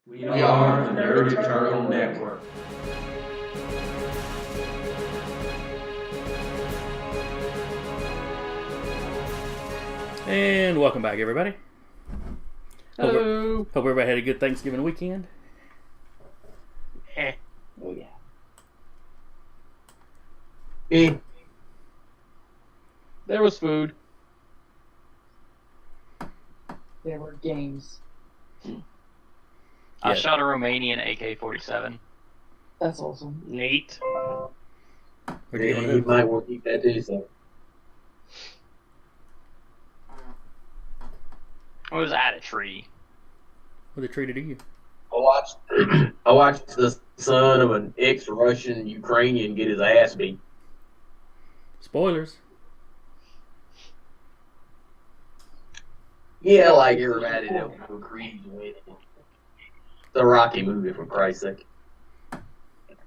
We are the Nerd Eternal Network. And welcome back, everybody. Hello. Hope everybody had a good Thanksgiving weekend. Oh yeah. There was food. There were games. I Yeah. shot a Romanian AK-47. That's awesome. Neat. Where'd you get one of You those? might want to keep that to yourself. I was at a tree. What they treated you? I watched the son of an ex-Russian Ukrainian get his ass beat. Spoilers. Yeah, like everybody that agrees with it. The Rocky movie, for Christ's sake.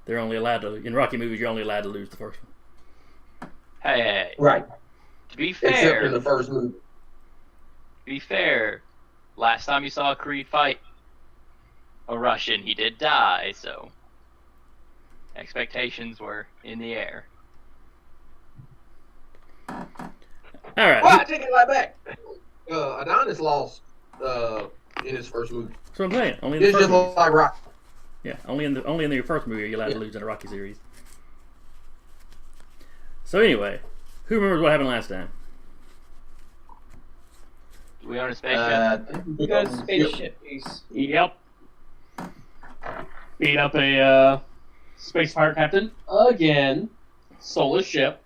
They're only allowed to in Rocky movies. You're only allowed to lose the first one. Hey, Right. to be Except fair, in the first movie. last time you saw Creed fight a Russian, he did die, so expectations were in the air. All right. Well, I take it right back. Adonis lost in his first movie. That's what I'm saying. Only in the It's first just movie. like Rocky. Yeah, only in the first movie are you allowed to lose in a Rocky series. So anyway, who remembers what happened last time? Do we own a spaceship? You guys spaceship piece. Yep. Beat up a space pirate captain again. Stole his ship,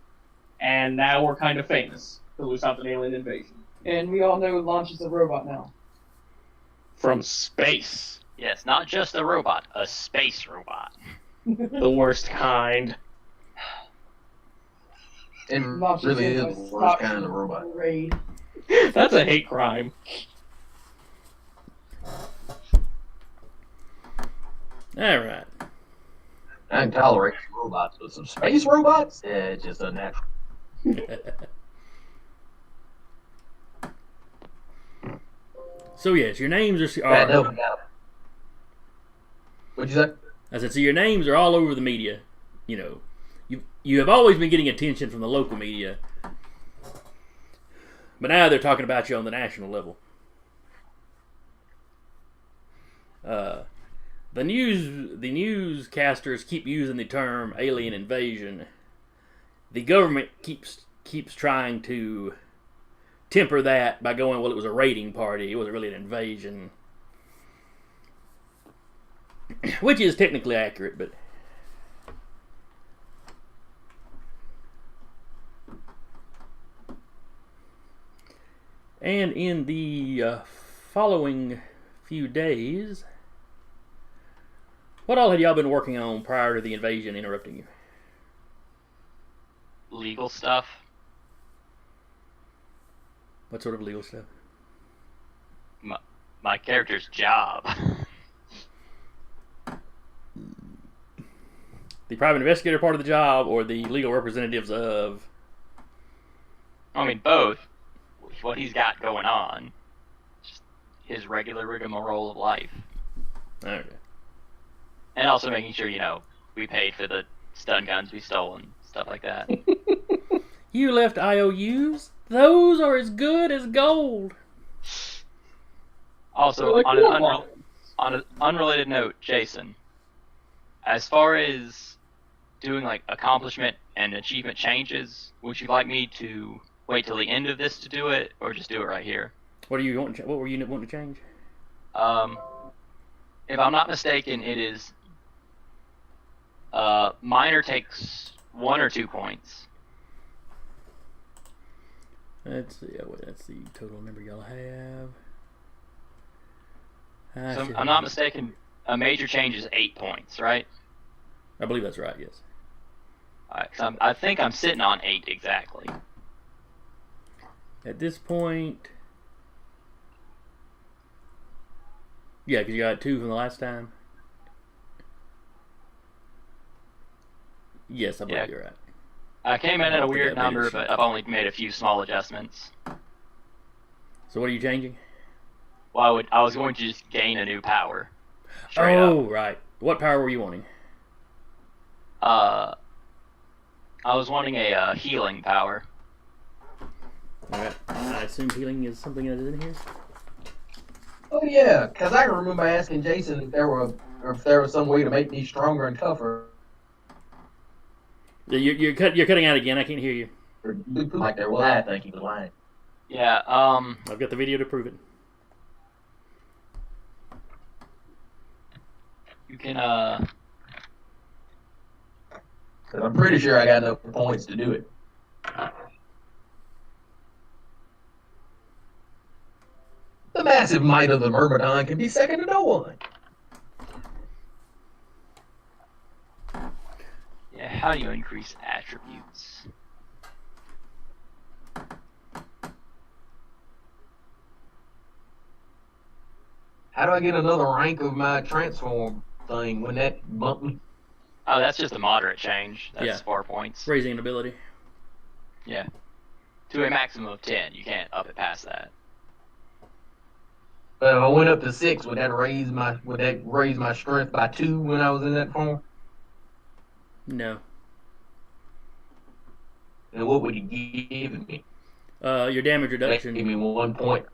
and now we're kind of famous because we stopped an alien invasion And we all know Launch is a robot now. from space. Yes, not just a robot, a space robot. The worst kind. And Launch really is is the worst kind of robot. Raid. That's a hate crime. All right. I can tolerate robots, but some space robots? Yeah, it's just unnatural. So yes, your names are. Bad no doubt. What'd you say? I said, so your names are all over the media. You know, you have always been getting attention from the local media, but now they're talking about you on the national level. The newscasters keep using the term alien invasion. The government keeps trying to temper that by going, well, it was a raiding party. It wasn't really an invasion. Which is technically accurate, but and in the following few days, what all had y'all been working on prior to the invasion interrupting you? Legal stuff. What sort of legal stuff? My character's job. The private investigator part of the job, or the legal representatives of? I mean, both. What he's got going on. Just his regular rigmarole of life. Okay. And also making sure, we paid for the stun guns we stole and stuff like that. You left IOUs? Those are as good as gold. Also, They're like on war an unrelated note, Jason, as far as doing like accomplishment and achievement changes, would you like me to wait till the end of this to do it, or just do it right here? What are you wanting? What were you wanting to change? If I'm not mistaken, it is minor takes 1 or 2 points. Let's see. That's the total number y'all have. So I'm not mistaken, a major change is 8 points, right? I believe that's right. Yes. Alright, I think I'm sitting on 8 exactly. At this point, yeah, because you got 2 from the last time. Yes, I believe Yeah. you're right. I came in at a I'll put weird that later, number, shit. but I've only made a few small adjustments. So what are you changing? Well, I was going to just gain a new power. Straight Oh, up. right. What power were you wanting? I was wanting a healing power. Alright. I assume healing is something that is in here. Oh yeah, because I can remember asking Jason if there was some way to make me stronger and tougher. You're cutting out again. I can't hear you. Like there was. I think he was lying. Yeah. I've got the video to prove it. You can Because I'm pretty sure I got enough points to do it. The massive might of the Myrmidon can be second to no one. Yeah. How do you increase attributes? How do I get another rank of my transform thing when that bump me? Oh, that's just a moderate change. That's Yeah. 4 points. Raising an ability. Yeah. To a maximum of 10. You can't up it past that. But if I went up to 6, would that raise my strength by 2 when I was in that form? No. And what would he give me? Your damage Give reduction. me 1 point.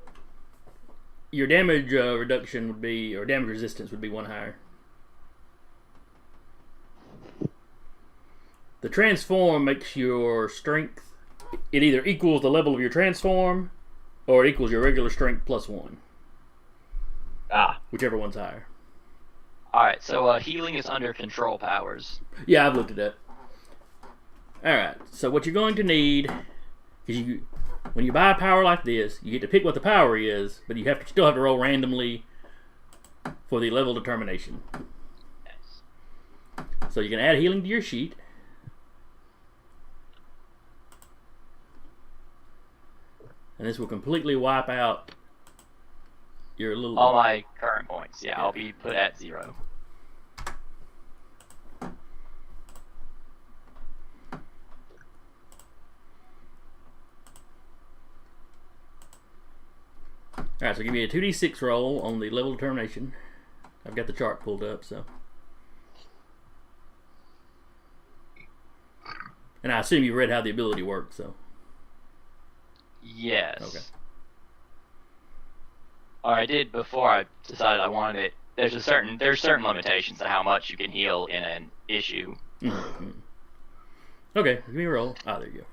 Your damage reduction would be, or damage resistance would be 1 higher. The transform makes your strength. It either equals the level of your transform, or it equals your regular strength plus 1. Whichever one's higher. Alright, so healing is under control powers. Yeah, I've looked it up. Alright, so what you're going to need is when you buy a power like this, you get to pick what the power is, but you still have to roll randomly for the level determination. Yes. So you can add healing to your sheet. And this will completely wipe out your little... All my current points. Yeah, I'll be put at 0. Alright, so give me a 2d6 roll on the level determination. I've got the chart pulled up, so... And I assume you read how the ability works, so... Yes. Okay. Or I did before I decided I wanted it. There's certain limitations to how much you can heal in an issue. Mm-hmm. Okay, give me a roll. Ah, there you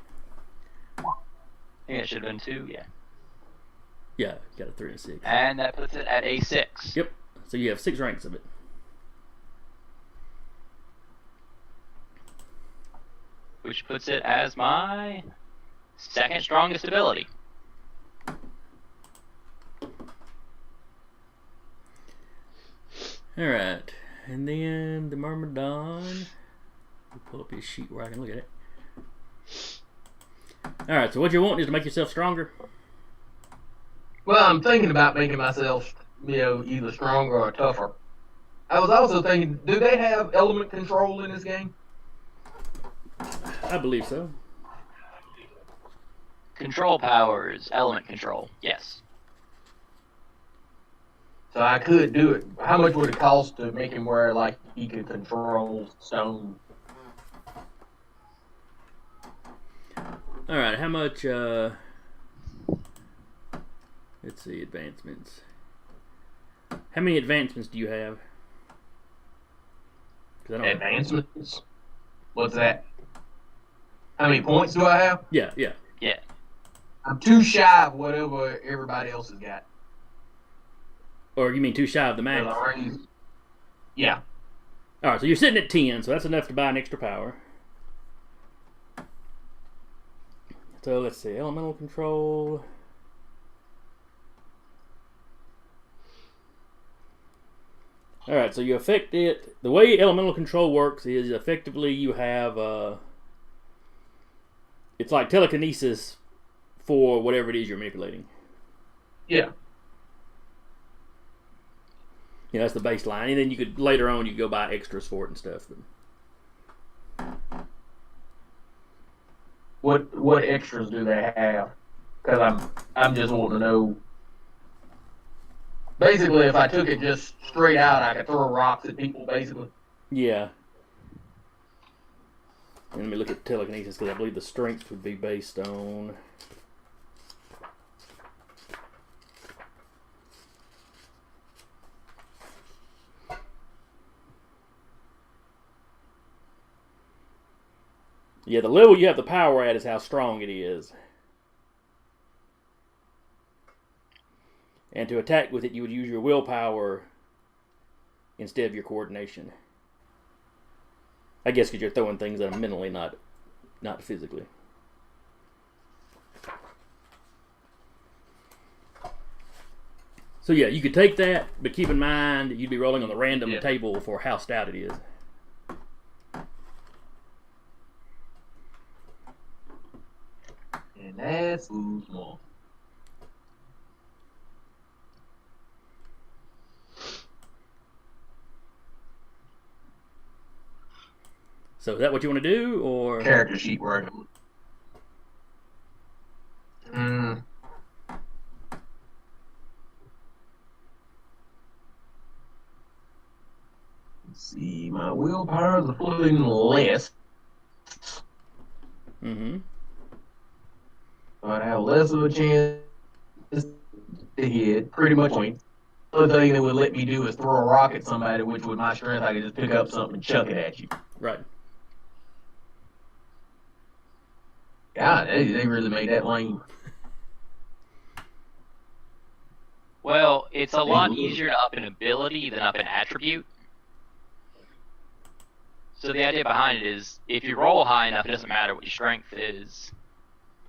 go. I think it should have been 2, yeah. Yeah, you got a 3 and a 6. And that puts it at a 6. Yep. So you have 6 ranks of it. Which puts it as my second strongest ability. Alright. And then the Myrmidon. Pull up his sheet where I can look at it. Alright, so what you want is to make yourself stronger. Well, I'm thinking about making myself, either stronger or tougher. I was also thinking, do they have element control in this game? I believe so. Control powers, element control, yes. So I could do it. How much would it cost to make him where, like, he could control stone? Alright, how much, let's see, advancements. How many advancements do you have? 'Cause I don't Advancements? What's that? How many points do I have? Yeah. Yeah. I'm too shy of whatever everybody else has got. Or you mean too shy of the max? Yeah. Alright, so you're sitting at 10, so that's enough to buy an extra power. So let's see, elemental control. Alright, so you affect it. The way elemental control works is effectively you have it's like telekinesis for whatever it is you're manipulating. Yeah. Yeah, that's the baseline. And then you could later on you could go buy extras for it and stuff. But What extras do they have? Because I'm just wanting to know. Basically, if I took it just straight out, I could throw rocks at people, basically. Yeah. And let me look at telekinesis because I believe the strength would be based on. Yeah, the level you have the power at is how strong it is. And to attack with it, you would use your willpower instead of your coordination. I guess because you're throwing things that are mentally, not physically. So yeah, you could take that, but keep in mind that you'd be rolling on the random table for how stout it is. And that's more. So is that what you want to do, or Character sheet working? Let's see, my willpower is a floating less. Mm-hmm. I'd have less of a chance to hit, pretty much point. The other thing that would let me do is throw a rock at somebody, which with my strength I could just pick up something and chuck it at you. Right. God, they really made that lame. Well, it's a lot easier to up an ability than up an attribute. So the idea behind it is, if you roll high enough, it doesn't matter what your strength is.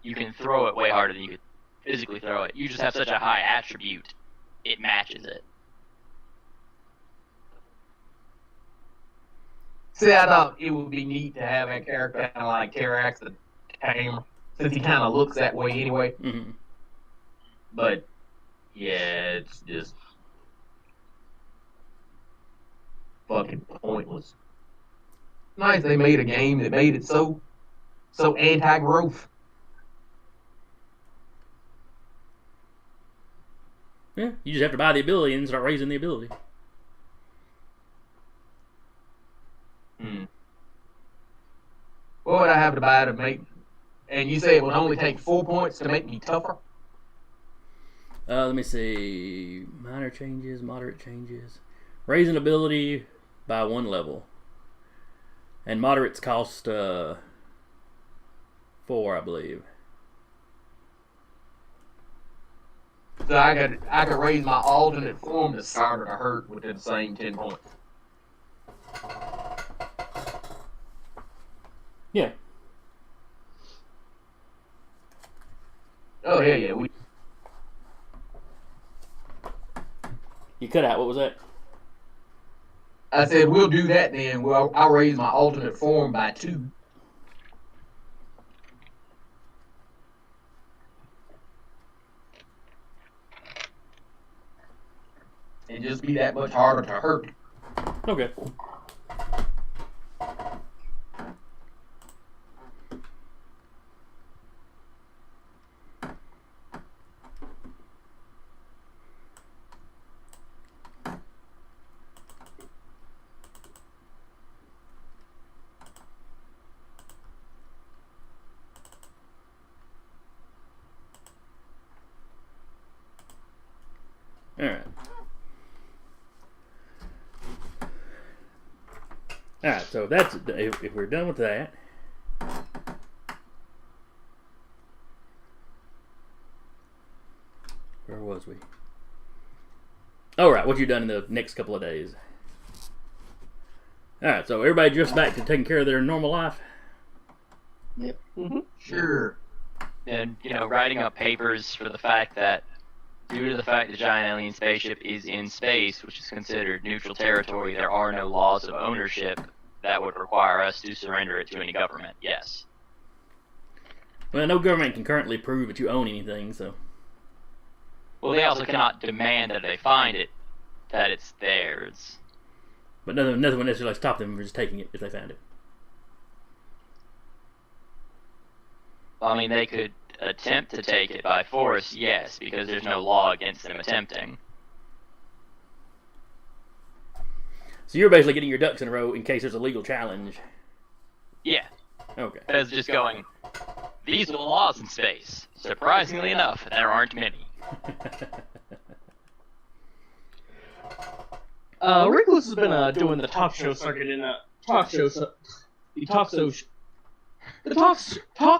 You can throw it way harder than you could physically throw it. You just have such a high attribute, it matches it. See, I thought it would be neat to have that character kind of like Terax the Tamer, since he kind of looks that way anyway. Mm-hmm. But, yeah, it's just fucking pointless. Nice, they made a game that made it so anti-growth. Yeah, you just have to buy the ability and start raising the ability. What would I have to buy to make? And you say it would only take 4 points to make me tougher? Let me see. Minor changes, moderate changes. Raise an ability by 1 level. And moderates cost 4, I believe. So I could raise my alternate form to start to hurt within the same 10 points. Yeah. Oh yeah. You cut out. What was that? I said we'll do that then. Well, I'll raise my alternate form by 2. And just be that much harder to hurt. Okay. Alright, so that's if we're done with that. Where was we? Alright, what you done in the next couple of days? Alright, so everybody drifts back to taking care of their normal life? Yep. Mm-hmm. Sure. And, writing up papers for the fact that, due to the fact the giant alien spaceship is in space, which is considered neutral territory, there are no laws of ownership that would require us to surrender it to any government, yes. Well, no government can currently prove that you own anything, so... Well, they also cannot demand that they find it, that it's theirs. But nothing would necessarily stop them from just taking it if they found it. I mean, they could attempt to take it by force, yes, because there's no law against them attempting. So you're basically getting your ducks in a row in case there's a legal challenge. Yeah, Okay. it's just going. These are the laws in space. Surprisingly enough, there aren't many. Rickless has been doing the talk show circuit in talk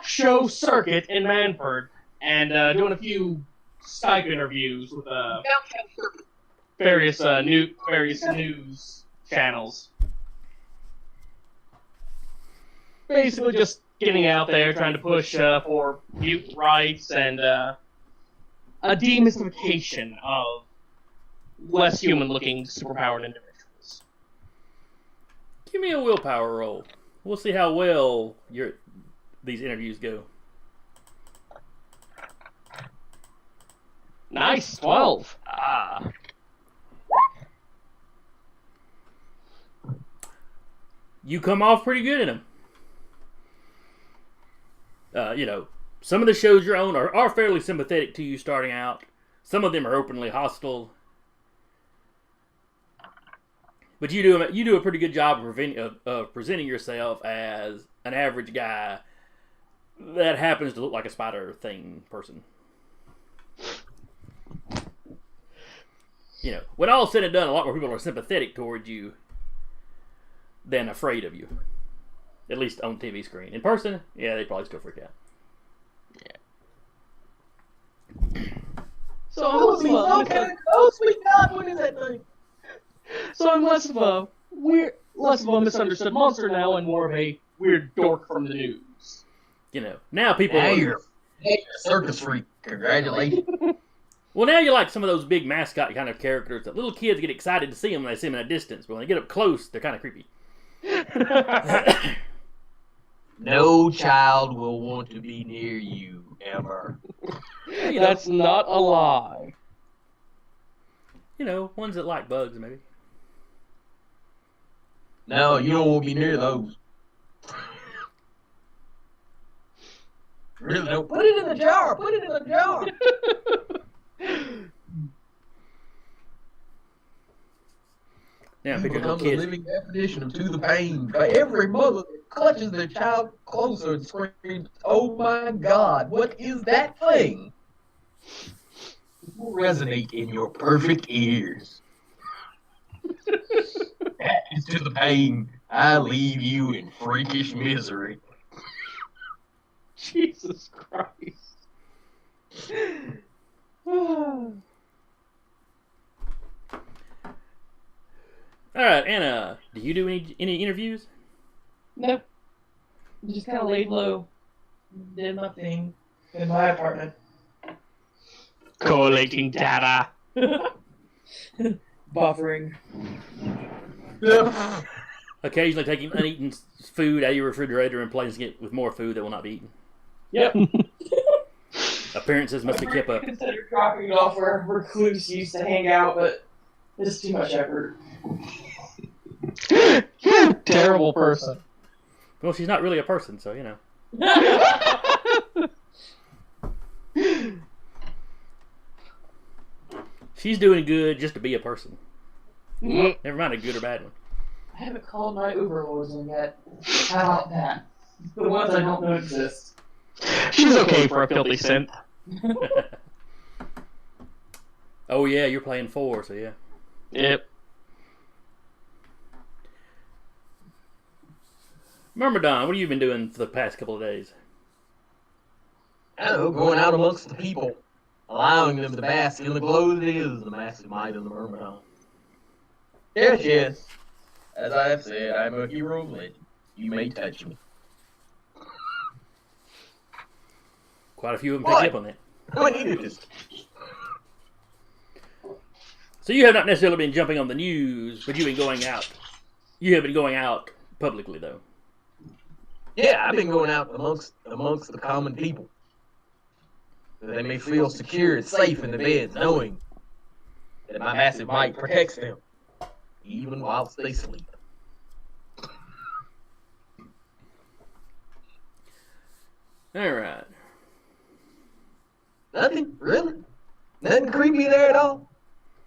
show circuit in Manford, and doing a few Skype interviews with various news channels. Basically, just getting out there, trying to push for mutant rights and a demystification of less human-looking, superpowered individuals. Give me a willpower roll. We'll see how well these interviews go. Nice, 12. Ah. You come off pretty good in them. Some of the shows you're on are fairly sympathetic to you starting out. Some of them are openly hostile. But you do a pretty good job of presenting yourself as an average guy that happens to look like a spider thing person. When all's said and done, a lot more people are sympathetic towards you than afraid of you. At least on TV screen. In person, yeah, they probably still freak out. So oh sweet God, what is that thing? So I'm less of a misunderstood monster now, and more of a weird dork from the news. Now people. Now you're a circus freak. Congratulations. Well, now you're like some of those big mascot kind of characters that little kids get excited to see them when they see them at a distance, but when they get up close, they're kind of creepy. No child will want to be near you ever. That's not a lie. Ones that like bugs, maybe. No, you don't want to be near those. Really don't. Put it in the jar. Put it in the jar. Now, You picture little become the kids. living definition of to the pain. Every mother clutches their child closer and screams, "Oh my God, what is that thing?" It will resonate in your perfect ears. That is to the pain. I leave you in freakish misery. Jesus Christ. All right, Anna, do you do any interviews? Nope. Just kind of laid low. Did my thing in my apartment. Collating data. Buffering. Occasionally taking uneaten food out of your refrigerator and replacing it with more food that will not be eaten. Yep. Appearances must be kept up. I consider dropping it off where recluse used to hang out, but it's too much effort. You're a terrible person. Well, she's not really a person, so She's doing good just to be a person. Never mind a good or bad one. I haven't called my overlords in yet. How about that? The ones I don't know exist. She's okay for a filthy synth. Oh yeah, you're playing 4, so yeah. Yep. Myrmidon, what have you been doing for the past couple of days? Oh, going out amongst the people, allowing them to bask in the glow that is the massive might of the Myrmidon. Yes, yes. As I have said, I'm a hero of legend. You may touch me. Quite a few of them picked up on that. I needed this. So you have not necessarily been jumping on the news, but you've been going out. You have been going out publicly, though. Yeah, I've been going out amongst the common people. So they may feel secure and safe in the beds, knowing that my massive might protects them, even whilst they sleep. All right. Nothing, really? Nothing creepy there at all?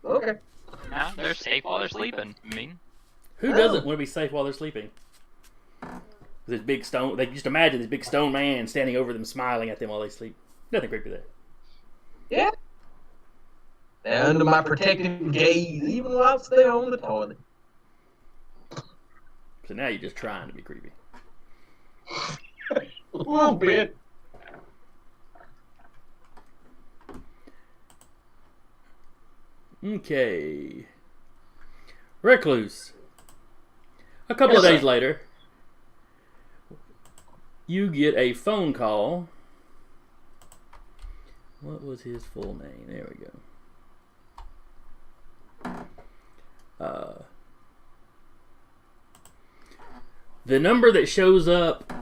Okay. Nah, they're safe while they're sleeping. I mean, Who doesn't want to be safe while they're sleeping? This big stone. They just imagine this big stone man standing over them, smiling at them while they sleep. Nothing creepy there. Yeah. They're under my protective gaze, even whilst they're on the toilet. So now you're just trying to be creepy. A little bit. Okay. Recluse. A couple of days later, you get a phone call. What was his full name? There we go. The number that shows up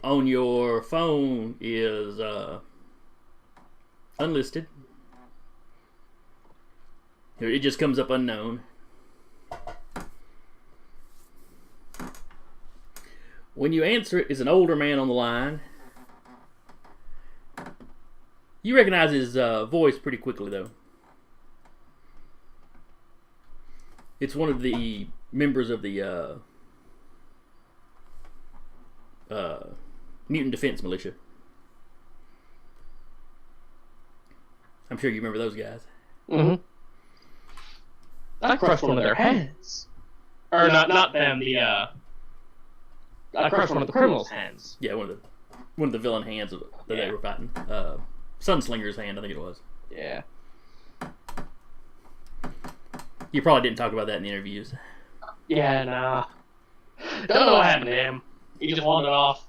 on your phone is unlisted. It just comes up unknown. When you answer it, is an older man on the line. You recognize his voice pretty quickly, though. It's one of the members of the Mutant Defense Militia. I'm sure you remember those guys. Mm-hmm. I crushed one of their heads. Or not them, I crushed one of the criminals' hands. Yeah, one of the villain hands that they were fighting. Sunslinger's hand, I think it was. Yeah. You probably didn't talk about that in the interviews. Yeah, nah. Don't know what happened to him. He just wandered off.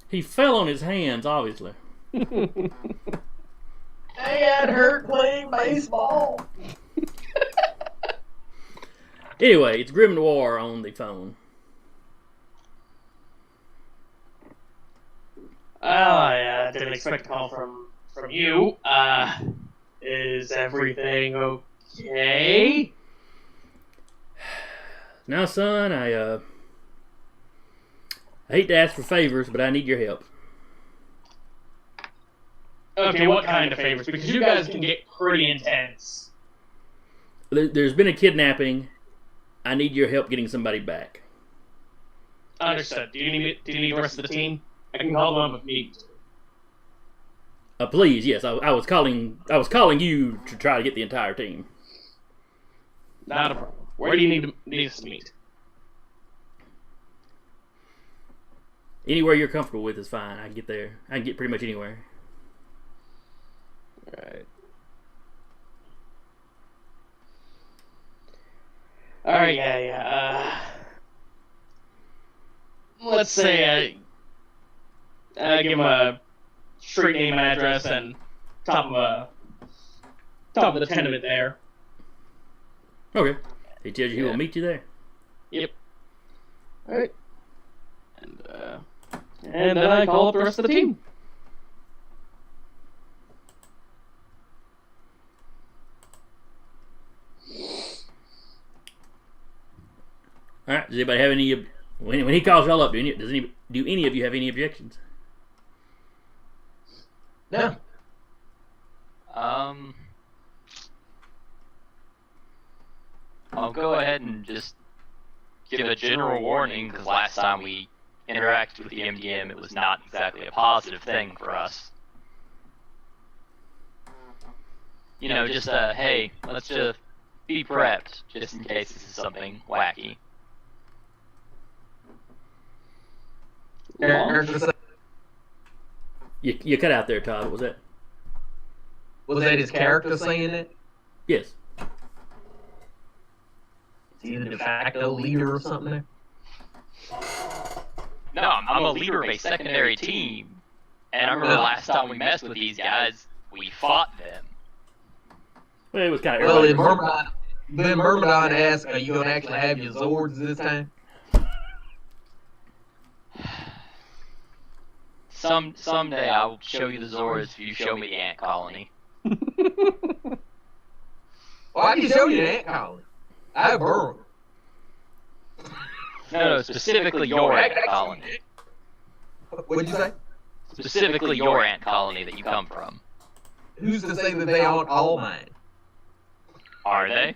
He fell on his hands, obviously. They had hurt playing baseball. Anyway, it's Grim Noir on the phone. Oh, yeah, I didn't expect a call from you. Is everything okay? Now, son, I hate to ask for favors, but I need your help. Okay, what kind of favors? Because you guys can get pretty intense. There's been a kidnapping. I need your help getting somebody back. Understood. Do you need the rest of the team? I can call them if need to. Please, yes. I was calling you to try to get the entire team. Not a problem. Where do you need us to meet? Anywhere you're comfortable with is fine. I can get there. I can get pretty much anywhere. Alright, yeah. Let's say I give him a street name and address and top of the tenement there. Okay. He tells you he will meet you there. Yep. Alright. And then I call up the rest of the team. All right. Does anybody have any? When he calls y'all up, do any of you have any objections? No. I'll go ahead and just give a general warning, because last time we interacted with the MDM, it was not exactly a positive thing for us. You know, just hey, let's just be prepped, just in case this is something wacky. You cut out there, Todd. What was that? Was that his character saying it? Yes. Is he the de facto leader or something there? No, I'm a leader of a secondary team. And I remember the last time we messed with these guys, we fought them. Well, it was kind of Well, early. then Myrmidon asked, are you going to actually have your Zords this time? Someday I'll show you the Zords if you show me the ant colony. Well, I can show you the ant colony. I have Burrow. No, specifically your ant colony. What'd you say? Specifically your ant colony that you come from. Who's to say that they aren't all mine? Are they?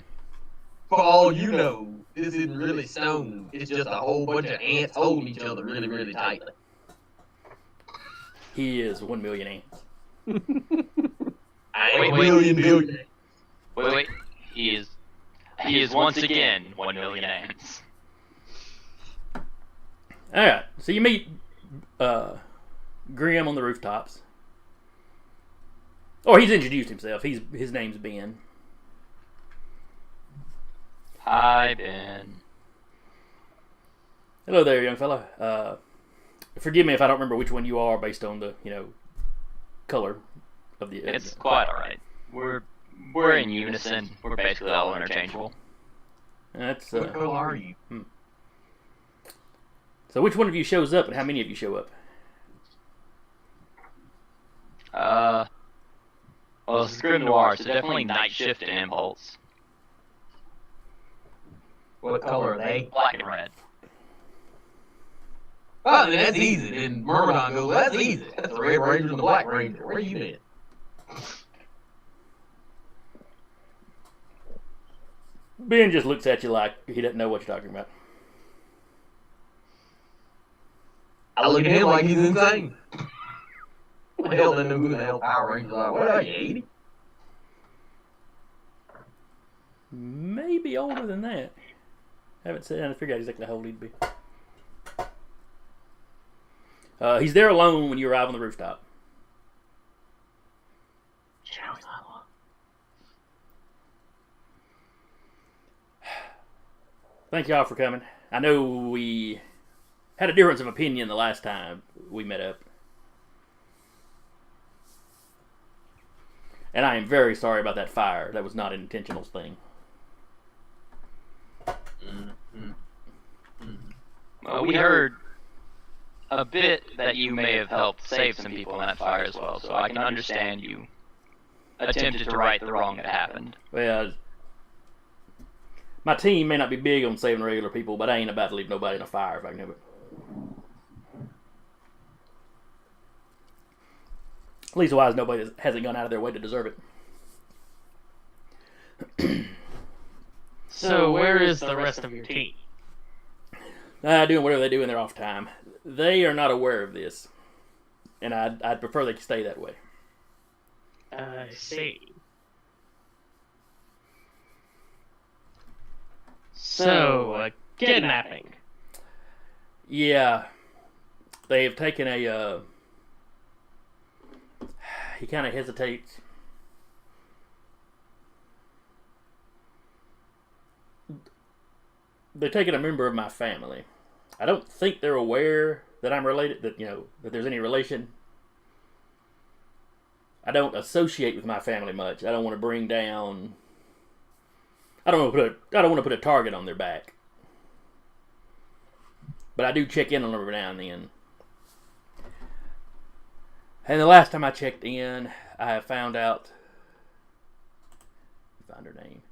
For all you know, this isn't really stone. It's just a whole bunch of ants holding each other really, really tightly. He is 1 million ants. I ain't billion. Wait. He is once again 1 million ants. Alright, so you meet Grim on the rooftops. Or he's introduced himself. His name's Ben. Hi, Ben. Hello there, young fella. Forgive me if I don't remember which one you are based on the, color of the... It's quite alright. We're in unison. We're basically all interchangeable. That's, What color are you? So which one of you shows up and how many of you show up? Well, this is Grim Noir, so definitely Night Shift and Impulse. What color are they? Black and red. Oh, then that's easy. Then Myrmidon goes, well, that's easy. That's the Red Ranger and the Black Ranger. Where you been? Ben just looks at you like he doesn't know what you're talking about. I look at him like he's insane. What the hell doesn't know who the hell Power Rangers are? What are you, 80? Maybe older than that. Haven't sat down to figure out exactly how old he'd be. He's there alone when you arrive on the rooftop. Thank y'all for coming. I know we had a difference of opinion the last time we met up. And I am very sorry about that fire. That was not an intentional thing. Well, we heard a bit that you may have helped save some people in that fire as well, so I can understand you attempted to right the wrong that happened. Well, my team may not be big on saving regular people, but I ain't about to leave nobody in a fire if I can help it. Leastwise, nobody hasn't gone out of their way to deserve it. So where is the rest of your team? Doing whatever they do in their off time. They are not aware of this, and I'd prefer they stay that way. I see. So, kidnapping. Yeah, they have taken a. He kind of hesitates. They're taking a member of my family. I don't think they're aware that I'm related, that there's any relation. I don't associate with my family much. I don't want to bring down. I don't want to put a target on their back. But I do check in on them every now and then. And the last time I checked in, I found out. Find her name.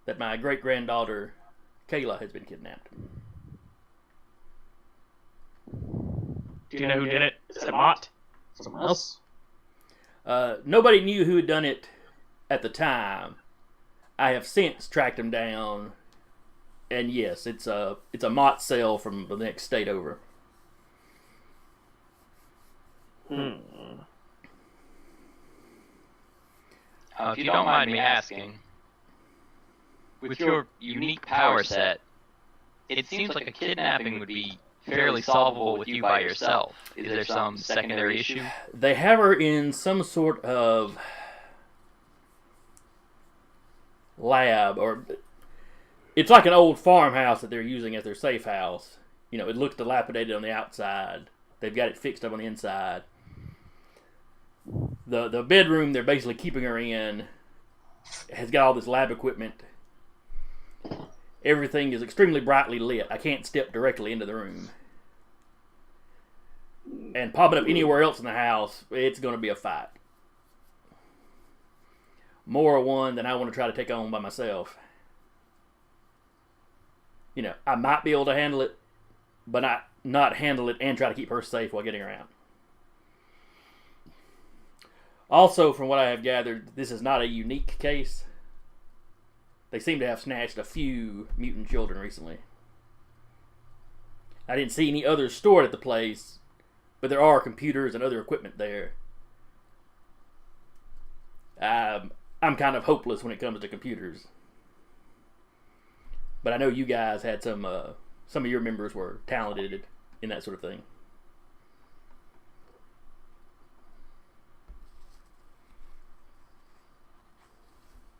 That my great granddaughter Kayla has been kidnapped. Do you know who did it? Is it Mott? Someone else? Nobody knew who had done it at the time. I have since tracked him down, and yes, it's a Mott cell from the next state over. If you don't mind me asking, with your unique power set, it seems like a kidnapping would be fairly solvable with you by yourself. Is there some secondary issue? They have her in some sort of lab, or it's like an old farmhouse that they're using as their safe house. It looks dilapidated on the outside. They've got it fixed up on the inside. The bedroom they're basically keeping her in has got all this lab equipment. Everything is extremely brightly lit. I can't step directly into the room. And pop it up anywhere else in the house, it's going to be a fight. More one than I want to try to take on by myself. I might be able to handle it, but not handle it and try to keep her safe while getting her out. Also, from what I have gathered, this is not a unique case. They seem to have snatched a few mutant children recently. I didn't see any others stored at the place, but there are computers and other equipment there. I'm kind of hopeless when it comes to computers. But I know you guys had some of your members were talented in that sort of thing.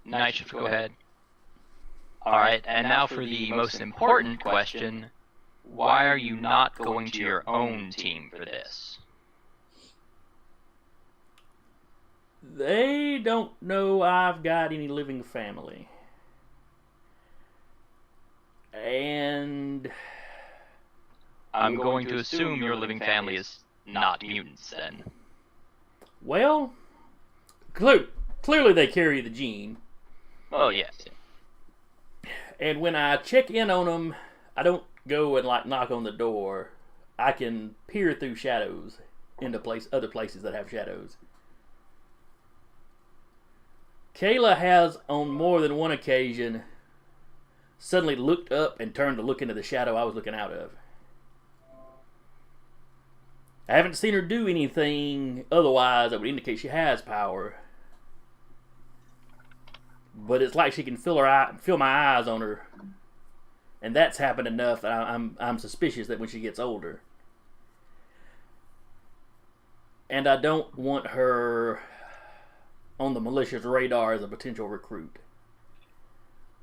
Night shift, go ahead. Alright, and now for the most important question. Why are you not going to your own team for this? They don't know I've got any living family. And I'm going to assume your living family is not mutants then. well, clearly they carry the gene. Oh, yes. And when I check in on them, I don't go and like knock on the door. I can peer through shadows into other places that have shadows. Kayla has on more than one occasion suddenly looked up and turned to look into the shadow I was looking out of. I haven't seen her do anything otherwise that would indicate she has power. But it's like she can feel my eyes on her, and that's happened enough that I'm suspicious that when she gets older, and I don't want her on the militia's radar as a potential recruit.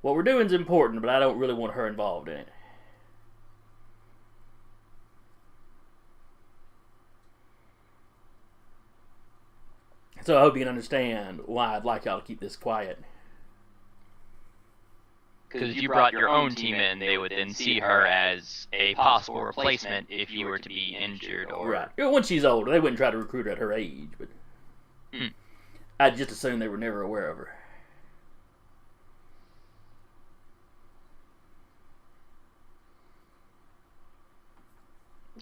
What we're doing is important, but I don't really want her involved in it. So I hope you can understand why I'd like y'all to keep this quiet. Because if you brought your own team in, they would then see her as a possible replacement if you were to be injured or... Right. When she's older, they wouldn't try to recruit her at her age, but I'd just assume they were never aware of her.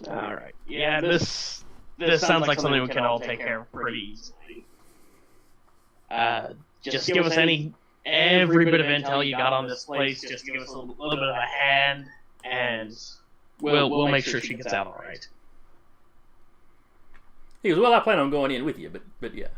All right. Yeah, this sounds like something we can all take care of pretty easily. Just give us every bit of intel you got on this place. Just give us a little bit of a hand, and we'll make sure she gets out all right. He goes, well, I plan on going in with you, but yeah.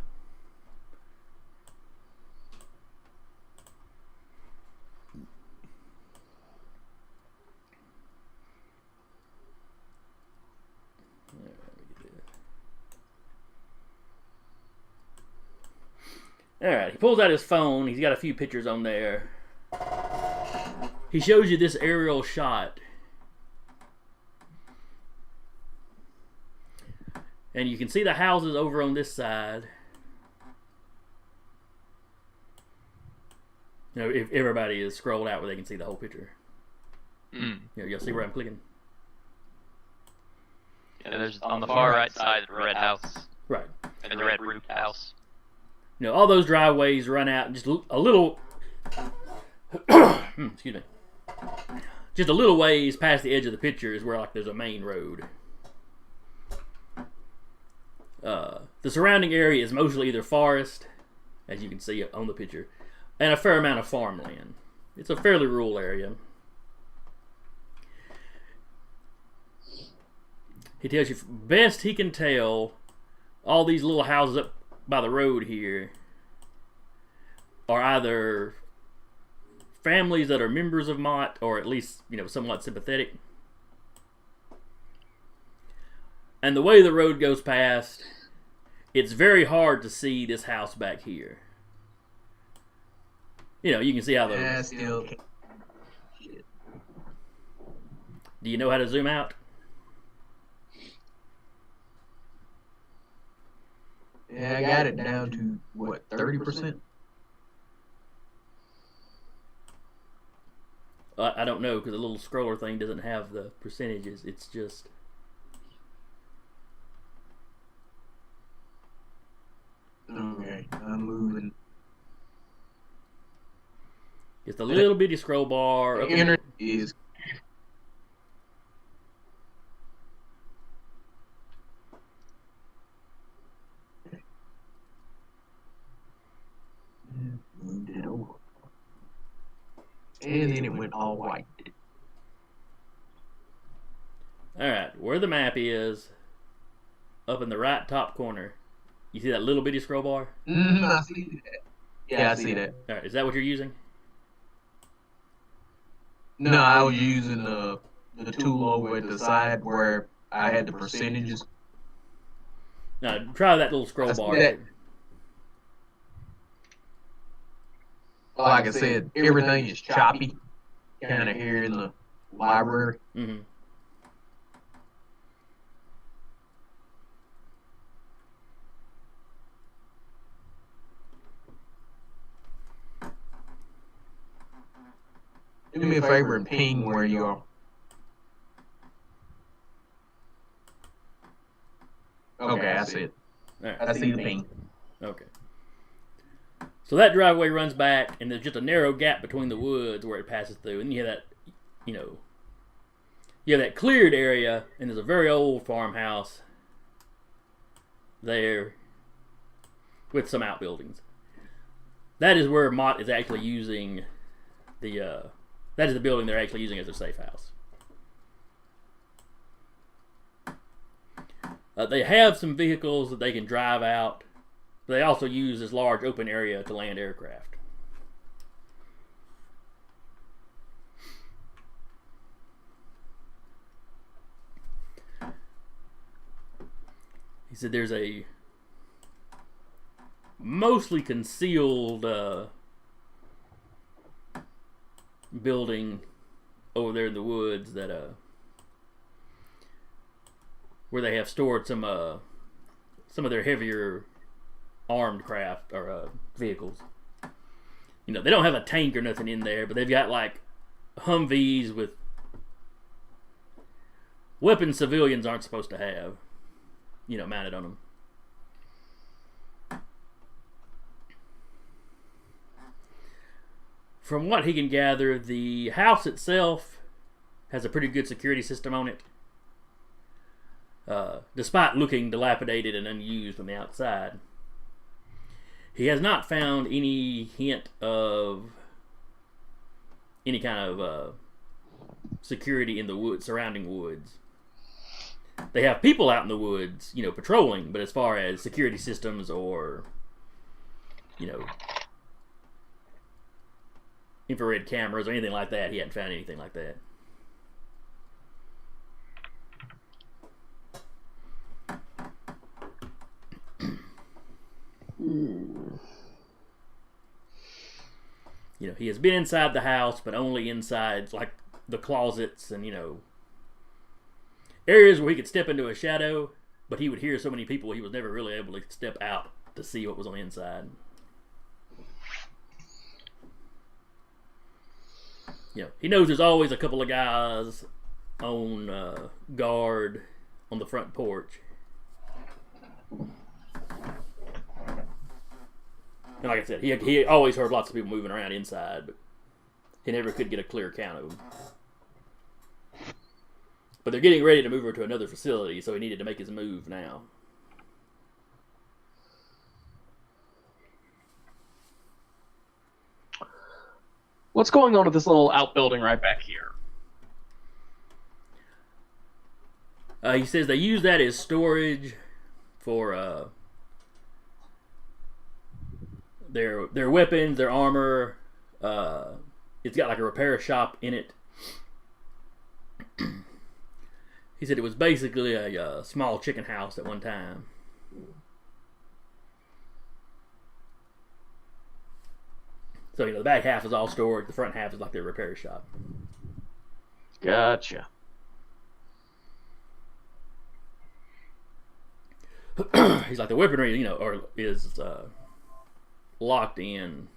Alright, he pulls out his phone. He's got a few pictures on there. He shows you this aerial shot. And you can see the houses over on this side. You know, if everybody is scrolled out where they can see the whole picture. You know, you'll see where I'm clicking. Yeah, there's on the far right side the red house. Right. And the red roof house. You know, all those driveways run out just a little... excuse me. Just a little ways past the edge of the picture is where like there's a main road. The surrounding area is mostly either forest, as you can see on the picture, and a fair amount of farmland. It's a fairly rural area. He tells you, best he can tell, all these little houses up by the road here are either families that are members of Mott, or at least, you know, somewhat sympathetic. And the way the road goes past, it's very hard to see this house back here. You know, you can see how the... Still. Do you know how to zoom out? Yeah, I got it down to, what, 30%? I don't know, because the little scroller thing doesn't have the percentages. It's just... Okay, I'm moving. It's a little bitty scroll bar. The internet is... Moved it over. and then it went all white. Alright, where the map is, up in the right top corner, you see that little bitty scroll bar? I see that. Yeah, I see that. Alright, is that what you're using? No, I was using the tool over at the side where I had the percentages. No, try that little scroll I see bar. that. Like I said, everything is choppy, kind of here in the library. Mm-hmm. Do me a favor and ping where you are. Okay, I see it. Alright. I see the ping. Okay. So that driveway runs back, and there's just a narrow gap between the woods where it passes through, and you have that, you have that cleared area, and there's a very old farmhouse there with some outbuildings. That is where Mott is actually using that is the building they're actually using as their safe house. They have some vehicles that they can drive out, but they also use this large open area to land aircraft. He said there's a mostly concealed building over there in the woods that where they have stored some of their heavier armed craft or vehicles. They don't have a tank or nothing in there, but they've got like Humvees with weapons civilians aren't supposed to have, mounted on them. From what he can gather, the house itself has a pretty good security system on it. Despite looking dilapidated and unused from the outside, he has not found any hint of any kind of security in the surrounding woods. They have people out in the woods, patrolling, but as far as security systems or, infrared cameras or anything like that, he hadn't found anything like that. He has been inside the house, but only inside like the closets and areas where he could step into a shadow, but he would hear so many people he was never really able to step out to see what was on the inside. He knows there's always a couple of guys on guard on the front porch. And like I said, he always heard lots of people moving around inside, but he never could get a clear count of them. But they're getting ready to move her to another facility, so he needed to make his move now. What's going on with this little outbuilding right back here? He says they use that as storage for their weapons, their armor. It's got like a repair shop in it. He said it was basically a small chicken house at one time. So, the back half is all storage, the front half is like their repair shop. Gotcha. He's like, the weaponry, is locked in,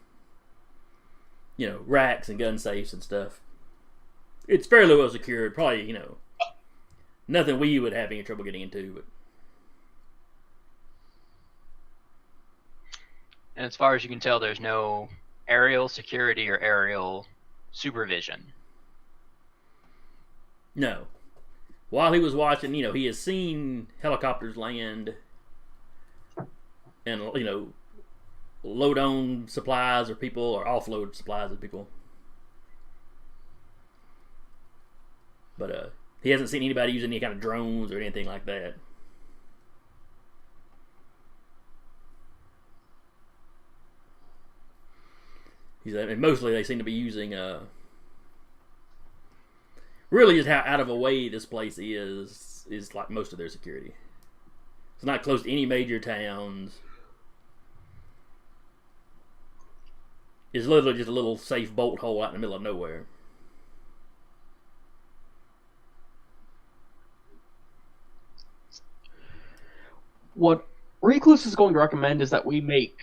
racks and gun safes and stuff. It's fairly well secured, probably, nothing we would have any trouble getting into, but. And as far as you can tell, there's no aerial security or aerial supervision. No. While he was watching, he has seen helicopters land and, load on supplies or people or offload supplies of people. But he hasn't seen anybody use any kind of drones or anything like that. And mostly they seem to be using really just how out of a way this place is like most of their security. It's not close to any major towns. It's literally just a little safe bolt hole out in the middle of nowhere. What Recluse is going to recommend is that we make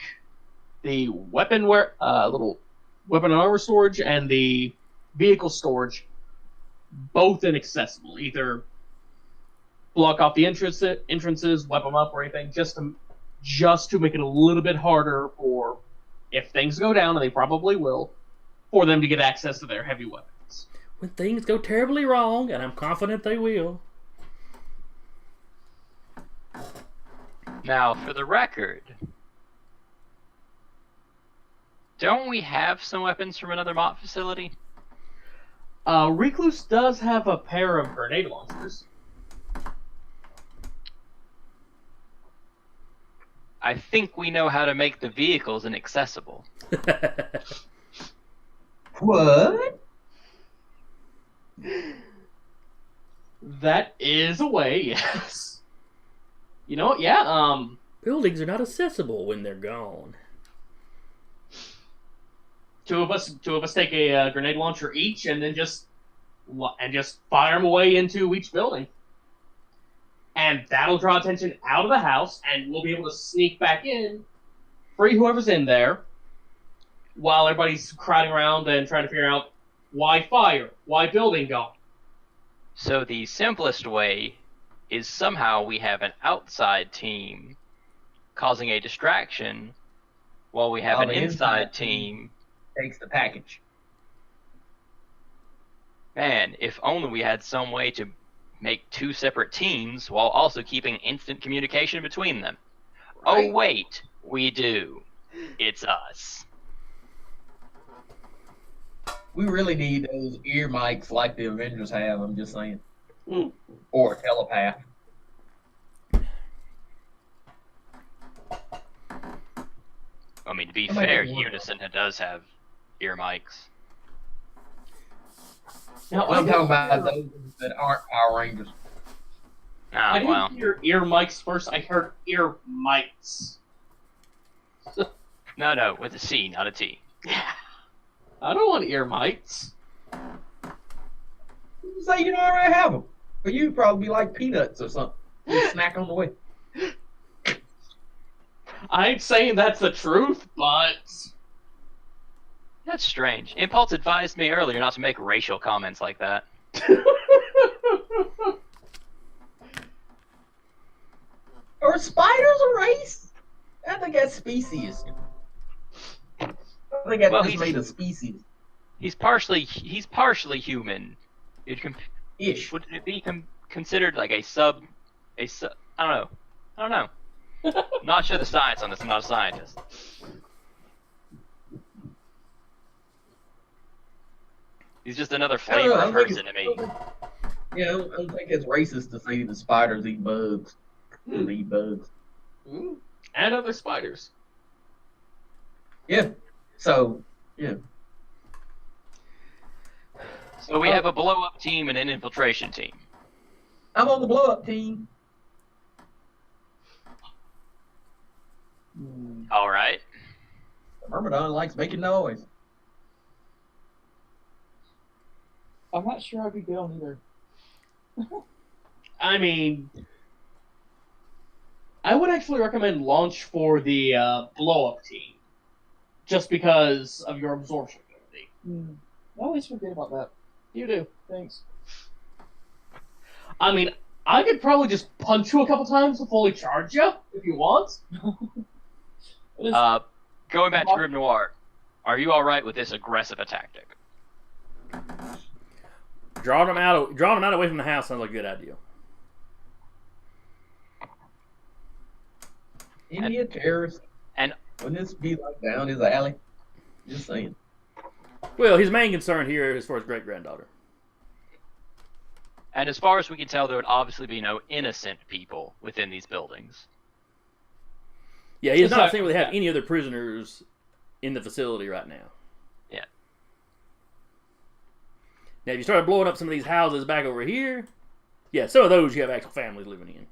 the little weapon and armor storage and the vehicle storage both inaccessible. Either block off the entrances, web them up, or anything, just to make it a little bit harder for, if things go down, and they probably will, for them to get access to their heavy weapons. When things go terribly wrong, and I'm confident they will. Now, for the record, don't we have some weapons from another MOT facility? Recluse does have a pair of grenade launchers. I think we know how to make the vehicles inaccessible. What? That is a way, yes. You know what? Yeah. Buildings are not accessible when they're gone. Two of us take a grenade launcher each, and then just fire them away into each building, and that'll draw attention out of the house, and we'll be able to sneak back in, free whoever's in there, while everybody's crowding around and trying to figure out why fire, why building gone. So the simplest way is somehow we have an outside team causing a distraction, while we have an inside team takes the package. Man, if only we had some way to make two separate teams while also keeping instant communication between them. Right. Oh wait, we do. It's us. We really need those ear mics like the Avengers have, I'm just saying. Or a telepath. I mean, to be fair, Unison does have ear mics. Now, I'm talking about those that aren't Power Rangers. I Ah, didn't well. hear ear mics first. I heard ear mics. No, with a C, not a T. I don't want ear mics. You say you don't already have them. But you'd probably be like peanuts or something. You snack on the way. I ain't saying that's the truth, but That's strange. Impulse advised me earlier not to make racial comments like that. Are spiders a race? I think that's species. I think that's Well, just made a species. He's partially human. Ish. Would it be considered like a sub? I don't know. Not sure the science on this. I'm not a scientist. He's just another flavor of person to me. Yeah, I don't think it's racist to say the spiders eat bugs. They eat bugs. and other spiders. Yeah. So, yeah. So we have a blow-up team and an infiltration team. I'm on the blow-up team. All right. Myrmidon likes making noise. I'm not sure I'd be down either. I mean, I would actually recommend launch for the blow-up team, just because of your absorption ability. I always forget about that. You do. Thanks. I mean, I could probably just punch you a couple times to fully charge you, if you want. Going back to Grim Noir, are you all right with this aggressive tactic? Drawing them out away from the house sounds like a good idea. Idiot terrorist. And Wouldn't this be like down his alley? Just saying. Well, his main concern here is for his great-granddaughter. And as far as we can tell, there would obviously be no innocent people within these buildings. Yeah, he does So not sorry, seem to have yeah. any other prisoners in the facility right now. Yeah. Now, if you started blowing up some of these houses back over here, yeah, some of those you have actual families living in.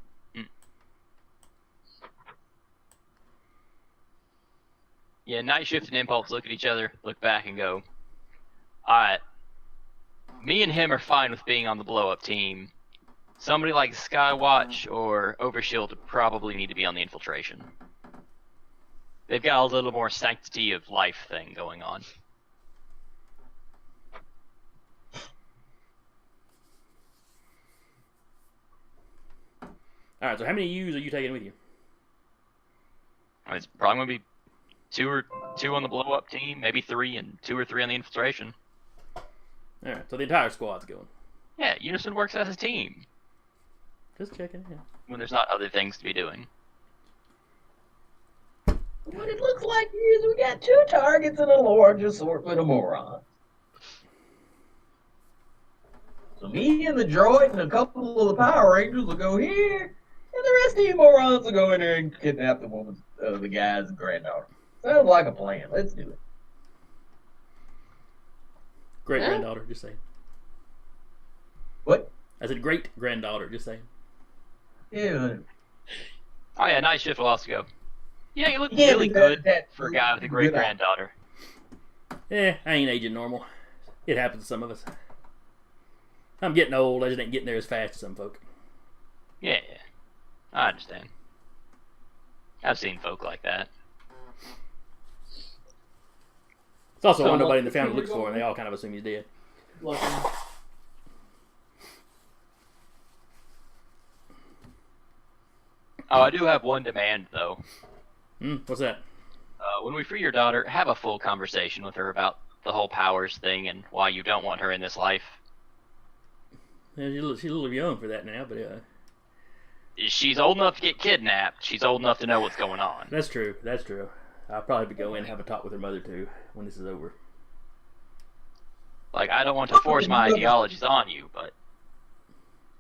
Yeah, Night Shift and Impulse look at each other, look back, and go, alright, me and him are fine with being on the blow-up team. Somebody like Skywatch or Overshield probably need to be on the infiltration. They've got a little more sanctity of life thing going on. Alright, so how many U's are you taking with you? I mean, it's probably going to be two on the blow-up team, maybe 3, and 2 or 3 on the infiltration. Alright, so the entire squad's going. Yeah, Unison works as a team Just checking, yeah. when there's not other things to be doing. What it looks like is we got 2 targets and a large assortment of morons. So me and the droid and a couple of the Power Rangers will go here, and the rest of you morons will go in there and kidnap the woman, the guy's granddaughter. Sounds like a plan. Let's do it. Great granddaughter, just saying. What? I said great granddaughter, just saying. Yeah. Oh yeah, Night Shift will also go. Yeah, you look Yeah, really but good for a guy with a great granddaughter. I ain't aging normal. It happens to some of us. I'm getting old, I just ain't getting there as fast as some folk. Yeah, I understand. I've seen folk like that. It's also So one nobody in the what family team looks you for, going and they all kind of assume he's dead. Looking. Oh, I do have one demand though. What's that? When we free your daughter, have a full conversation with her about the whole powers thing and why you don't want her in this life. Yeah, she's a little young for that now, but She's old enough to get kidnapped. She's old enough to know what's going on. that's true. That's true. I'll probably go in and have a talk with her mother too when this is over. Like, I don't want to force my ideologies on you, but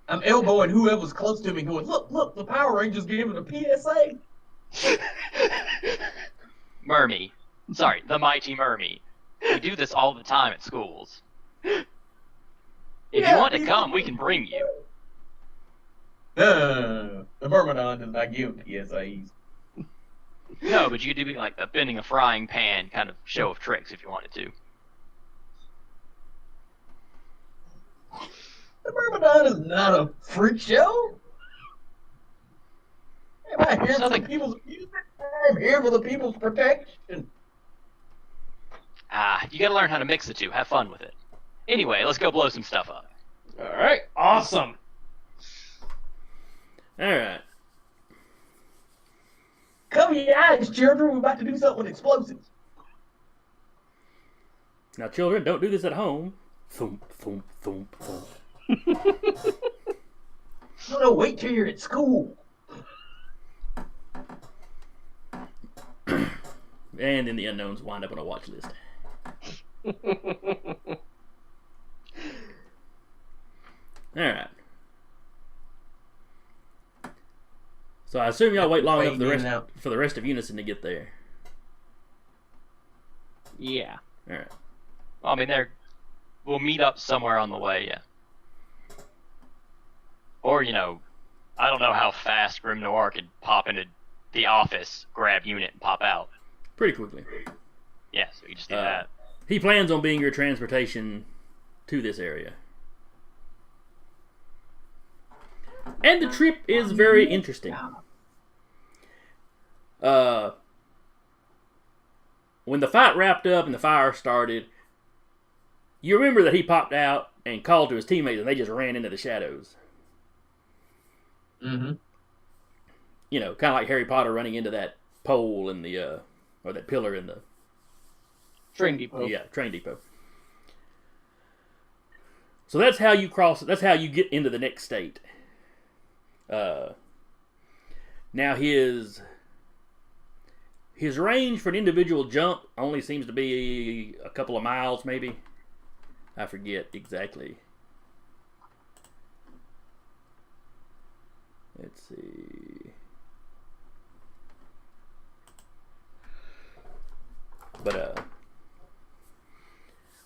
I'm elbowing whoever's close to me going, look, the Power Rangers giving a PSA. Mermy. Sorry, the mighty Mermy. We do this all the time at schools. If you want to come, we can bring you. The Myrmidon does not give PSAs. No, but you could do like a bending a frying pan kind of show of tricks if you wanted to. The Myrmidon is not a freak show. Am I here for the people's amusement? I'm here for the people's protection. You gotta learn how to mix the two. Have fun with it. Anyway, let's go blow some stuff up. Alright, awesome. Alright. Cover your eyes, children. We're about to do something with explosives. Now, children, don't do this at home. Thump, thump, thump, thump. No, wait till you're at school. And then the unknowns wind up on a watch list. Alright. So I assume y'all wait long enough for the rest of Unison to get there. Yeah. Alright. Well, I mean, we'll meet up somewhere on the way, yeah. Or, I don't know how fast Grim Noir could pop into the office, grab unit, and pop out. Pretty quickly. Yeah, so you just do that. He plans on being your transportation to this area. And the trip is very interesting. When the fight wrapped up and the fire started, you remember that he popped out and called to his teammates and they just ran into the shadows. Mm-hmm. Kind of like Harry Potter running into that pole in the, or that pillar in the... Train depot. Yeah, train depot. So that's how you cross. That's how you get into the next state. Now his range for an individual jump only seems to be a couple of miles, maybe. I forget exactly. Let's see. But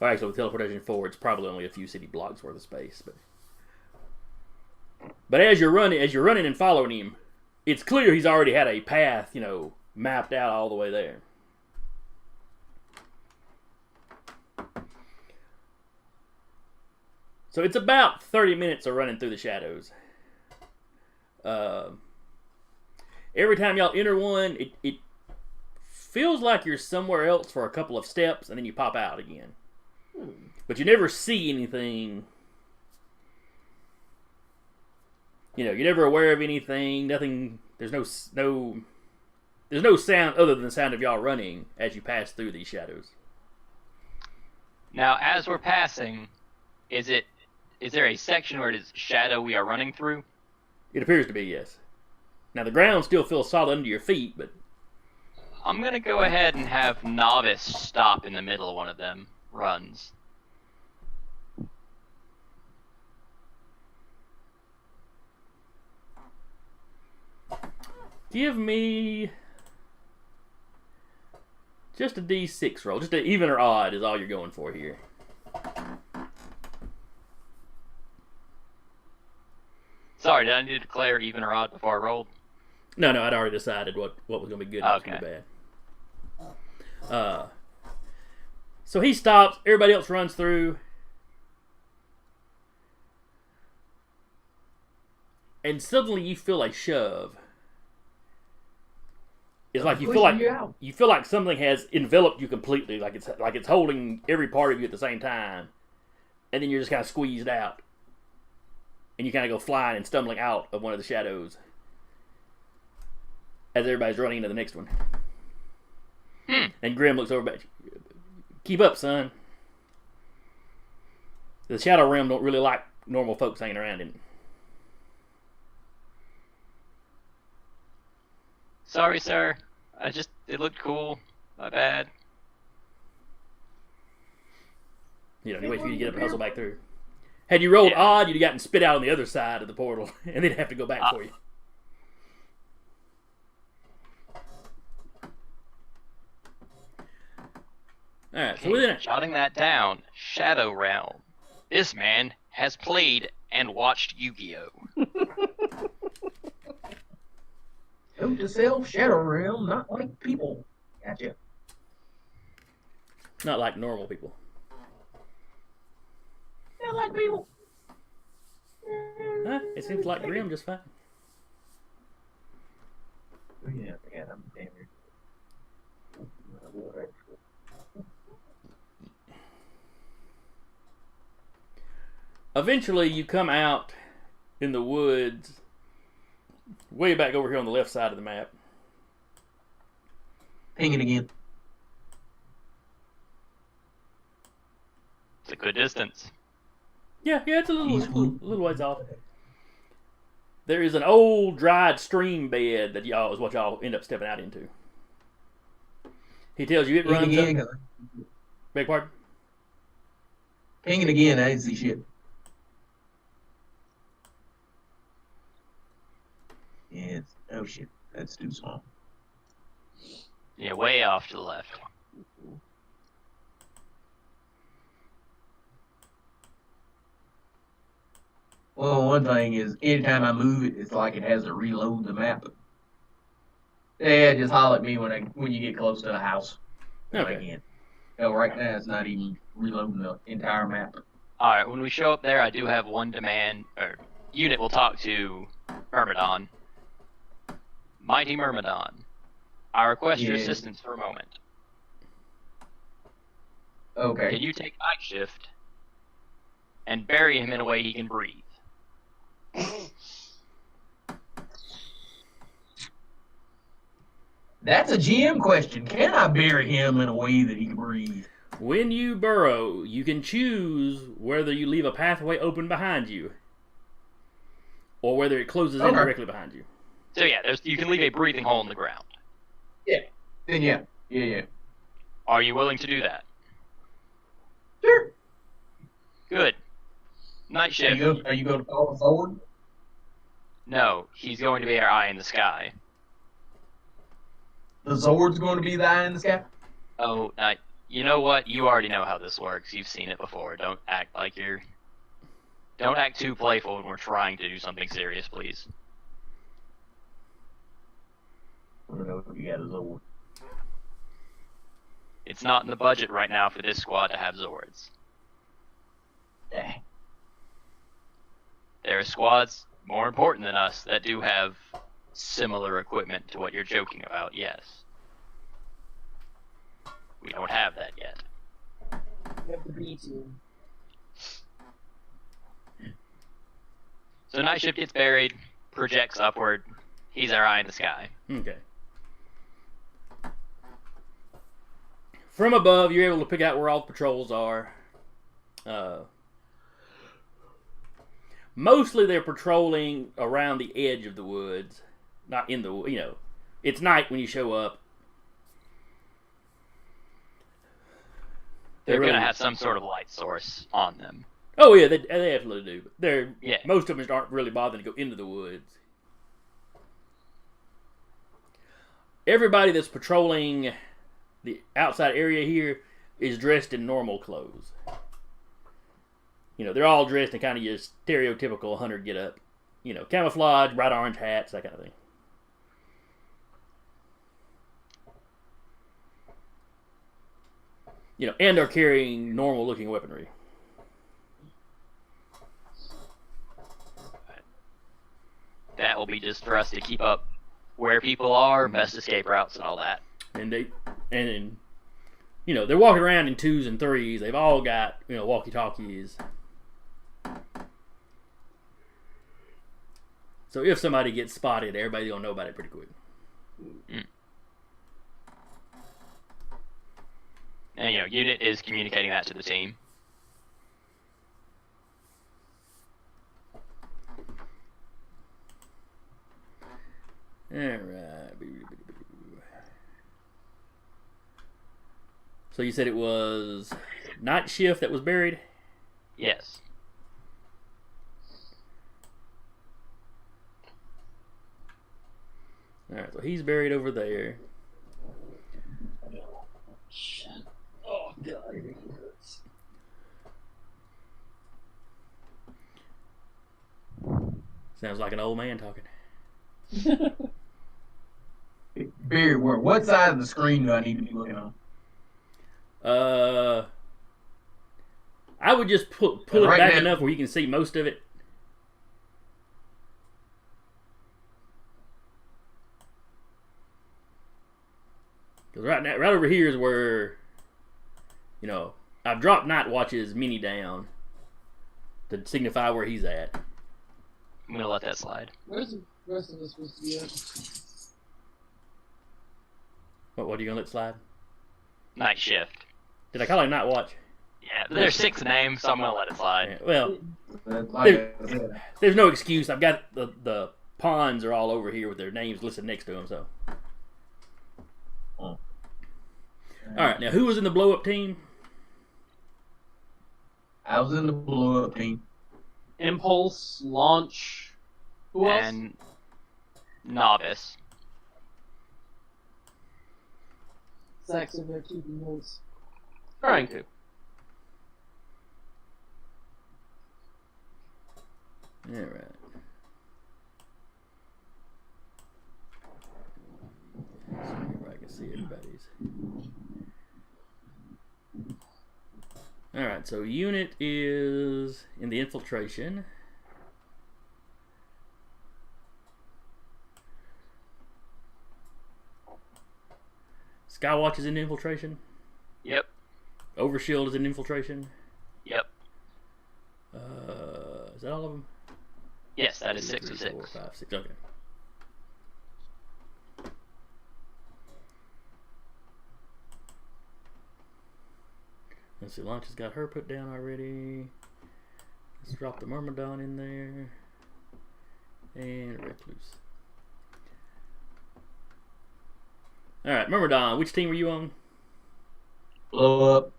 well, actually, with teleportation forward, it's probably only a few city blocks worth of space. But as you're running and following him, it's clear he's already had a path, mapped out all the way there. So it's about 30 minutes of running through the shadows. Every time y'all enter one, it feels like you're somewhere else for a couple of steps, and then you pop out again. But you never see anything. You're never aware of anything. Nothing. There's no sound other than the sound of y'all running as you pass through these shadows. Now, as we're passing, is there a section where it is shadow we are running through? It appears to be, yes. Now the ground still feels solid under your feet, but I'm gonna go ahead and have Novice stop in the middle of one of them runs. give me just a D6 roll. Just an even or odd is all you're going for here. Sorry, did I need to declare even or odd before I rolled? No, I'd already decided what was going to be good and what was going to be bad. So he stops. Everybody else runs through. And suddenly you feel a shove. It's like you feel like something has enveloped you completely, like it's holding every part of you at the same time, and then you're just kind of squeezed out, and you kind of go flying and stumbling out of one of the shadows as everybody's running into the next one. And Grim looks over back. Keep up, son. The Shadow Realm don't really like normal folks hanging around in it. Sorry, sir. It looked cool. My bad. You know, wait for you to get up and hustle back through. Had you rolled odd, you'd have gotten spit out on the other side of the portal, and they'd have to go back for you. Alright, so within jotting that down, Shadow Realm. This man has played and watched Yu-Gi-Oh! Note to self, Shadow Realm, not like people. Gotcha. Not like normal people. Not like people. Huh? It seems like Grim just fine. Oh, yeah, I forgot I'm damn near. Eventually, you come out in the woods, way back over here on the left side of the map. Ping it again. It's a good distance. Yeah, it's a little ways off. There is an old dried stream bed that is what y'all end up stepping out into. He tells you it runs again. up. Beg pardon? Ping it again, I didn't see shit. Yes. Oh shit. That's too small. Yeah, way off to the left. Well, one thing is, anytime I move it, it's like it has to reload the map. Yeah, just holler at me when you get close to the house. Okay. No, right now it's not even reloading the entire map. Alright, when we show up there, I do have one demand, or unit will talk to Myrmidon. Mighty Myrmidon, I request your assistance for a moment. Okay. Can you take night shift and bury him in a way he can breathe? That's a GM question. Can I bury him in a way that he can breathe? When you burrow, you can choose whether you leave a pathway open behind you or whether it closes in directly behind you. So yeah, you can leave a breathing hole in the ground. Yeah. Then yeah. Are you willing to do that? Sure. Good. Night shift. Are you going to call forward? No, he's going to be our eye in the sky. The Zord's going to be the eye in the sky? Oh, you know what? You already know how this works. You've seen it before. Don't act like you're... Don't act too playful when we're trying to do something serious, please. I don't know if you got a Zord. It's not in the budget right now for this squad to have Zords. Dang. There are squads more important than us that do have similar equipment to what you're joking about, yes. We don't have that yet. You have the B team. So Night Shift gets buried, projects upward. He's our eye in the sky. Okay. From above, you're able to pick out where all the patrols are. Mostly they're patrolling around the edge of the woods. Not in the, it's night when you show up. They're really going to have some sort of light source on them. Oh yeah, they absolutely do. But Yeah. most of them aren't really bothering to go into the woods. Everybody that's patrolling the outside area here is dressed in normal clothes. They're all dressed in kind of your stereotypical hunter get-up. Camouflage, bright orange hats, that kind of thing. And are carrying normal-looking weaponry. That will be just for us to keep up where people are, best escape routes, and all that. And they're walking around in 2s and 3s. They've all got, walkie-talkies. So if somebody gets spotted, everybody's gonna know about it pretty quick. And, Unit is communicating that to the team. Alright. So you said it was Night Shift that was buried? Yes. Alright, so he's buried over there. Shit. Oh, God. It hurts. Sounds like an old man talking. Barry, what side of the screen do I need to be looking on? I would just pull it Right back now- enough where you can see most of it. Because right over here is where, I've dropped Night Watch's mini down to signify where he's at. I'm going to let that slide. Where's the rest of us supposed to be at? What are you gonna let slide? Night Shift. Did I call him Night Watch? Yeah, there's 6 names, so I'm going to let it slide. Yeah, well, Like I said, there's no excuse. I've got the pawns are all over here with their names listed next to them. So, all right. Now, who was in the blow up team? I was in the blow up team. Impulse, Launch. Who else? And Novice. Saxon, they're keeping notes. Trying to. All right. So I can see everybody's. All right. So unit is in the infiltration. Skywatch is in infiltration. Yep. Overshield is in infiltration. Yep. Is that all of them? Yes, that is 2, 6 3, of 6. 4, 5, 6. Okay. Let's see. Launch has got her put down already. Let's drop the Myrmidon in there. And Recluse. Alright, Myrmidon, which team were you on? Blow up.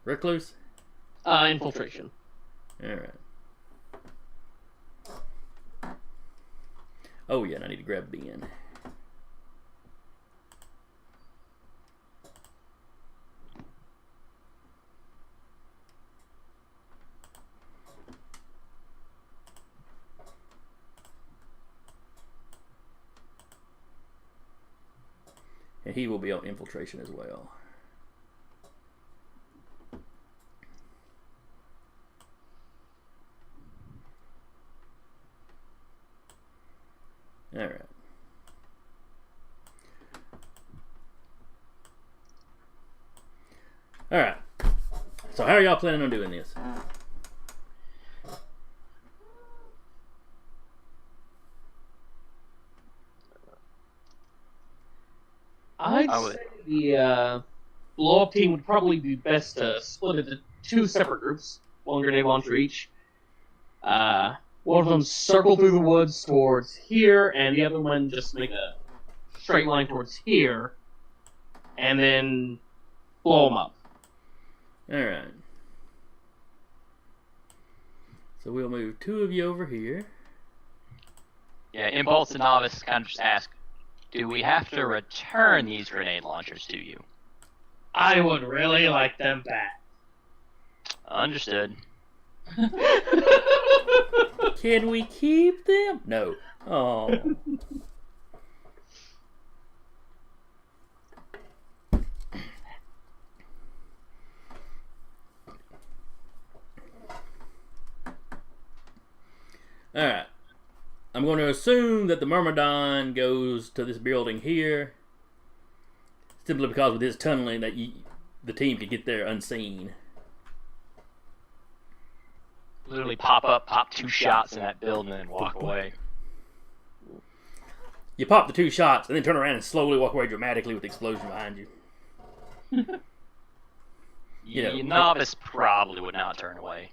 Recluse? Infiltration. Alright. Oh yeah, and I need to grab Ben. And he will be on infiltration as well. All right. All right. So how are y'all planning on doing this? I'd I would- say the blow-up team would probably be best to split into two separate groups, one grenade launcher each. One of them circle through the woods towards here, and the other one just make a straight line towards here, and then blow them up. All right. So we'll move two of you over here. Yeah, Impulse and Novice kind of just ask, do we have to return these grenade launchers to you? I would really like them back. Understood. Can we keep them? No. Oh. Alright. I'm going to assume that the Myrmidon goes to this building here. Simply because with his tunneling that the team could get there unseen. Literally pop up, pop 2 shots in that building, and walk away. You pop the 2 shots and then turn around and slowly walk away dramatically with the explosion behind you. Yeah, Novice probably would not turn away.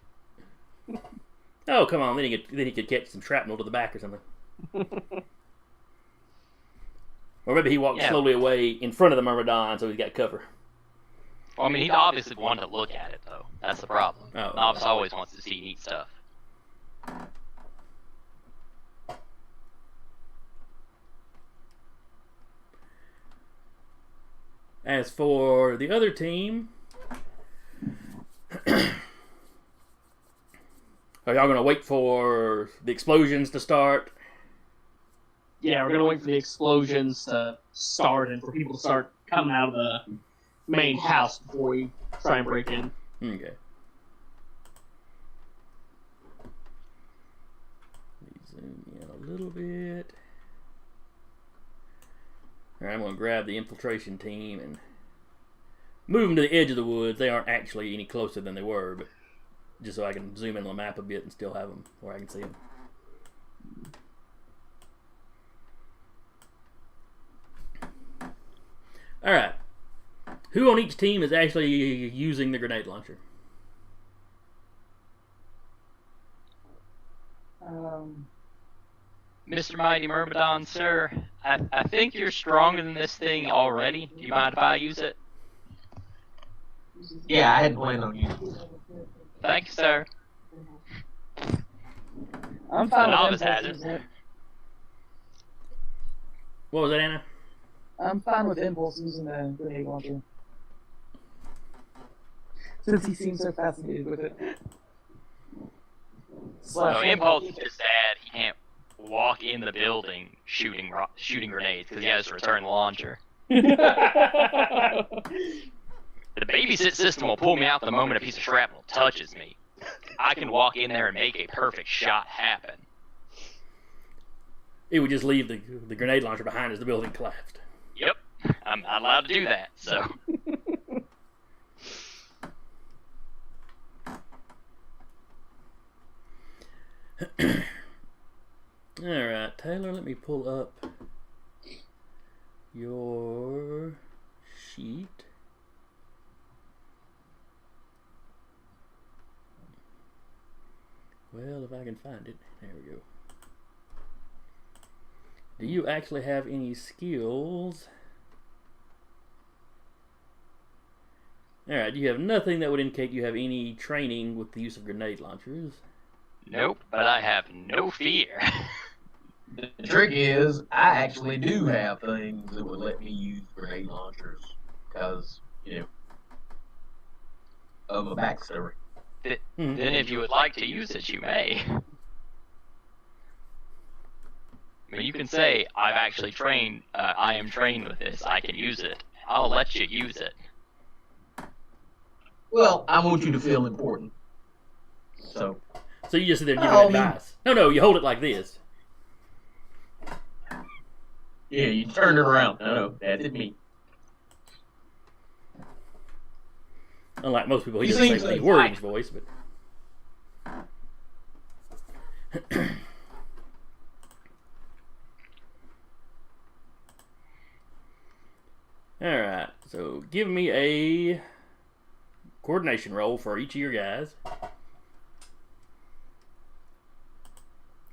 Oh, come on. Then he could catch some shrapnel to the back or something. Or maybe he walked slowly away in front of the Myrmidon so he's got cover. Well, I mean, he obviously wanted to look at it, though. That's the problem. Oh. Novice always wants to see neat stuff. As for the other team, are y'all going to wait for the explosions to start? Yeah, we're gonna wait for the explosions to start and for people to start coming out of the main house before we try and break in. Okay. Let me zoom in a little bit. Alright, I'm going to grab the infiltration team and move them to the edge of the woods. They aren't actually any closer than they were, but just so I can zoom in on the map a bit and still have them where I can see them. Alright. Who on each team is actually using the grenade launcher? Mr. Mighty Myrmidon, sir, I think you're stronger than this thing already. Do you mind if I use it? Yeah, I hadn't planned on using it. Thank you, sir. I'm fine Novice with has Impulse it. using it. What was that, Anna? I'm fine with Impulse using the grenade launcher. Since he seems so fascinated with it. So Impulse is just sad he can't walk in the building shooting grenades because he has to return the launcher. The babysit system will pull me out the moment a piece of shrapnel touches me. I can walk in there and make a perfect shot happen. It would just leave the grenade launcher behind as the building collapsed. Yep, I'm not allowed to do that, so. Alright, Taylor, let me pull up your sheet. Well, if I can find it. There we go. Do you actually have any skills? Alright, you have nothing that would indicate you have any training with the use of grenade launchers. Nope, but I have no fear. The trick is, I actually do have things that would let me use grenade launchers because, of a backstory. Then if you would like to use it, you may. I mean, you can say, I've actually trained, I am trained with this, I can use it. I'll let you use it. Well, I want you to feel important. So you just sit there and give it advice. No, you hold it like this. Yeah, you turn it around. No, that's me. Unlike most people, he doesn't say any words in his voice, but. Alright, so give me a coordination roll for each of your guys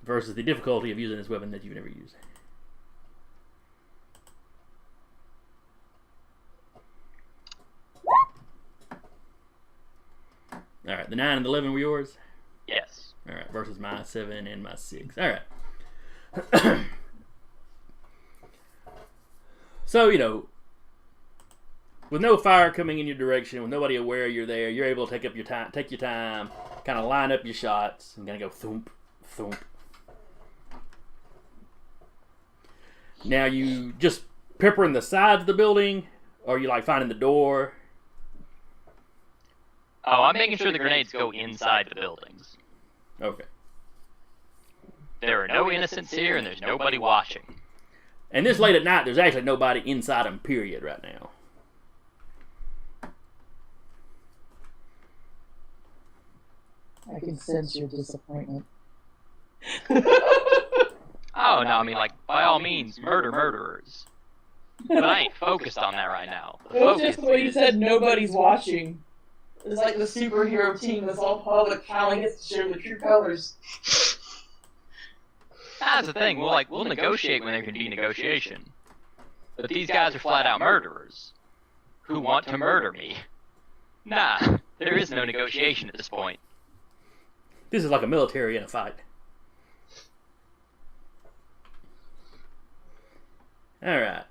versus the difficulty of using this weapon that you've never used. Alright, the 9 and the 11 were yours? Yes. Alright, versus my 7 and my 6. Alright. So, with no fire coming in your direction, with nobody aware you're there, you're able to take your time, kind of line up your shots, and kind of go thump, thump. Now, you just peppering the sides of the building, or you like finding the door? Oh, I'm making sure the grenades go inside the buildings. Okay. There are no innocents here, and there's nobody watching. And this late at night, there's actually nobody inside them, period, right now. I can sense your disappointment. Oh, no, I mean, like, by all means, murder murderers. But I ain't focused on that right now. It was just the way you said nobody's watching. It's like the superhero team that's all public finally gets to show the true colors. That's the thing, we'll negotiate when there can be negotiation. But these guys are flat out murderers. Who want to murder me. Nah, there is no negotiation at this point. This is like a military in a fight. Alright.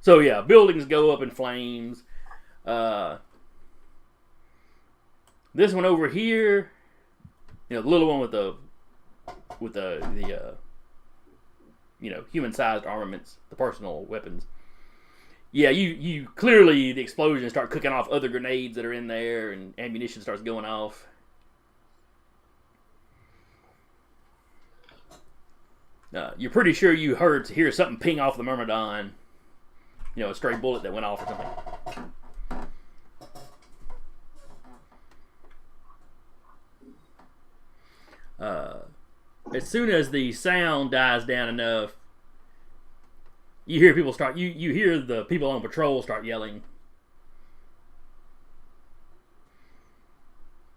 So yeah, buildings go up in flames. This one over here, the little one with the human-sized armaments, the personal weapons. Yeah, you clearly, the explosions start cooking off other grenades that are in there, and ammunition starts going off. You're pretty sure you hear something ping off the Myrmidon. A stray bullet that went off or something. As soon as the sound dies down enough, you hear people start. You hear the people on patrol start yelling.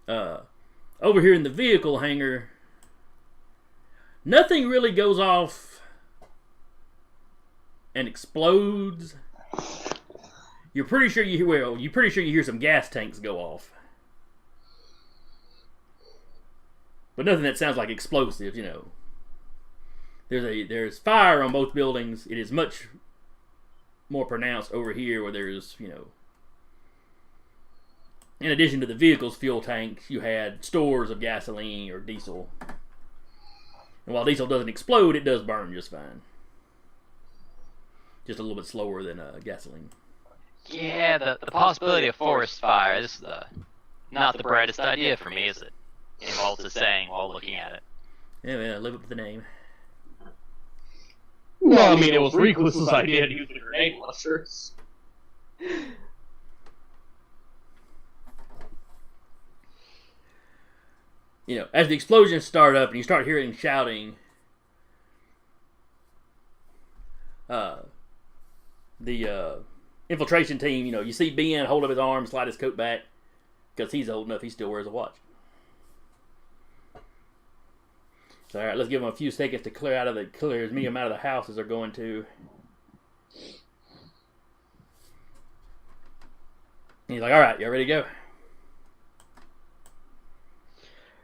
Over here in the vehicle hangar, nothing really goes off and explodes. You're pretty sure you hear some gas tanks go off. But nothing that sounds like explosives, There's fire on both buildings. It is much more pronounced over here where there's, in addition to the vehicle's fuel tanks, you had stores of gasoline or diesel. And while diesel doesn't explode, it does burn just fine. Just a little bit slower than gasoline. Yeah, the possibility of forest fire is not the brightest idea for me, is it? Involves is saying while looking at it. Yeah, man, live up to the name. Well, I mean, it was Recluse's idea to use the grenade launchers. As the explosions start up and you start hearing shouting, the infiltration team, you see Ben hold up his arm, slide his coat back, because he's old enough, he still wears a watch. So, alright, let's give them a few seconds to clear as many amount of the house as they're going to. And he's like, alright, y'all ready to go?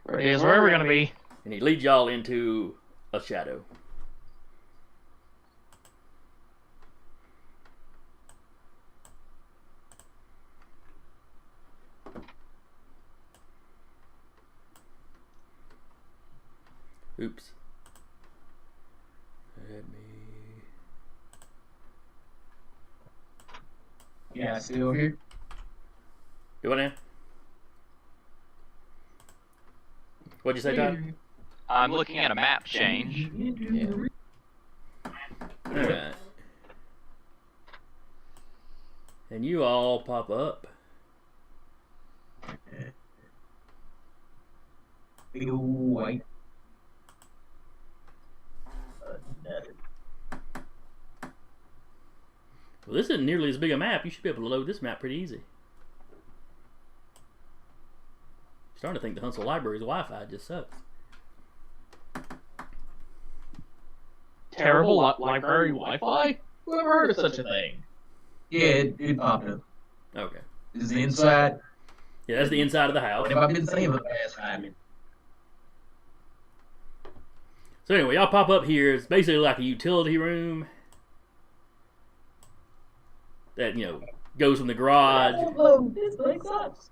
Ready as where we're going to be. And he leads y'all into a shadow. Oops. Let me. Yeah, still here. Do what now? What'd you say, Todd? I'm looking at a map change. Yeah. Alright. And you all pop up. Big old white. Well, this isn't nearly as big a map. You should be able to load this map pretty easy. Starting to think the Huntsville Library's Wi-Fi just sucks. Terrible library Wi-Fi? Who ever heard of such a thing? Yeah, it popped up. Okay. This is the inside. Yeah, that's the inside of the house. What have I been saying for the past 5 minutes? So anyway, y'all pop up here. It's basically like a utility room that, you know, goes from the garage. Oh, this place sucks.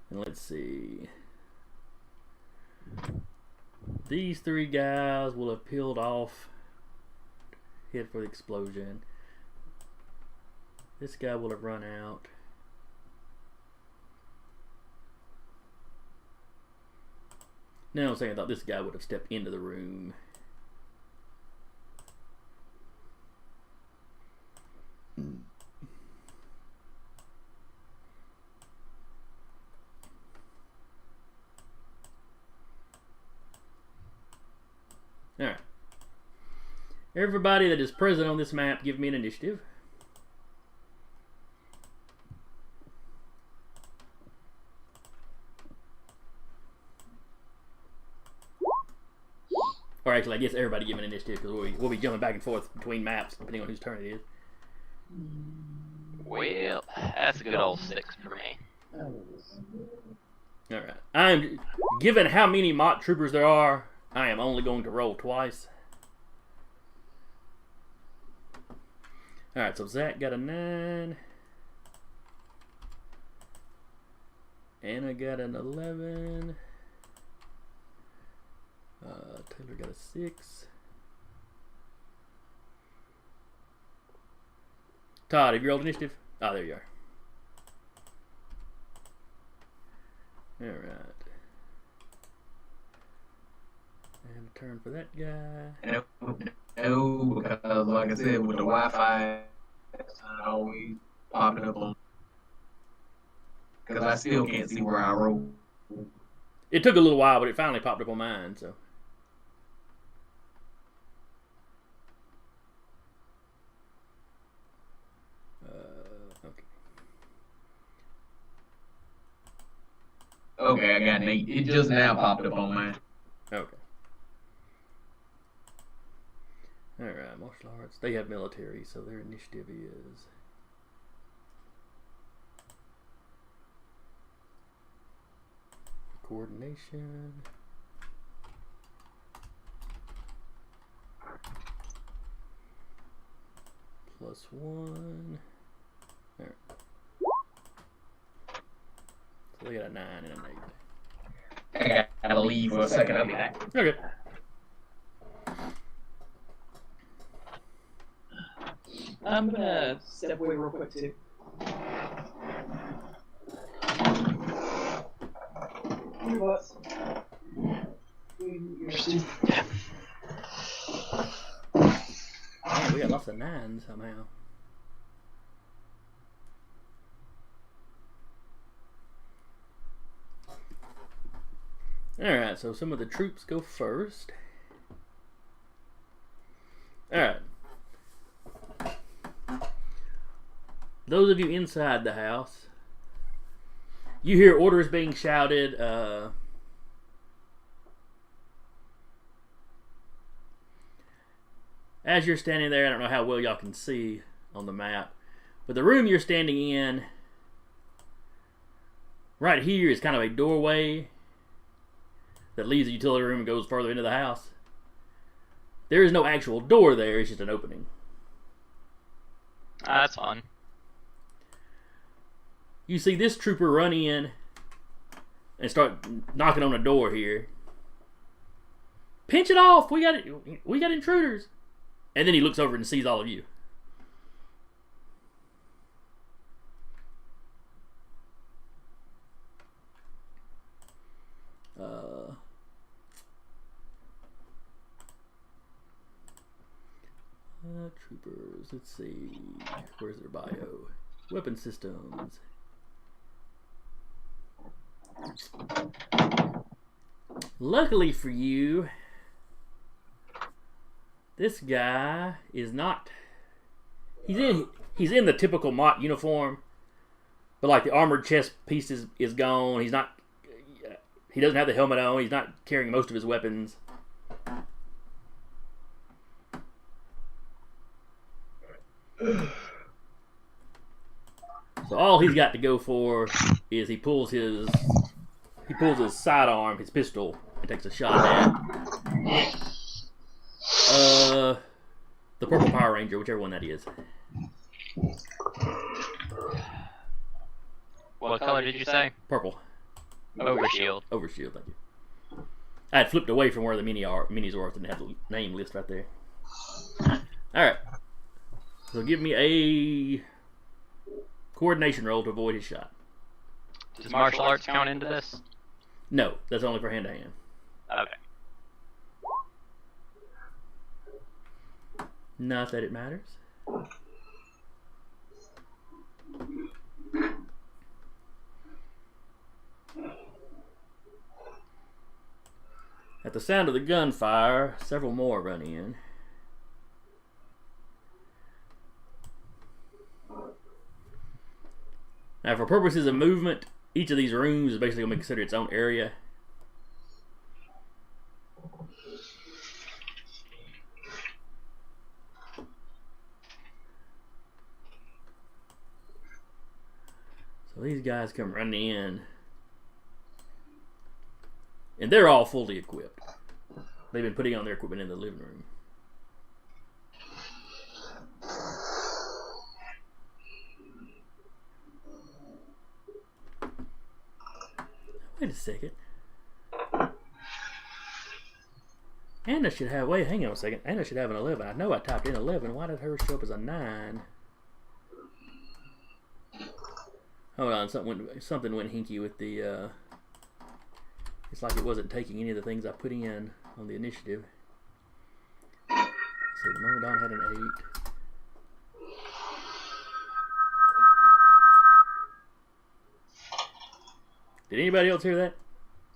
And let's see. These three guys will have peeled off, hit for the explosion. This guy will have run out. Now I'm saying I thought this guy would have stepped into the room. Alright. Everybody that is present on this map, give me an initiative. Or actually, I guess everybody give an initiative because we'll be jumping back and forth between maps depending on whose turn it is. Well, that's a good old 6 for me. Alright. I'm given how many mock troopers there are, I am only going to roll twice. Alright, so Zach got a 9. Anna got an 11. Taylor got a 6. Todd, have you rolled initiative? Oh, there you are. Alright. And a turn for that guy. No, because like I said, with the Wi-Fi, it's not always popping up on. Because I still can't see where I roll. It took a little while, but it finally popped up on mine, so. Okay. Okay, I got an 8. It just now popped up on mine. Okay. Alright, martial arts. They have military, so their initiative is. Coordination. +1. There. So they got a 9 and an 8. I gotta leave for a second. I'll be back. Okay. I'm gonna step away real quick too. What? You're stupid. Man, we got lots of 9s somehow. Alright, so some of the troops go first. Alright. Those of you inside the house, you hear orders being shouted. As you're standing there, I don't know how well y'all can see on the map, but the room you're standing in, right here is kind of a doorway that leaves the utility room and goes further into the house. There is no actual door there, it's just an opening. That's fun. You see this trooper run in and start knocking on the door here. Pinch it off. We got intruders. And then he looks over and sees all of you. Troopers. Let's see. Where's their bio? Weapon systems. Luckily for you, this guy is not. He's in the typical Mott uniform, but like the armored chest piece is gone. He's not. He doesn't have the helmet on. He's not carrying most of his weapons. So all he's got to go for is he pulls his sidearm, his pistol, and takes a shot at the purple Power Ranger, whichever one that is. What color did you say? Purple. Overshield. Overshield, thank you. I had flipped away from where the minis were and had the name list right there. Alright. So give me a coordination roll to avoid his shot. Does martial arts count into this? No, that's only for hand to hand. Okay. Not that it matters. At the sound of the gunfire, several more run in. Now, for purposes of movement, each of these rooms is basically going to be considered its own area. So these guys come running in. And they're all fully equipped. They've been putting on their equipment in the living room. Wait a second. Anna should have... Wait, hang on a second. Anna should have an 11. I know I typed in 11. Why did hers show up as a 9? Hold on. Something went hinky with the... It's like it wasn't taking any of the things I put in on the initiative. So Myrmidon had an 8. Did anybody else hear that?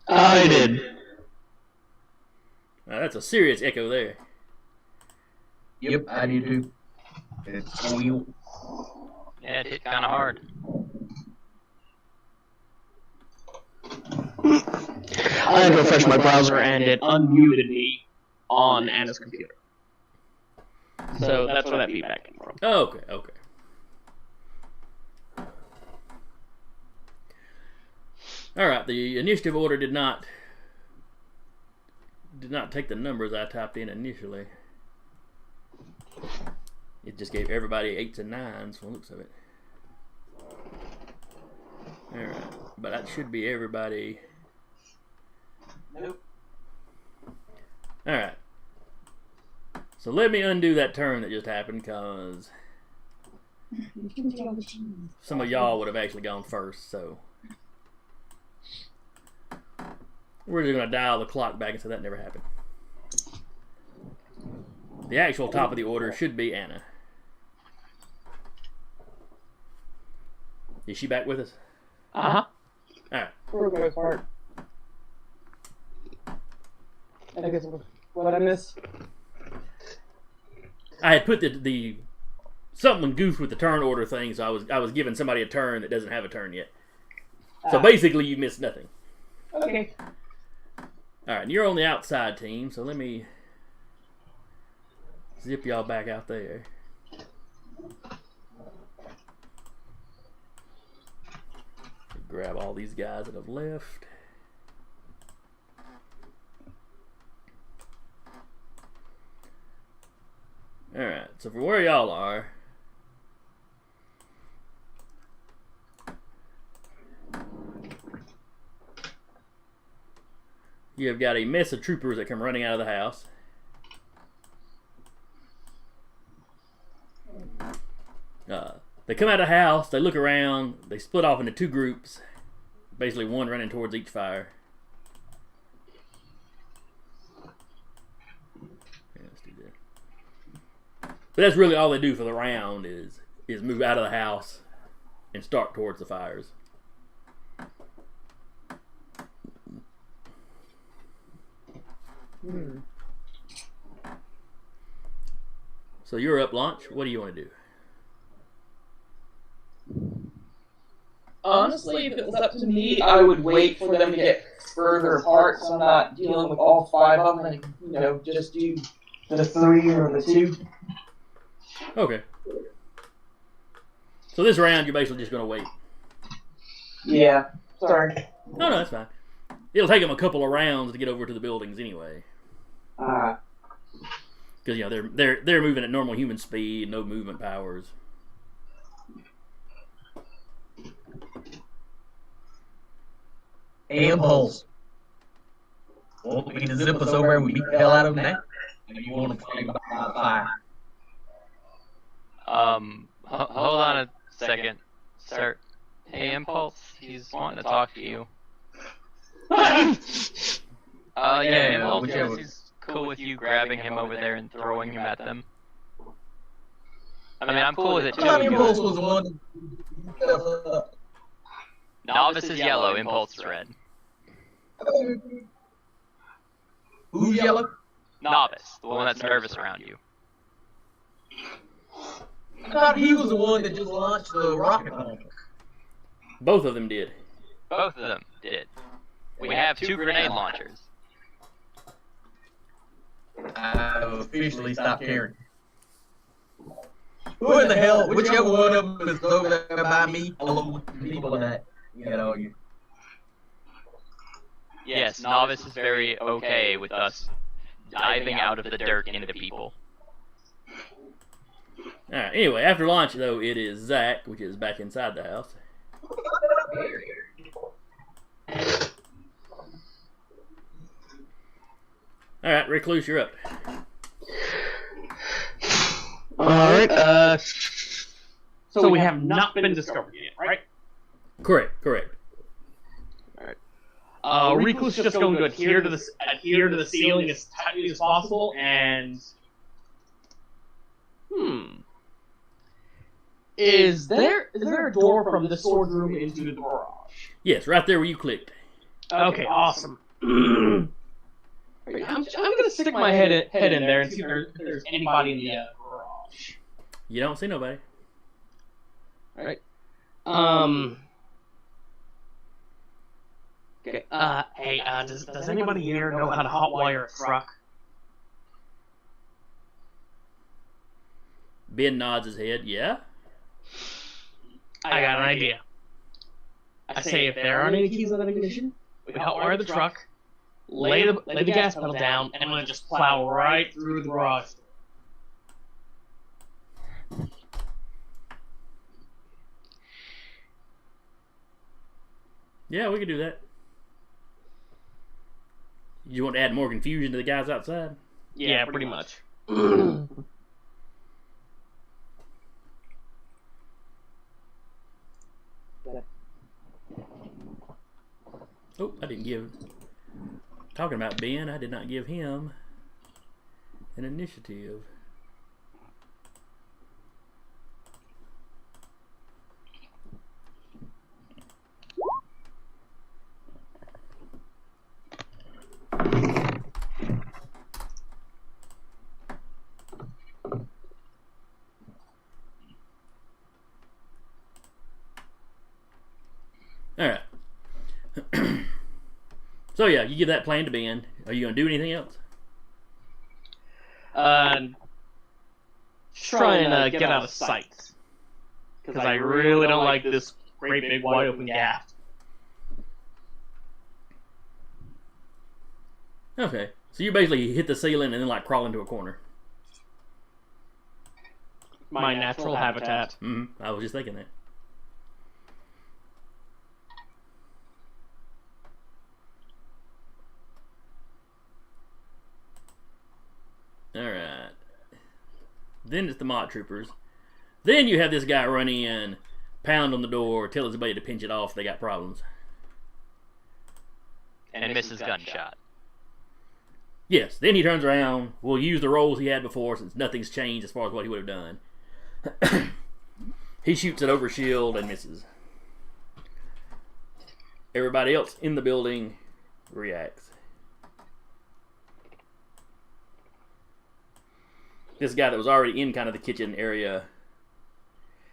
I did. That's a serious echo there. Yep, I do too. It's wheel. Yeah, it hit kind of hard. I had to refresh my browser and it unmuted me on Anna's computer. So that's where that feedback came from. Oh, okay, okay. Alright, the initiative order did not take the numbers I typed in initially. It just gave everybody 8s and 9s from the looks of it. Alright, but that should be everybody. Nope. Alright. So let me undo that turn that just happened, because some of y'all would have actually gone first, so we're just going to dial the clock back and say that never happened. The actual top of the order should be Anna. Is she back with us? Uh-huh. Alright. For the most part. I guess what I missed. I had put the something goofed with the turn order thing, so I was giving somebody a turn that doesn't have a turn yet. So basically you missed nothing. Okay. Alright, and you're on the outside team, so let me zip y'all back out there. Grab all these guys that have left. Alright, so from where y'all are, You have got a mess of troopers that come running out of the house. They come out of the house, they look around, they split off into two groups. Basically, one running towards each fire. Yeah, let's do that. But that's really all they do for the round is move out of the house and start towards the fires. So you're up, Launch. What do you want to do? Honestly, if it was up to me, I would wait for them to get further apart, so I'm not dealing with all 5 of them, and just do the 3 or the 2. Okay. So this round, you're basically just going to wait. Yeah. Sorry. No, that's fine. It'll take them a couple of rounds to get over to the buildings anyway. Because they're moving at normal human speed, no movement powers. Impulse. Want me to zip us over and we beat the hell out of them now? Or you want to fight about fire? Hold on a second, sir. Hey, Impulse, he's wanting to talk to you. Yeah, Impulse says he's cool with you grabbing him over there and throwing him at them. I mean, I'm cool with it too. Impulse was the one. Novice is yellow, Impulse is red. Who's yellow? Novice, the one that's nervous around you. I thought he was the one that just launched the rocket launcher. Both of them did. Both of them did. We have 2 grenade launchers. I've officially stopped caring. Who in the hell, whichever one of them is over there by me, along with the people that, Yes, Novice is very okay with us diving out of the dirt into people. Alright, anyway, after launch, though, it is Zach, which is back inside the house. Alright, Recluse, you're up. Alright, so we have not been discovered yet, right? Correct. Recluse is just going to adhere to the ceiling as tightly as possible, and is there a door from the sword room into the garage? Yes, right there where you clicked. Okay, awesome. I'm gonna stick my head in there and see if there's anybody in the garage. You don't see nobody. Right. Okay. Hey, does anybody here know how to hotwire a truck? Ben nods his head. Yeah. I got an idea. I say if there aren't any keys on that ignition, we hotwire the truck, lay the gas pedal down, and we'll just plow right through the garage. Yeah, we could do that. You want to add more confusion to the guys outside? Yeah, pretty much. Oh, I didn't give... Talking about Ben, I did not give him an initiative. Alright. So yeah, you give that plan to Ben. Are you going to do anything else? Try and get out of sight. Because I really don't like this great big wide open gap. Okay. So you basically hit the ceiling and then like crawl into a corner. My natural habitat. I was just thinking that. Then it's the mock troopers. Then you have this guy run in, pound on the door, tell his buddy to pinch it off. They got problems. And misses gunshot. Yes. Then he turns around. Will use the rolls he had before since nothing's changed as far as what he would have done. He shoots it over shield and misses. Everybody else in the building reacts. This guy that was already in kind of the kitchen area,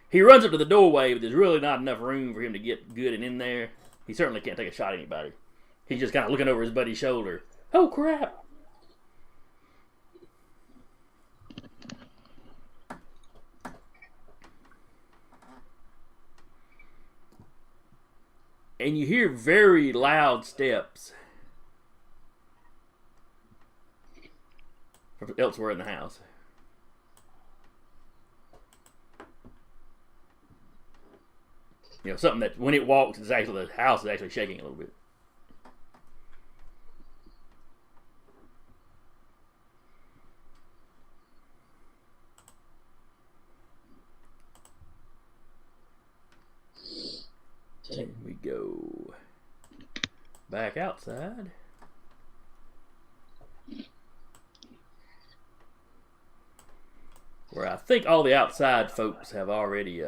he runs up to the doorway, but there's really not enough room for him to get good and in there. He certainly can't take a shot at anybody. He's just kind of looking over his buddy's shoulder. Oh, crap! And you hear very loud steps from elsewhere in the house. You know, something that when it walks, it's actually the house is actually shaking a little bit. Here we go. Back outside. Where I think all the outside folks have already,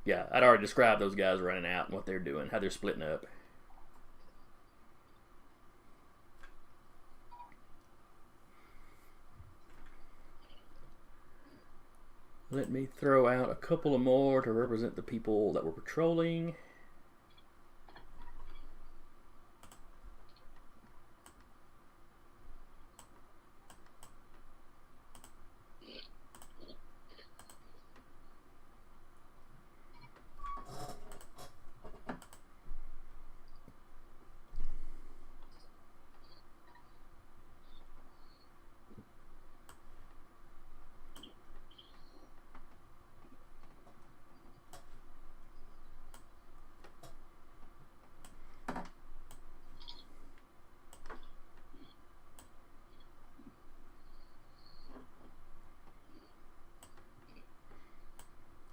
yeah, I'd already described those guys running out and what they're doing, how they're splitting up. Let me throw out a couple of more to represent the people that were patrolling.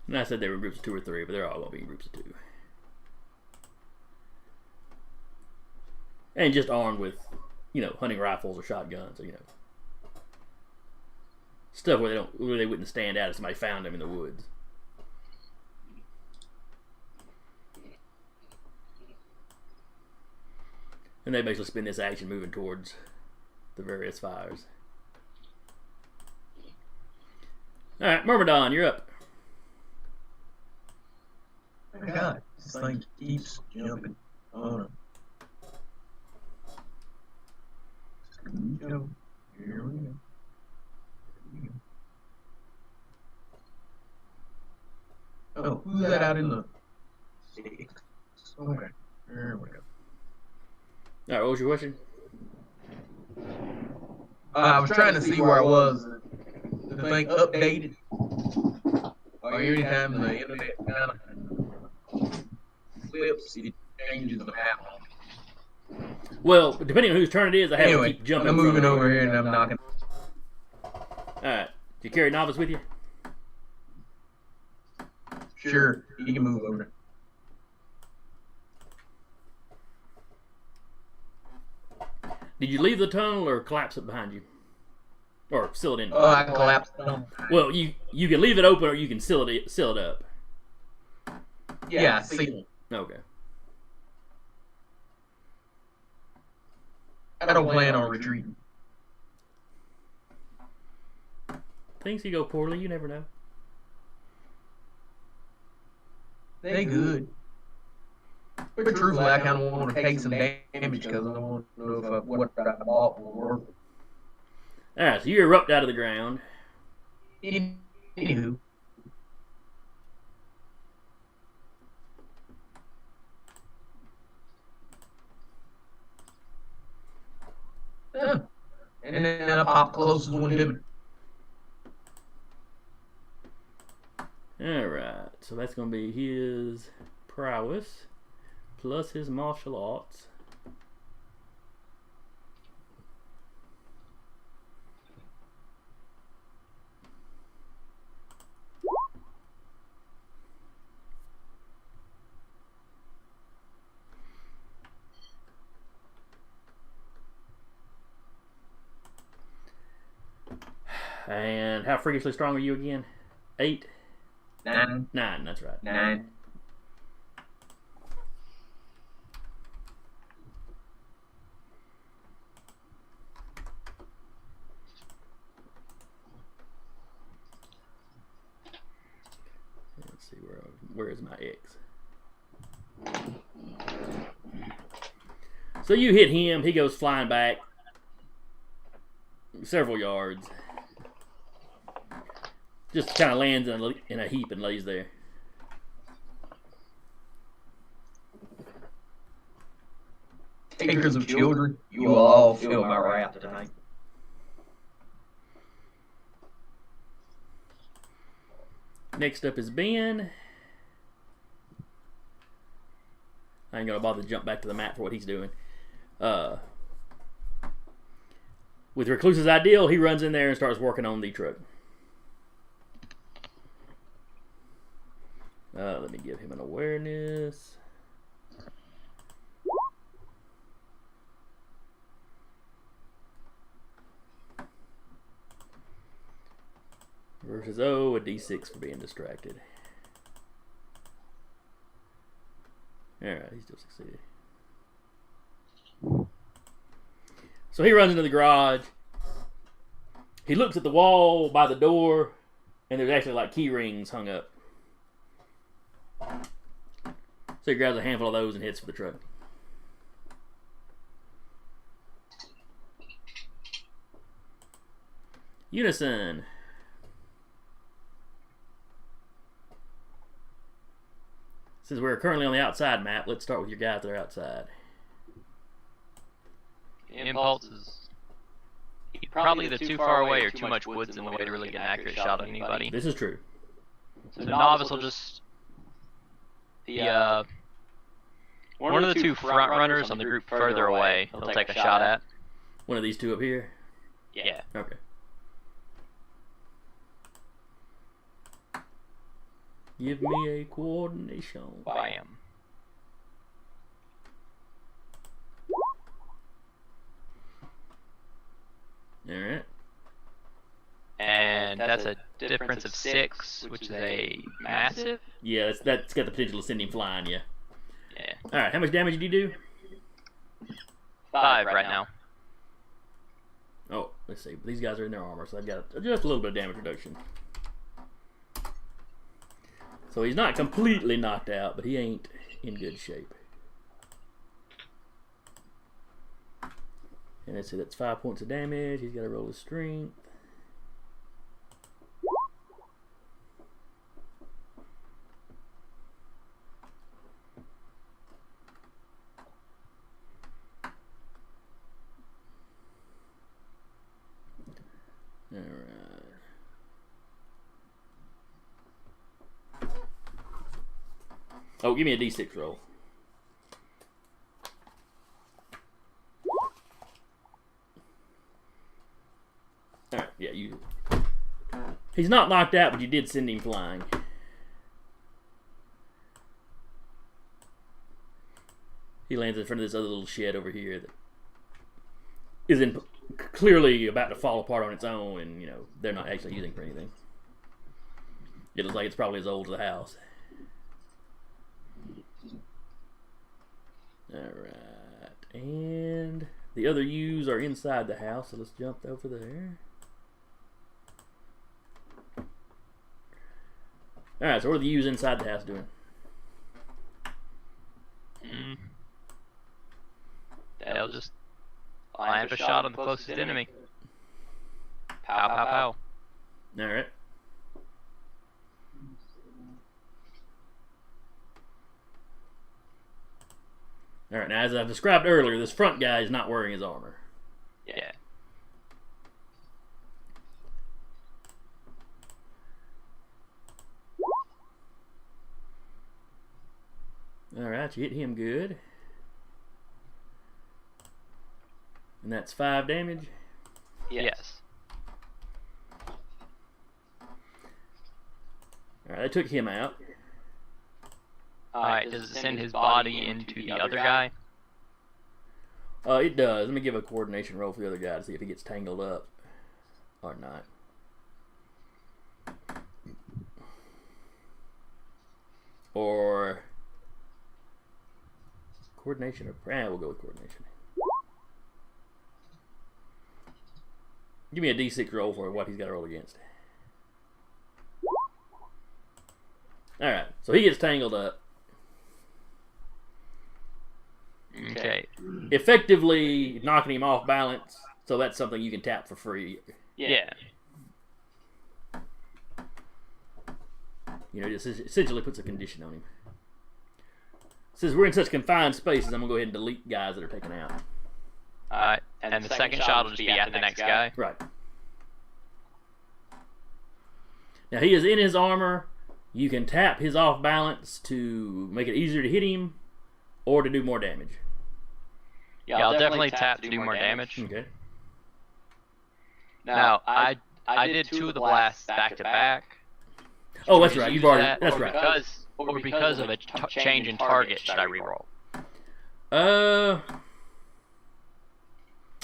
And I said they were in groups of 2 or 3, but they're all going to be in groups of 2. And just armed with, you know, hunting rifles or shotguns, or, you know, stuff where they wouldn't stand out if somebody found them in the woods. And they basically spend this action moving towards the various fires. Alright, Myrmidon, you're up. Oh my God, this thing keeps jumping on him. Here we go. Oh, who's that out in the sticks? Okay, there we go. Alright, what was your question? I was trying to see where I was. The thing updated. Or anytime the internet kind of flips, it changes the map. Well, depending on whose turn it is, I have to keep jumping. I'm moving over here and I'm knocking. Alright. Do you carry Novice with you? Sure, you can move over. Did you leave the tunnel or collapse it behind you? Or seal it in? Oh, I collapsed the tunnel. Well, you can leave it open or you can seal it up. Yeah, see. Okay. I don't plan on retreating. Things could go poorly, you never know. They good. But truthfully, I kind of want to take some damage because I don't want to know if what I bought will work. Alright, so you erupt out of the ground. Anywho. Yeah. And then I pop closest one to me. Alright, so that's going to be his prowess plus his martial arts. And how freakishly strong are you again? 8? 9. 9, that's right. 9. Let's see, where is my X? So you hit him, he goes flying back several yards. Just kind of lands in a heap and lays there. Takers of children, you will all feel my wrath tonight. Next up is Ben. I ain't gonna bother to jump back to the map for what he's doing. With Recluse's ideal, he runs in there and starts working on the truck. Let me give him an awareness. Versus a D6 for being distracted. Alright, he still succeeded. So he runs into the garage. He looks at the wall by the door, and there's actually like key rings hung up. So he grabs a handful of those and heads for the truck. Unison. Since we're currently on the outside map, let's start with your guys that are outside. Impulse is probably either too far away or too much woods in the way to really get an accurate shot on anybody. This is true. So the novice will just one of the two front runners on the group further away. He'll take a shot at. One of these two up here? Yeah. Okay. Give me a coordination. Bam. Alright. And that's a difference of 6, which is a massive. Yeah, that's got the potential of sending him flying, yeah. Yeah. Alright, how much damage did you do? 5 right now. Oh, let's see. These guys are in their armor, so they've got just a little bit of damage reduction. So he's not completely knocked out, but he ain't in good shape. And let's see, that's 5 points of damage. He's got to roll his strength. Alright. Oh, give me a D6 roll. Alright, yeah, you. He's not knocked out, but you did send him flying. He lands in front of this other little shed over here that is clearly about to fall apart on its own, and you know they're not actually using it for anything. It looks like it's probably as old as the house. Alright, and the other U's are inside the house, so let's jump over there. Alright, so what are the U's inside the house doing? They'll just line up a shot on the closest enemy. Pow, pow, pow. Alright. Alright, now as I described earlier, this front guy is not wearing his armor. Yeah. Alright, you hit him good. And that's 5 damage. Yes. Alright, I took him out. Alright, does it send his body into the other guy? It does. Let me give a coordination roll for the other guy to see if he gets tangled up or not. or coordination, or we'll go with coordination. Give me a D6 roll for what he's got to roll against. Alright, so he gets tangled up. Okay. Effectively knocking him off balance, so that's something you can tap for free. Yeah. You know, this essentially puts a condition on him. Since we're in such confined spaces, I'm going to go ahead and delete guys that are taken out. Alright. And the second shot will just be at the next guy. Right. Now, he is in his armor. You can tap his off balance to make it easier to hit him or to do more damage. Yeah, I'll definitely tap to do more damage. Okay. Now, I did 2 of the blasts back to back. Oh, that's right. You've already. That's right. Because of a change in target, should I reroll?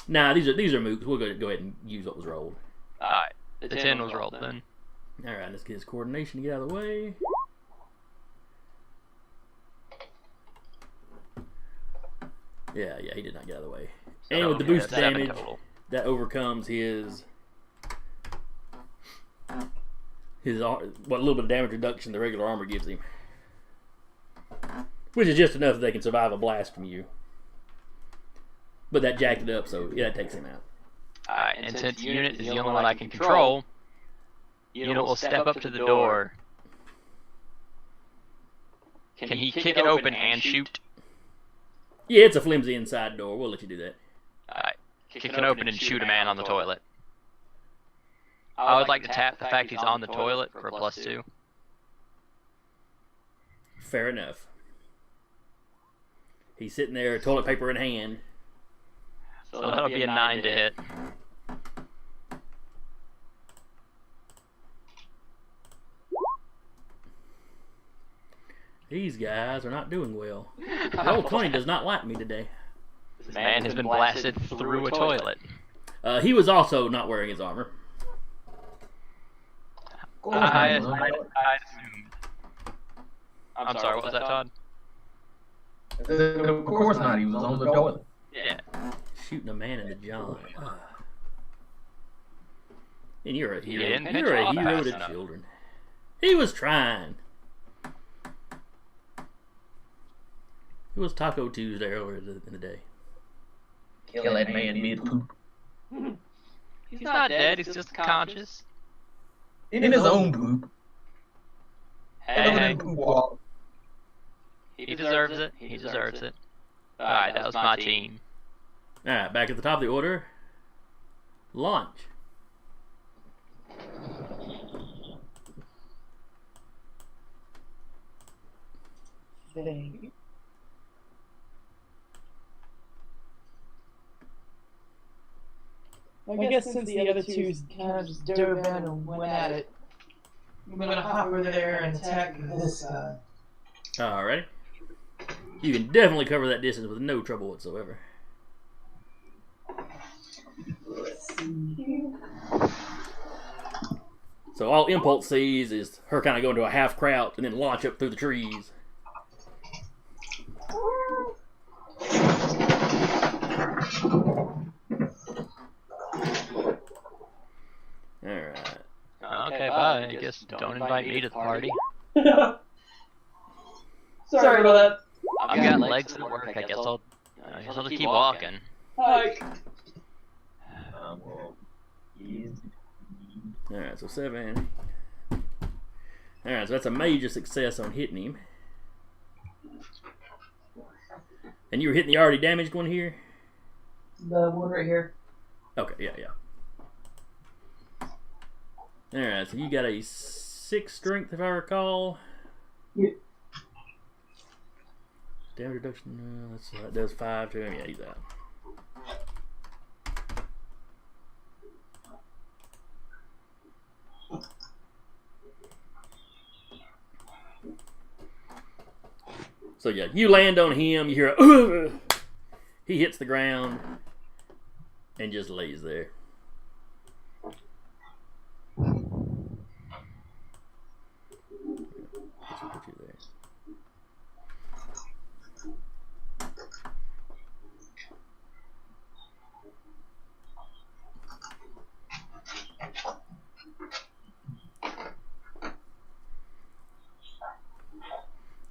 Nah, these are mooks. We'll go ahead and use what was rolled. Alright. The 10 was rolled then. Alright, let's get his coordination to get out of the way. Yeah, he did not get out of the way. And with the boost damage, that overcomes his what little bit of damage reduction the regular armor gives him. Which is just enough that they can survive a blast from you. But that jacked it up, so yeah, that takes him out. Alright, and since Unit is the only one I can control, Unit will step up to the door. Can he kick it open and shoot? Yeah, it's a flimsy inside door. We'll let you do that. Alright, kick it open and shoot a man on the toilet. I would like to tap the fact he's on the toilet for a +2. Fair enough. He's sitting there, toilet paper in hand. So that'll be a 9 to hit. These guys are not doing well. Roll 20 does not like me today. This man has been blasted through a toilet. He was also not wearing his armor. I assumed. I'm sorry, what was that, Todd? Of course not. He was on the toilet. Yeah. Shooting a man in the jaw. And you're a hero. didn't You're a pitch hero fast to enough. children. He was trying. It was Taco Tuesday earlier in the day. Kill that man mid-poop. He's not dead, he's just conscious. In his own poop. Hey, Poop walk. he deserves it. He deserves it. Alright, that was my team. Alright, back at the top of the order. Launch. I guess since the other two kind of just dove in and went at it, I'm gonna hop over there and attack this guy. Alrighty. You can definitely cover that distance with no trouble whatsoever. Let's see. So all Impulse sees is her kind of go into a half crouch and then launch up through the trees. Alright. Okay, bye. I guess don't invite me to the party. Sorry about that. I've got legs that work. I guess I'll just keep walking. Hi. Alright, so 7. Alright, so that's a major success on hitting him. And you were hitting the already damaged one here? The one right here. Okay, yeah. Alright, so you got a 6 strength if I recall. Yeah. Damage reduction, that does 5 to him. Yeah, he's out. So yeah, you land on him, you hear a he hits the ground and just lays there. Put you there.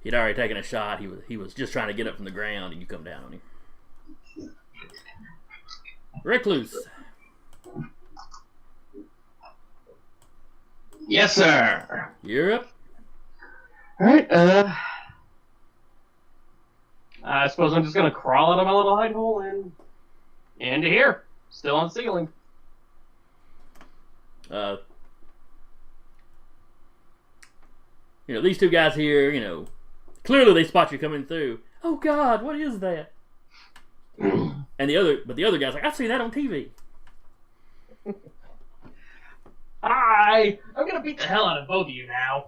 He'd already taken a shot. He was just trying to get up from the ground, and you come down on him. Recluse. Yes, sir. You're up. All right. I suppose I'm just gonna crawl out of my little hide hole and into here, still on the ceiling. These two guys here, clearly they spot you coming through. Oh God, what is that? And the other guy's like, I see that on TV. Hi! I'm gonna beat the hell out of both of you now.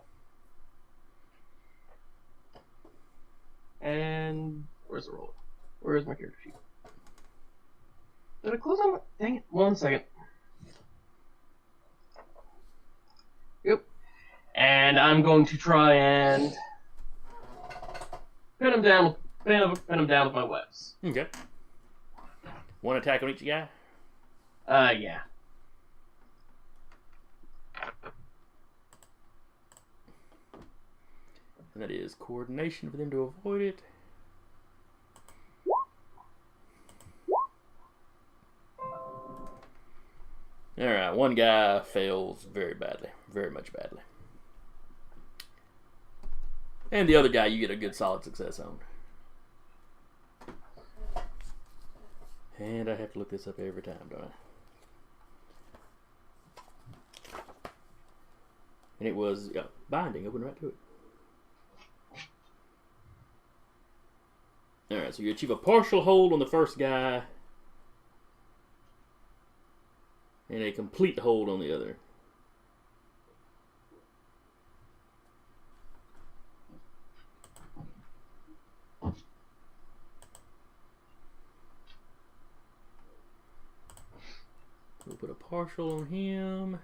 And where's the roll? Where's my character sheet? Did I close on my... Dang it. 1 second. Yep. And I'm going to try and pin him down with my webs. Okay. One attack on each guy? Yeah. And that is coordination for them to avoid it. Alright, one guy fails very badly. Very much badly. And the other guy you get a good solid success on. And I have to look this up every time, don't I? And it was binding. I went right to it. Alright, so you achieve a partial hold on the first guy and a complete hold on the other. We'll put a partial on him.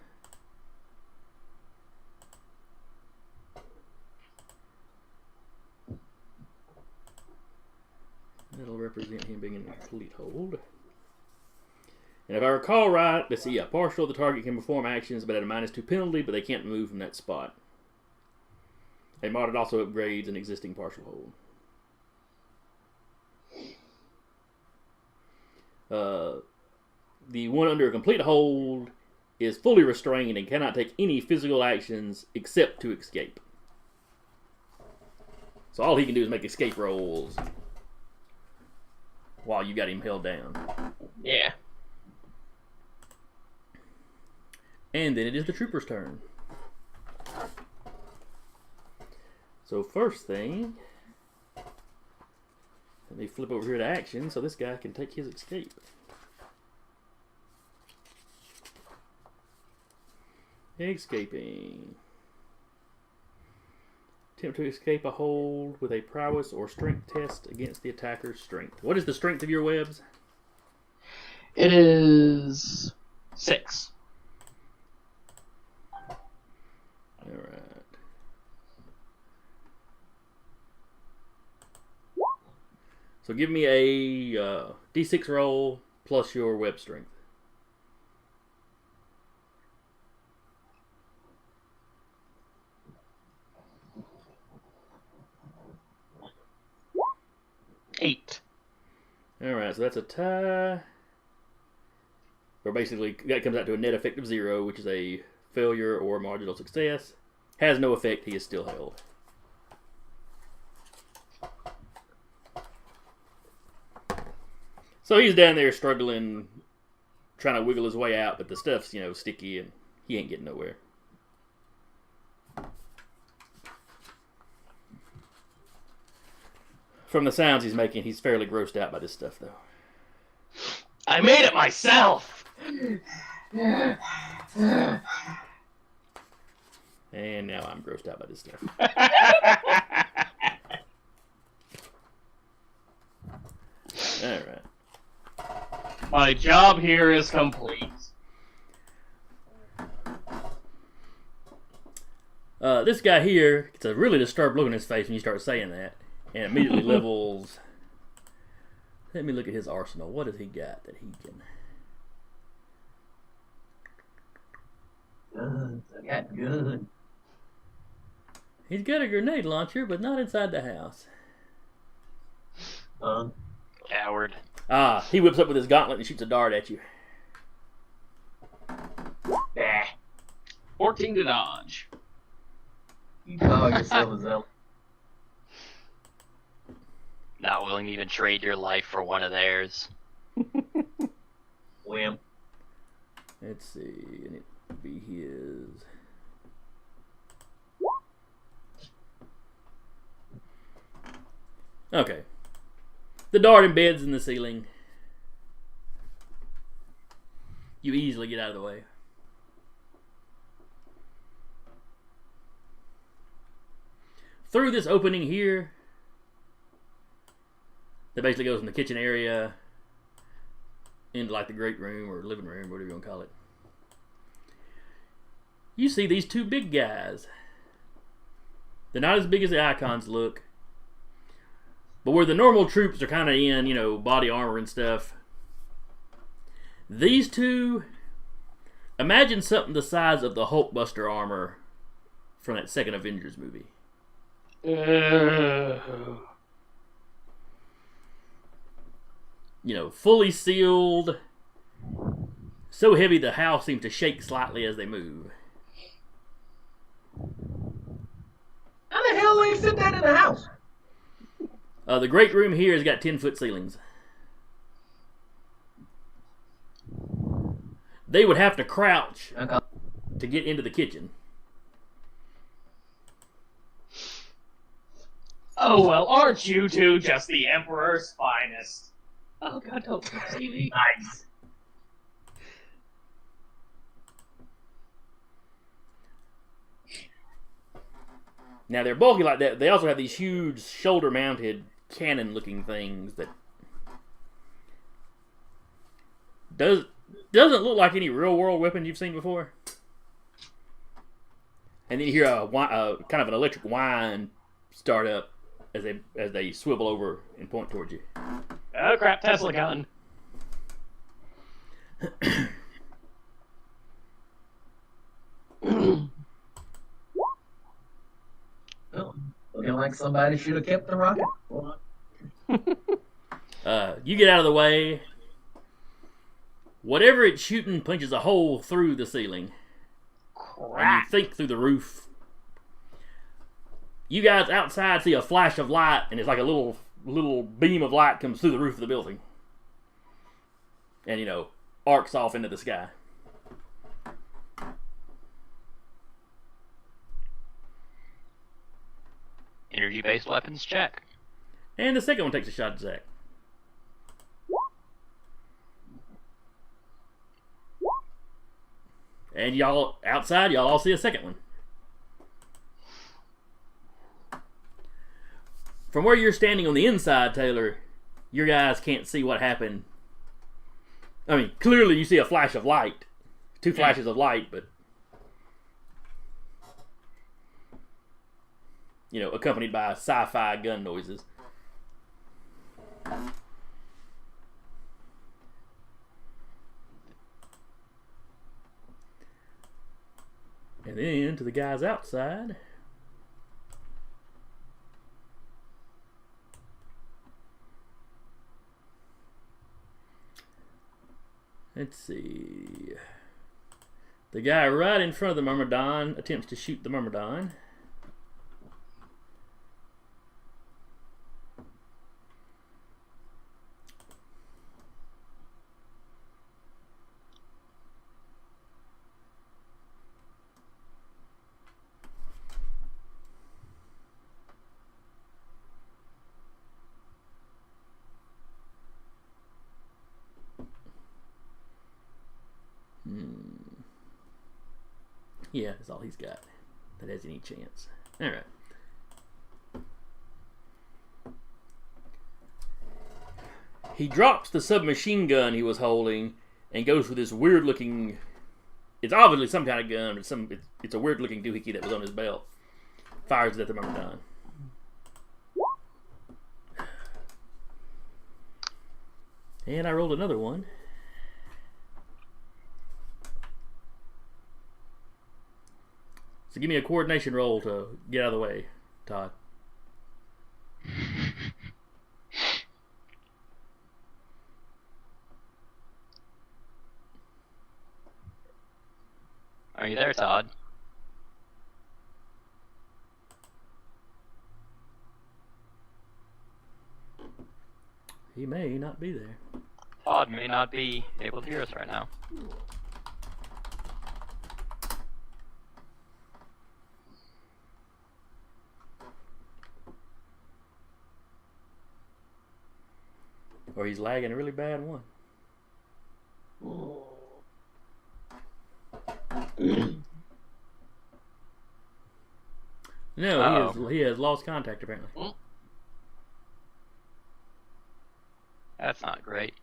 That'll represent him being in a complete hold. And if I recall right, let's see, partial, the target can perform actions but at a -2 penalty, but they can't move from that spot. A mod also upgrades an existing partial hold. The one under a complete hold is fully restrained and cannot take any physical actions except to escape. So all he can do is make escape rolls while you got him held down. Yeah. And then it is the trooper's turn. So first thing, let me flip over here to action so this guy can take his escape. Escaping. Attempt to escape a hold with a prowess or strength test against the attacker's strength. What is the strength of your webs? It is 6. Alright. So give me a D6 roll plus your web strength. Eight. Alright, so that's a tie. Or basically, that comes out to a net effect of 0, which is a failure or marginal success. Has no effect, he is still held. So he's down there struggling, trying to wiggle his way out, but the stuff's, sticky and he ain't getting nowhere. From the sounds he's making, he's fairly grossed out by this stuff, though. I made it myself! And now I'm grossed out by this stuff. Alright. My job here is complete. This guy here gets a really disturbed look on his face when you start saying that. And immediately levels... Let me look at his arsenal. What has he got that he can... I got good. He's got a grenade launcher, but not inside the house. Coward. He whips up with his gauntlet and shoots a dart at you. 14 to dodge. You call yourself a zealot. Not willing to even trade your life for one of theirs. Wham. Let's see, and it would be his. Okay. The dart embeds in the ceiling. You easily get out of the way. Through this opening here, that basically goes from the kitchen area into like the great room or living room, whatever you want to call it. You see these two big guys. They're not as big as the icons look. But where the normal troops are kind of in, you know, body armor and stuff, these two, imagine something the size of the Hulkbuster armor from that second Avengers movie. You know, fully sealed, so heavy the house seems to shake slightly as they move. How the hell do you fit that in the house? The great room here has got 10-foot ceilings. They would have to crouch to get into the kitchen. Oh well, aren't you two just the Emperor's finest? Oh god, don't see me. Nice. Now they're bulky like that. They also have these huge shoulder-mounted cannon-looking things that doesn't look like any real-world weapons you've seen before. And then you hear a kind of an electric whine start up as they swivel over and point towards you. Oh crap, Tesla gun. Oh, looking like somebody should have kept the rocket. You get out of the way. Whatever it's shooting punches a hole through the ceiling. And you think through the roof. You guys outside see a flash of light, and it's like a little beam of light comes through the roof of the building. And, you know, arcs off into the sky. Energy-based weapons, check. And the second one takes a shot at Zach. And y'all, outside, y'all all see a second one. From where you're standing on the inside, Taylor, your guys can't see what happened. I mean, clearly you see a flash of light. Two flashes of light, but... you know, accompanied by sci-fi gun noises. And then to the guys outside. Let's see. The guy right in front of the Myrmidon attempts to shoot the Myrmidon. Yeah, that's all he's got that has any chance. Alright. He drops the submachine gun he was holding and goes for this weird looking... it's obviously some kind of gun, but it's a weird looking doohickey that was on his belt. Fires it at the Myrmidon. And I rolled another one. So give me a coordination roll to get out of the way, Todd. Are you there, Todd? He may not be there. Todd may not be able to hear us right now. Or he's lagging a really bad one. No, he has lost contact apparently. That's not great.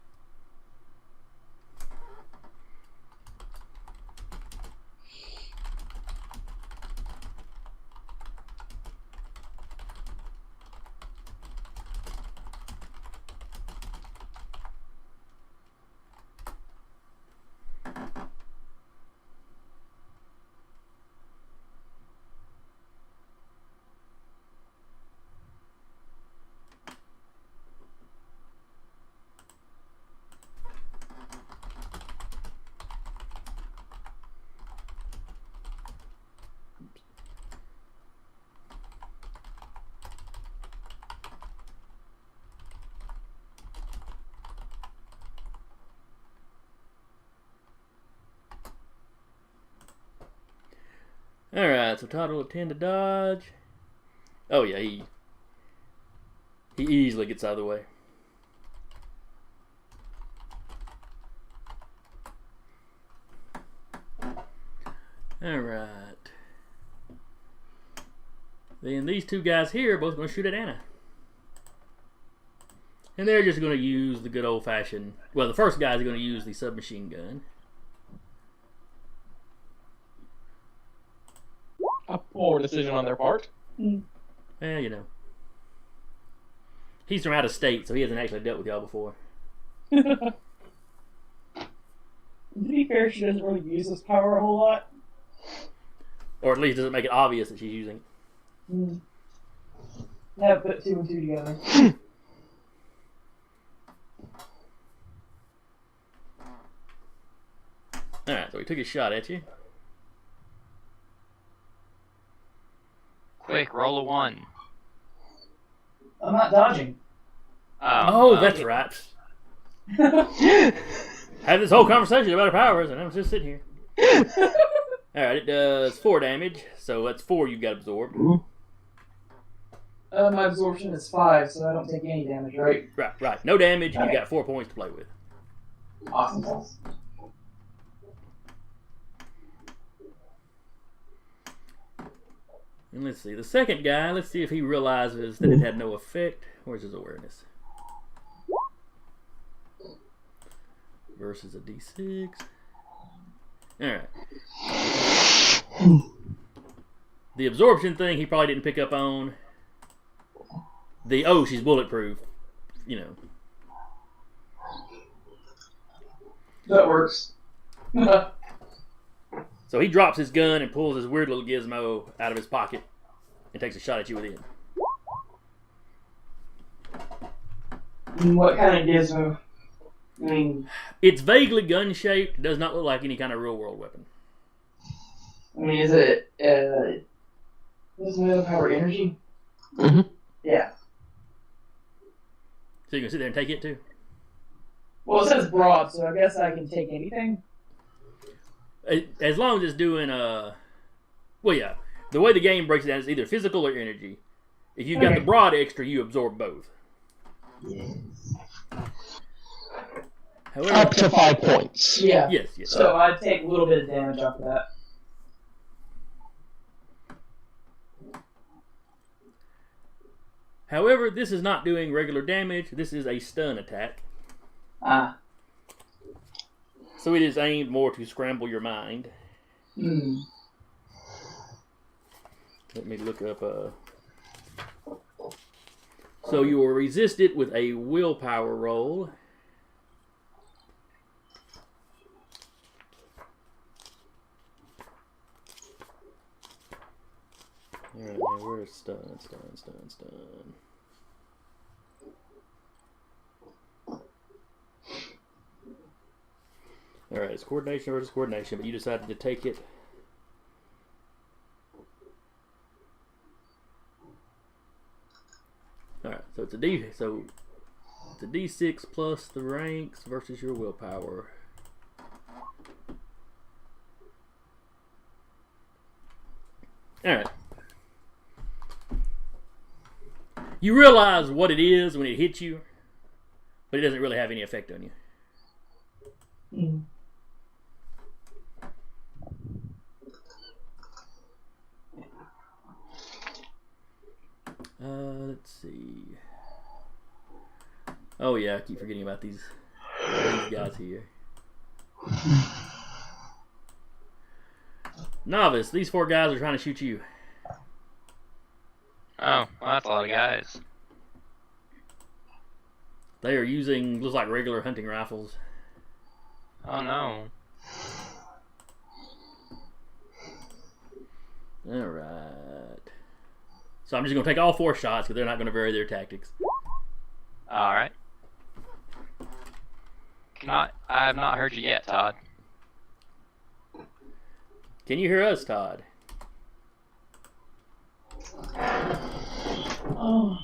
Alright, so Todd will attempt to dodge. Oh yeah, he easily gets out of the way. Alright. Then these two guys here are both going to shoot at Anna. And they're just going to use the good old-fashioned... Well, the first guy's going to use the submachine gun. A poor decision on their part. Well, you know. He's from out of state, so he hasn't actually dealt with y'all before. To be fair, she doesn't really use this power a whole lot. Or at least doesn't make it obvious that she's using it. Never put two and two together. Alright, so he took his shot at you. Quick, roll a 1. I'm not dodging. Oh, that's right. Had this whole conversation about her powers, and I'm just sitting here. Alright, it does 4 damage, so that's 4 you've got absorbed. My absorption is 5, so I don't take any damage, right? Right. No damage, and you've got 4 points to play with. Awesome. And let's see, the second guy, let's see if he realizes that it had no effect. Where's his awareness? Versus a D6. Alright. The absorption thing he probably didn't pick up on. She's bulletproof. You know. That works. So he drops his gun and pulls his weird little gizmo out of his pocket and takes a shot at you with it. What kind of gizmo? I mean, it's vaguely gun-shaped. It does not look like any kind of real-world weapon. Is it, doesn't it have power energy? Mm-hmm. Yeah. So you can sit there and take it too? Well, it says broad, so I guess I can take anything. As long as it's doing, well, yeah. The way the game breaks it down is either physical or energy. If you've got the broad extra, you absorb both. Yes. However, Up to 5 points. Yeah. Yes. So I'd take a little bit of damage off of that. However, this is not doing regular damage. This is a stun attack. So it is aimed more to scramble your mind. Let me look up. So you will resist it with a willpower roll. stun. Alright, it's coordination versus coordination, but you decided to take it. Alright, so it's a D6 plus the ranks versus your willpower. Alright. You realize what it is when it hits you, but it doesn't really have any effect on you. Let's see. Oh yeah, I keep forgetting about these guys here. Novice, these 4 guys are trying to shoot you. Oh, well, that's a lot of guys. They are using, looks like regular hunting rifles. Oh no. Alright. So I'm just going to take all 4 shots because they're not going to vary their tactics. Alright. I have not heard you yet, Todd. Can you hear us, Todd? Oh.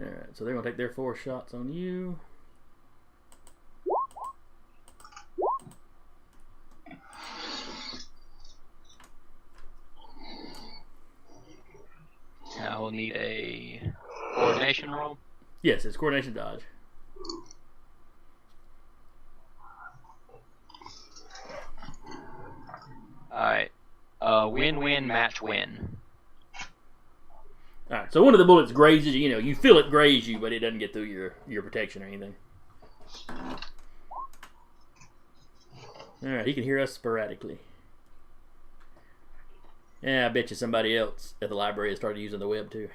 Alright, so they're going to take their 4 shots on you. I will need a coordination roll. Yes, it's coordination dodge. Alright. Win-win, match win. Alright, so one of the bullets grazes you. You know, you feel it graze you, but it doesn't get through your protection or anything. Alright, he can hear us sporadically. Yeah, I bet you somebody else at the library has started using the web too.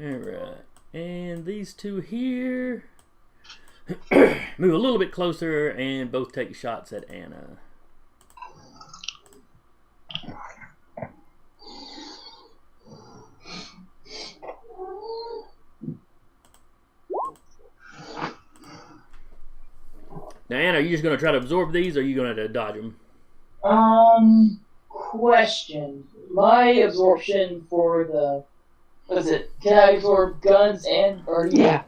Alright, and these 2 here move a little bit closer and both take shots at Anna. Now, Anna, are you just going to try to absorb these, or are you going to dodge them? Question. My absorption for the... What is it? Can I absorb guns and... Or yeah.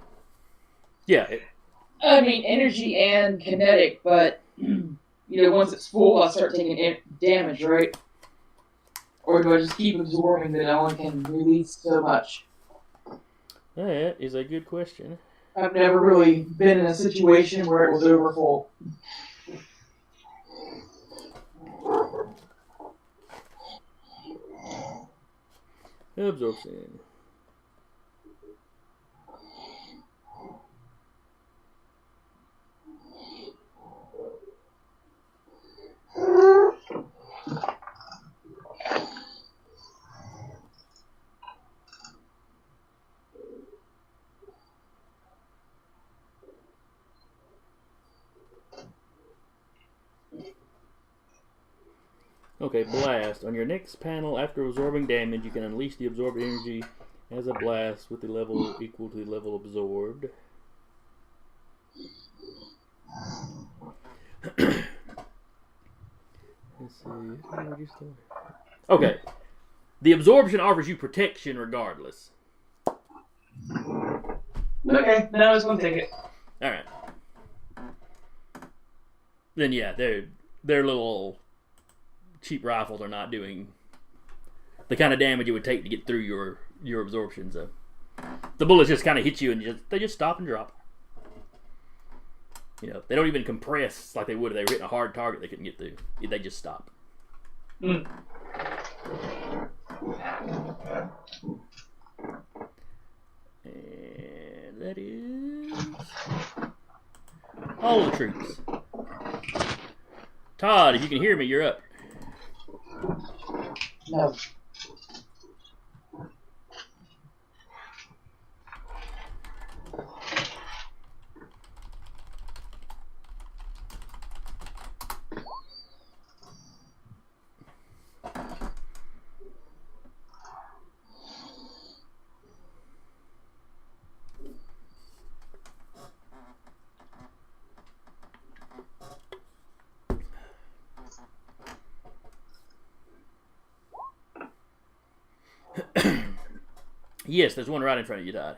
Yeah. I mean, energy and kinetic, but... You know, once it's full, I start taking damage, right? Or do I just keep absorbing that I only can release so much? That is a good question. I've never really been in a situation where it was over full. Absorption. Okay, blast. On your next panel, after absorbing damage, you can unleash the absorbed energy as a blast with the level equal to the level absorbed. Let's see. Okay. The absorption offers you protection regardless. Okay, then I was going to take it. Alright. Then yeah, their little cheap rifles are not doing the kind of damage it would take to get through your absorption. So the bullets just kind of hit you and they just stop and drop. You know, they don't even compress like they would if they were hitting a hard target they couldn't get through. They just stop. Mm. And that is all of the troops. Todd, if you can hear me, you're up. No. Yes, there's one right in front of you, Todd.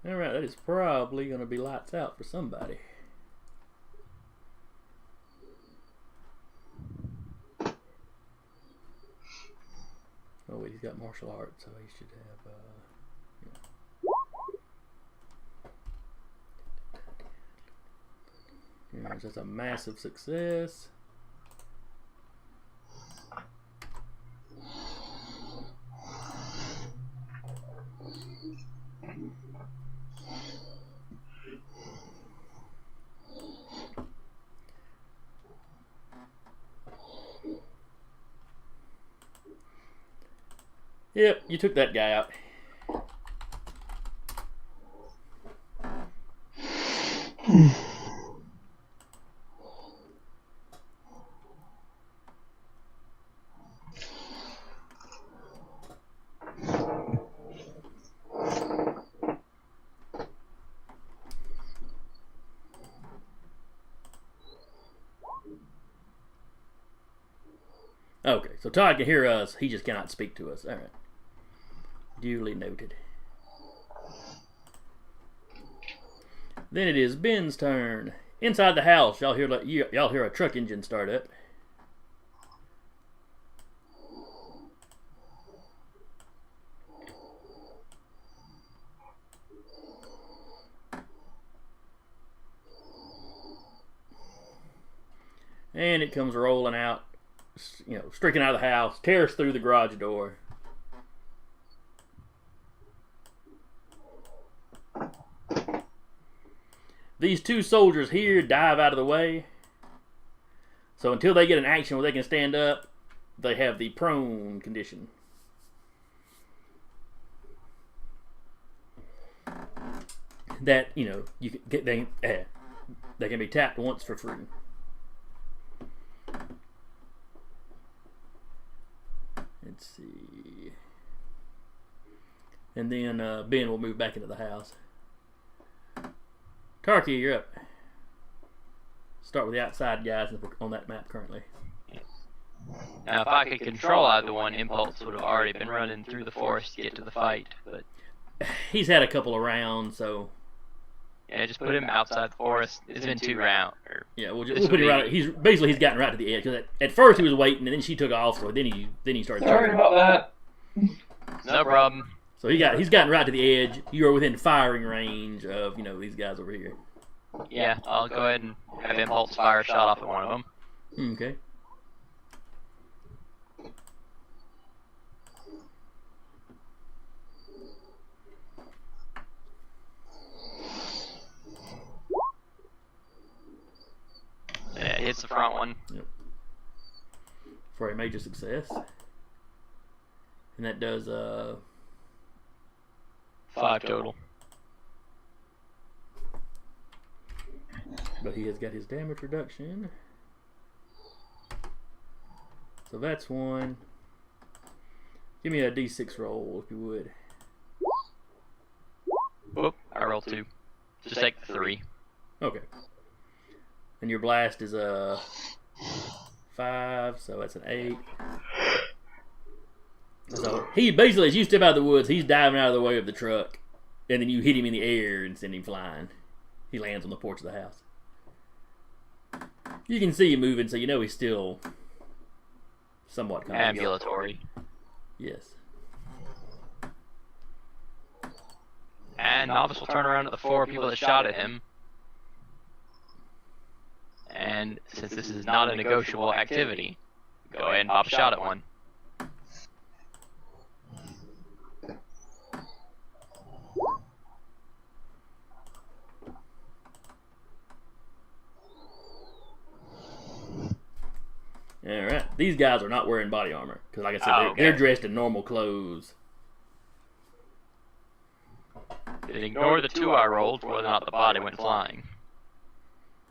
Alright, that is probably going to be lights out for somebody. Oh wait, he's got martial arts, so he should have, yeah. That's a massive success. Yep, you took that guy out. Okay, so Todd can hear us. He just cannot speak to us. All right. Duly noted. Then it is Ben's turn. Inside the house, y'all hear a truck engine start up. And it comes rolling out, streaking out of the house, tears through the garage door. These two soldiers here dive out of the way. So until they get an action where they can stand up, they have the prone condition. That, you can get, they can be tapped once for free. Let's see. And then Ben will move back into the house. Tarky, you're up. Start with the outside guys on that map currently. Now, if I could control either one, Impulse would have already been running through the forest to get to the fight, but... He's had a couple of rounds, so... Yeah, just put him outside the forest. It's been 2 rounds. Yeah, we'll put him right... He's gotten right to the edge, because at first he was waiting, and then she took off, so then he started... Sorry about that. No problem. So he's gotten right to the edge. You are within firing range of, these guys over here. Yeah, I'll go ahead and have Impulse fire a shot off at one of them. Okay. Yeah, it hits the front one. Yep. For a major success. And that does 5 total. But he has got his damage reduction. So that's 1. Give me a d6 roll if you would. Whoop, I rolled 2. Just take the 3. Okay. And your blast is a 5, so that's an 8. So he basically, as you step out of the woods, he's diving out of the way of the truck, and then you hit him in the air and send him flying. He lands on the porch of the house. You can see him moving, so you know he's still somewhat conscious. Ambulatory. Yes. And Novice will turn around to the 4 people that shot at him. And since this is not a negotiable activity, go ahead and pop a shot at one. Alright. These guys are not wearing body armor. Because, like I said, they're dressed in normal clothes. Then ignore the 2 I rolled for whether or not the body went flying.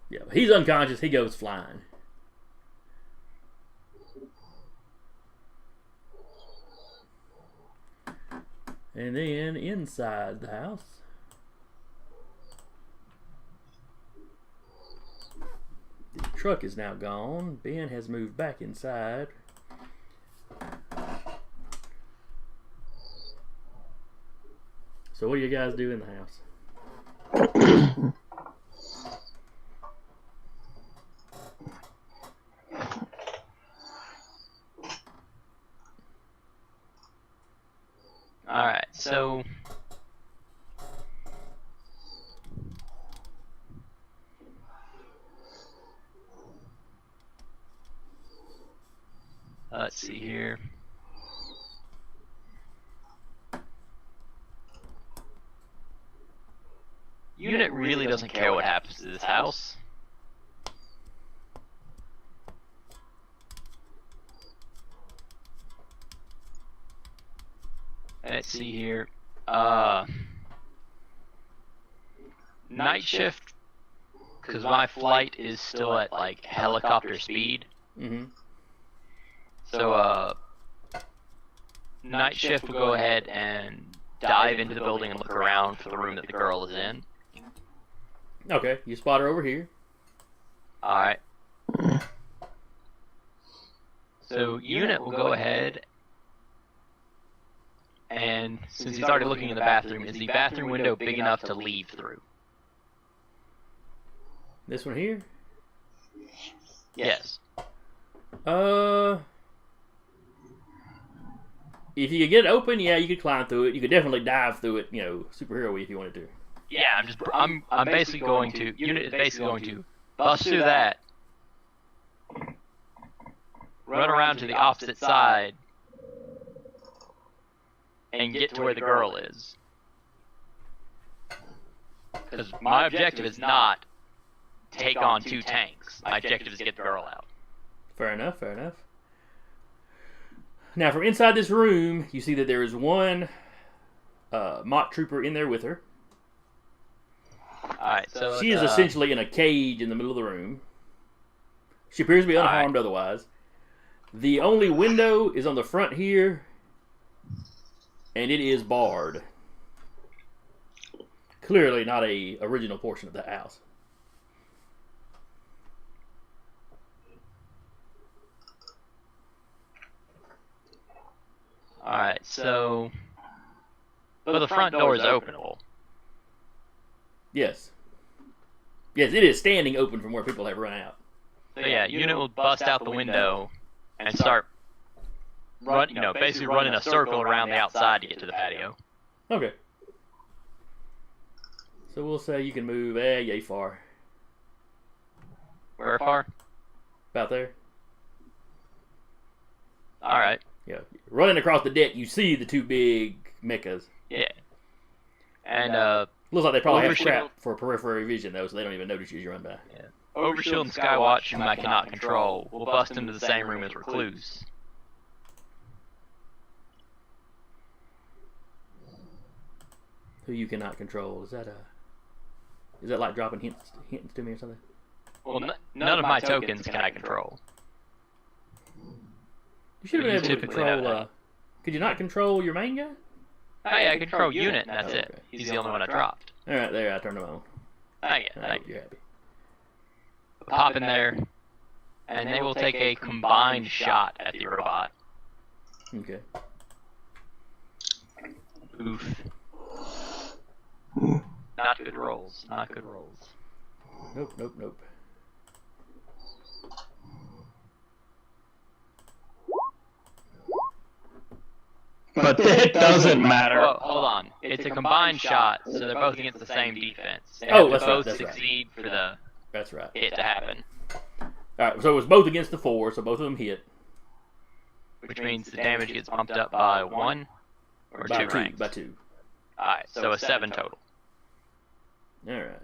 Yeah, he's unconscious. He goes flying. And then inside the house, the truck is now gone. Ben has moved back inside. So what do you guys do in the house? Alright, so... let's see here. Unit really doesn't care what happens to this house. Let's see here. Night shift, because my flight is still at like helicopter speed. Mm-hmm. So, night shift will go ahead and dive into the building and look around for the room that the girl is in. Okay, you spot her over here. Alright. So, Unit will go ahead and, since he's already looking in the bathroom, is the bathroom window big enough to leave through? This one here? Yes. If you could get it open, yeah, you could climb through it. You could definitely dive through it, superhero-y if you wanted to. Yeah, I'm basically going to, Unit is basically going to bust through that, run around to the opposite side, and get to where the girl is. Because my objective is not take on 2 tanks. My objective is get the girl out. Fair enough, fair enough. Now, from inside this room, you see that there is one mock trooper in there with her. Alright, so she is essentially in a cage in the middle of the room. She appears to be unharmed otherwise. The only window is on the front here, and it is barred. Clearly not a original portion of the house. Alright, so... but the front door is openable. Yes. Yes, it is standing open from where people have run out. So yeah, Unit will bust out the window and start basically running a circle around the outside to get to the patio. Okay. So we'll say you can move yay far. Where far? About there. Alright. Yeah. Running across the deck, you see the 2 big mechas. Yeah. And, looks like they probably have crap for peripheral vision, though, so they don't even notice you as you run by. yeah. Overshield and Skywatch, whom I cannot control, will bust into the same room as Recluse. Who you cannot control. Is that like dropping hints to me or something? Well, none of my tokens can I control. You should have been able to typically know control. that. Could you not control your main guy? Oh yeah, I control Unit, and that's Oh, it. okay. He's the only one I dropped. Alright, there, I turned them on. Thank you, Alright, thank you. you're happy. Pop in there, and they will take a combined shot at the robot. Okay. Oof. Not good rolls. Not good rolls. Nope. But it doesn't matter. Well, hold on. It's a combined shot, so they're both against the same defense. They Oh, have to both that's right. succeed for the That's right. hit to happen. Alright, so it was both against the 4, so both of them hit. Which means the damage gets bumped up by 1 or By 2 ranks. By 2. Alright, so a 7 total. Alright.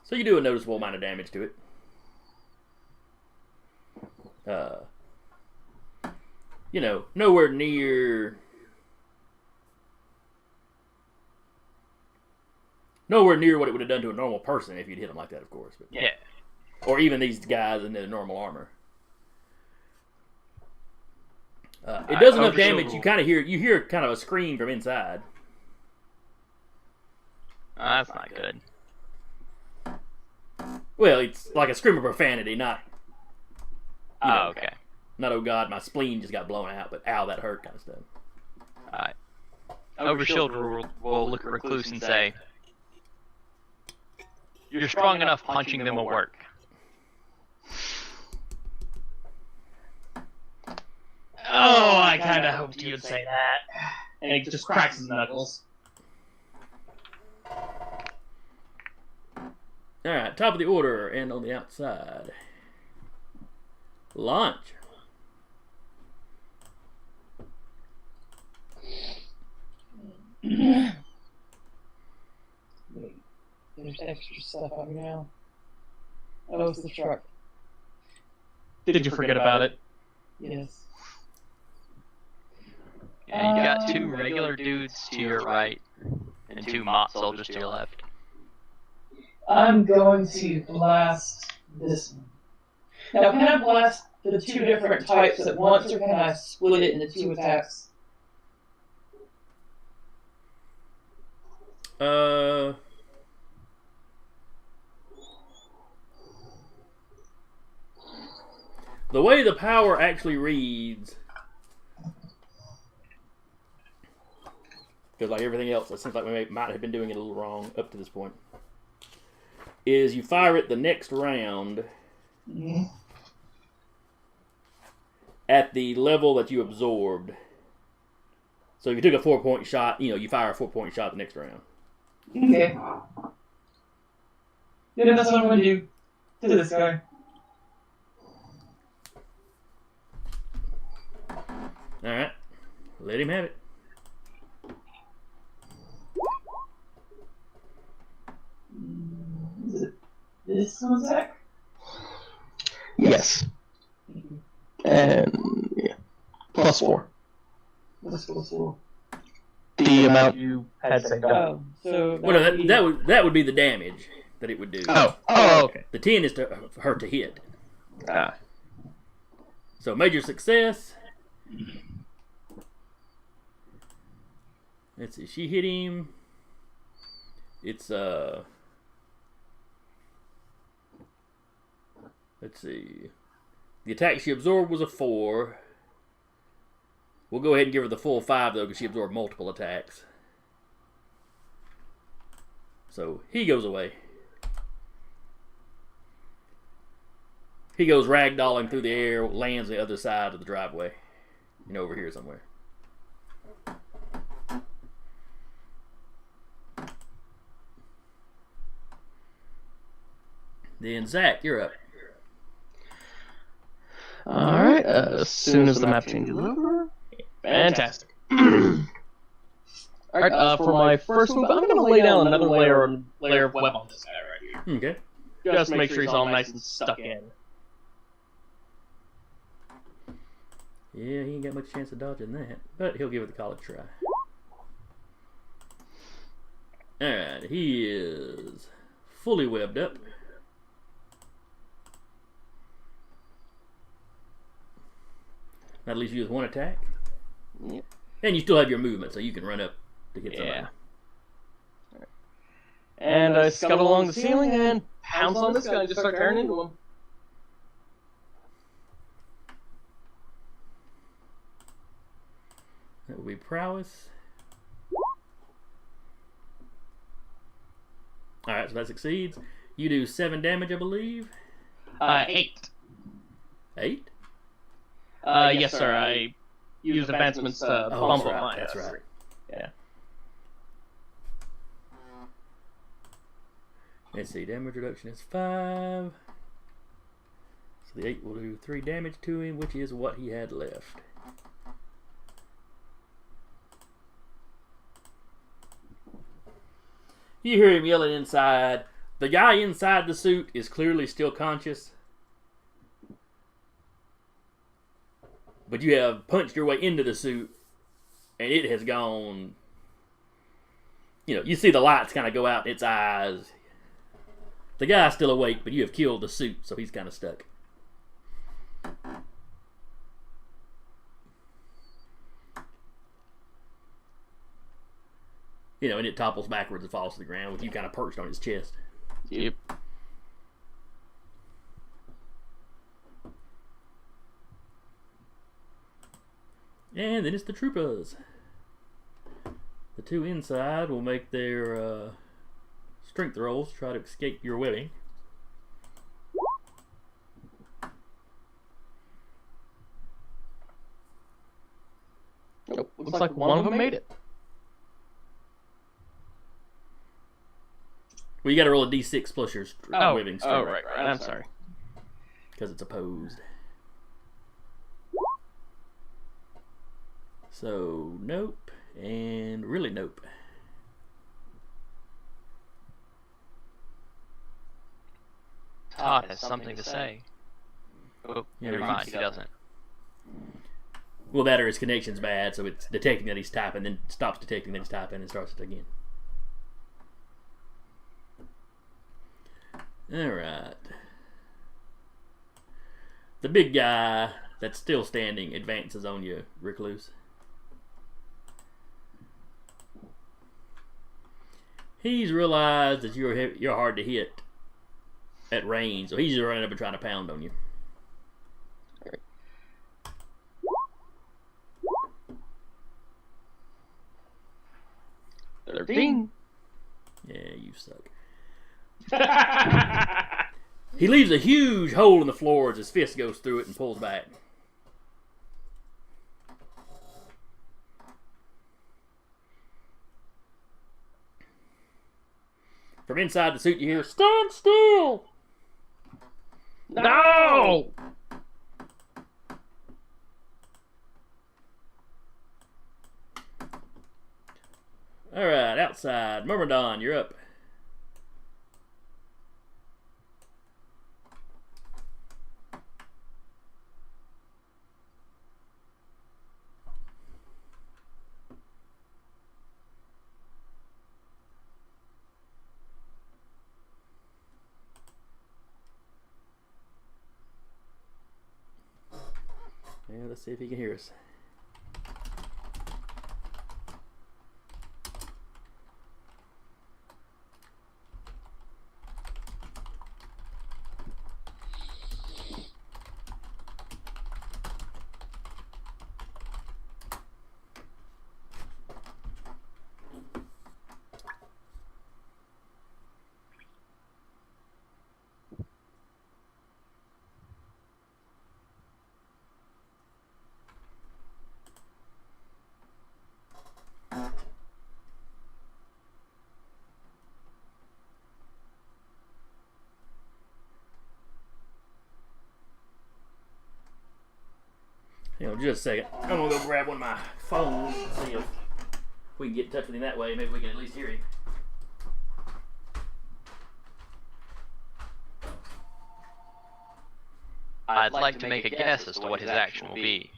So you do a noticeable amount of damage to it. Nowhere near what it would have done to a normal person if you'd hit them like that, of course. But, Yeah. or even these guys in their normal armor. It does enough damage. You hear kind of a scream from inside. Oh, that's not good. Well, it's like a scream of profanity, not. Okay. Not, oh god, my spleen just got blown out, but ow, that hurt kind of stuff. Alright. Overshield will look at Recluse and say, "You're strong enough, punching them will work." Oh, I kind of hoped you'd say that. And he just cracks his knuckles. Alright, top of the order, and on the outside. Launch. Wait, there's extra stuff on here now. Oh, it's the truck. Did you forget about it? Yes. Yeah, you got 2 regular dudes to your right, and 2 Mott soldiers to your left. I'm going to blast this one. Now, can I blast the 2 different types at once, or can I split it into 2 attacks? The way the power actually reads, because like everything else, it seems like we might have been doing it a little wrong up to this point, is you fire it the next round at the level that you absorbed. So if you took a 4-point shot, you fire a 4-point shot the next round. Okay. Yeah, that's what I'm going to do to this guy. Alright. Let him have it. Is it this one, Zach? Yes. And yeah. +4. What's +4? The amount you had saved up. Oh, so Well, no, that would be the damage that it would do. Oh, okay. The 10 is to her to hit. Ah. So major success. Let's see. She hit him. It's let's see. The attack she absorbed was a 4. We'll go ahead and give her the full 5 though, because she absorbed multiple attacks. So he goes away. He goes ragdolling through the air, lands on the other side of the driveway. Over here somewhere. Then Zach, you're up. Alright, as soon as the map changes over. Fantastic. Alright, for my first move, I'm going to lay down another layer of web on this guy right here. Okay. Just to make sure he's all nice and stuck in. Yeah, he ain't got much chance of dodging that, but he'll give it the college try. Alright, he is fully webbed up. That leaves you with 1 attack. Yep. And you still have your movement, so you can run up to hit somebody. Yeah. And I scuttle along the ceiling and pounce on this guy and just start tearing into him. That will be prowess. so that succeeds. You do 7 damage, I believe. 8. 8? Yes, sir. I use advancements to bump up mine. That's right. Yeah. Let's see, damage reduction is 5. So the 8 will do 3 damage to him, which is what he had left. You hear him yelling inside. The guy inside the suit is clearly still conscious. But you have punched your way into the suit, and it has gone... you see the lights kind of go out in its eyes. The guy's still awake, but you have killed the suit, so he's kind of stuck. And it topples backwards and falls to the ground with you kind of perched on his chest. Yep. And then it's the troopers. The 2 inside will make their strength rolls to try to escape your webbing. Nope. Looks like one of them made it. Well, you got to roll a d6 plus your webbing strength. Oh, right. I'm sorry. Because it's opposed. So, nope. And really nope. Todd has something to say. Oh, Yeah, never mind, he doesn't. Well, that or his connection's bad, so it's detecting that he's typing, then stops detecting that he's typing and starts it again. Alright. The big guy that's still standing advances on you, Recluse. He's realized that you're hard to hit at range, so he's running up and trying to pound on you. 13. Yeah, you suck. He leaves a huge hole in the floor as his fist goes through it and pulls back. From inside the suit you hear, "Stand still!" No! Alright, outside. Myrmidon, you're up. Yeah, let's see if he can hear us. Just a second. I'm gonna go grab one of my phones and see if we can get in touch with him that way. Maybe we can at least hear him. I'd like to make a guess as to what his action will be.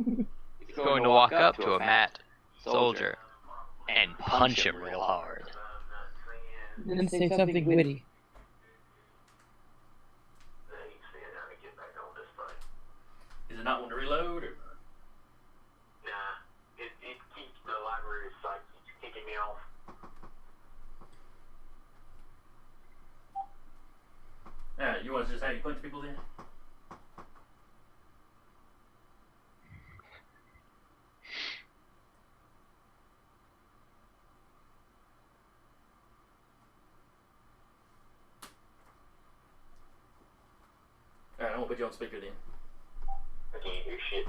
He's going to walk up to a Matt soldier and punch him real hard. Then say something witty. Is it not one to reload? Or? Nah, it keeps the library site keeps kicking me off. Alright, you want to just have you punch people then? I won't put you on speaker then. I can't hear shit.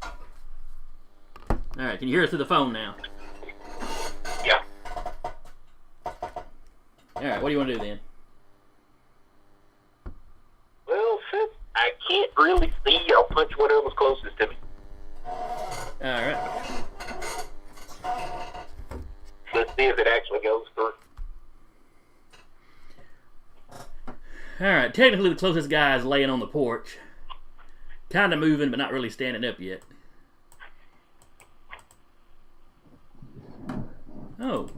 All right, can you hear us through the phone now? Yeah. All right, what do you want to do then? Well, since I can't really see, I'll punch whatever's closest to me. All right. Let's see if it actually goes through. All right, technically the closest guy is laying on the porch. Kind of moving, but not really standing up yet. Oh.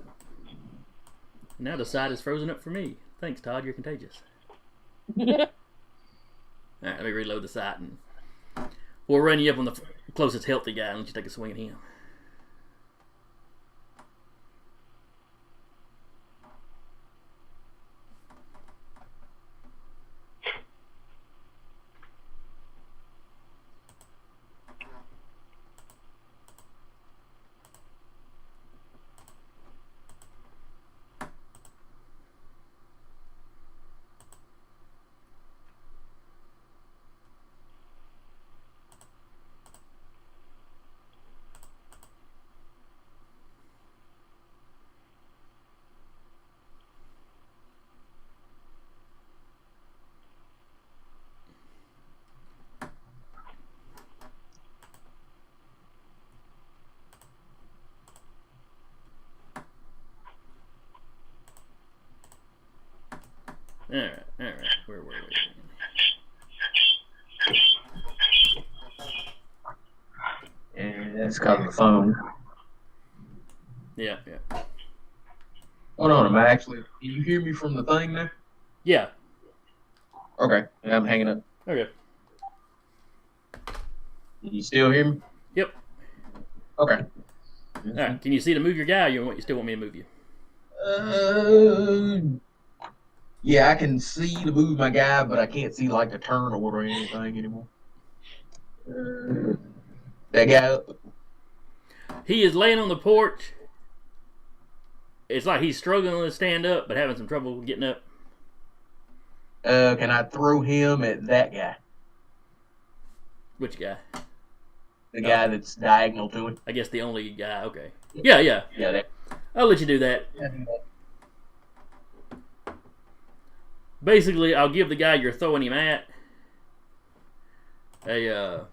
Now the side is frozen up for me. Thanks, Todd. You're contagious. Alright, let me reload the site and we'll run you up on the closest healthy guy and let you take a swing at him. Alright. Where were we? And that's because of the phone. Yeah. Hold on, am I actually... Can you hear me from the thing now? Yeah. Okay, yeah, I'm hanging up. Okay. Can you still hear me? Yep. Okay. Alright, can you see to move your guy or you still want me to move you? Yeah, I can see to move my guy, but I can't see like the turn order or anything anymore. That guy up. He is laying on the porch. It's like he's struggling to stand up, but having some trouble getting up. Can I throw him at that guy? Which guy? The guy that's diagonal to him? I guess the only guy. Okay. Yeah. Yeah, that. I'll let you do that. Basically, I'll give the guy you're throwing him at a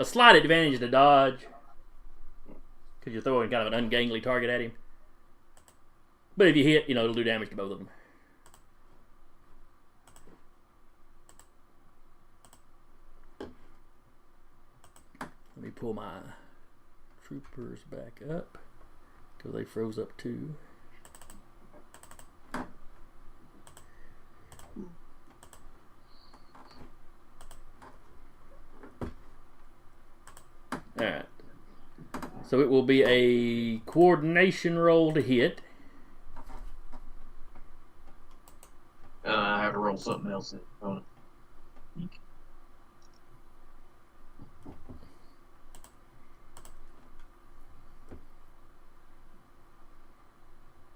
slight advantage to dodge because you're throwing kind of an ungainly target at him. But if you hit, it'll do damage to both of them. Let me pull my troopers back up because they froze up too. Alright. So it will be a coordination roll to hit. I have to roll something else on it.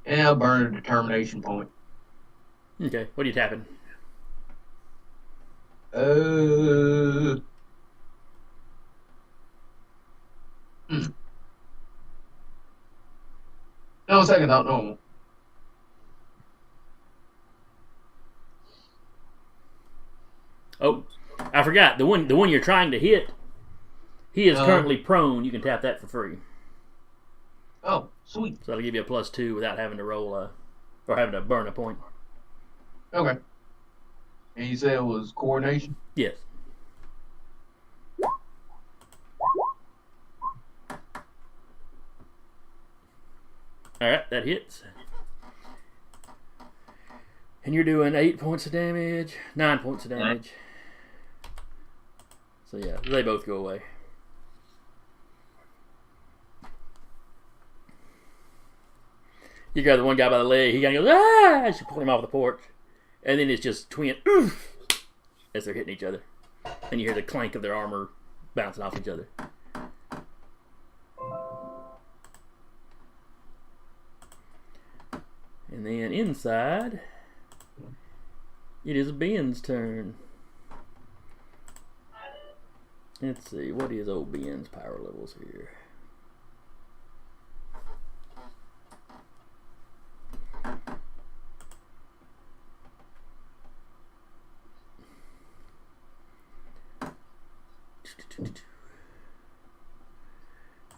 Yeah, I'll burn a determination point. Okay, what are you tapping? No, second thought, no. Oh, I forgot. The one you're trying to hit, he is currently prone. You can tap that for free. Oh, sweet. So that'll give you a +2 without having to roll or having to burn a point. Okay. And you said it was coordination? Yes. Alright, that hits. And you're doing 8 points of damage, 9 points of damage. So yeah, they both go away. You grab the one guy by the leg, he kind of goes, ah! As you pull him off the porch. And then it's just twin, oof! As they're hitting each other. And you hear the clank of their armor bouncing off each other. And then inside, It is Ben's turn. Let's see, what is old Ben's power levels here?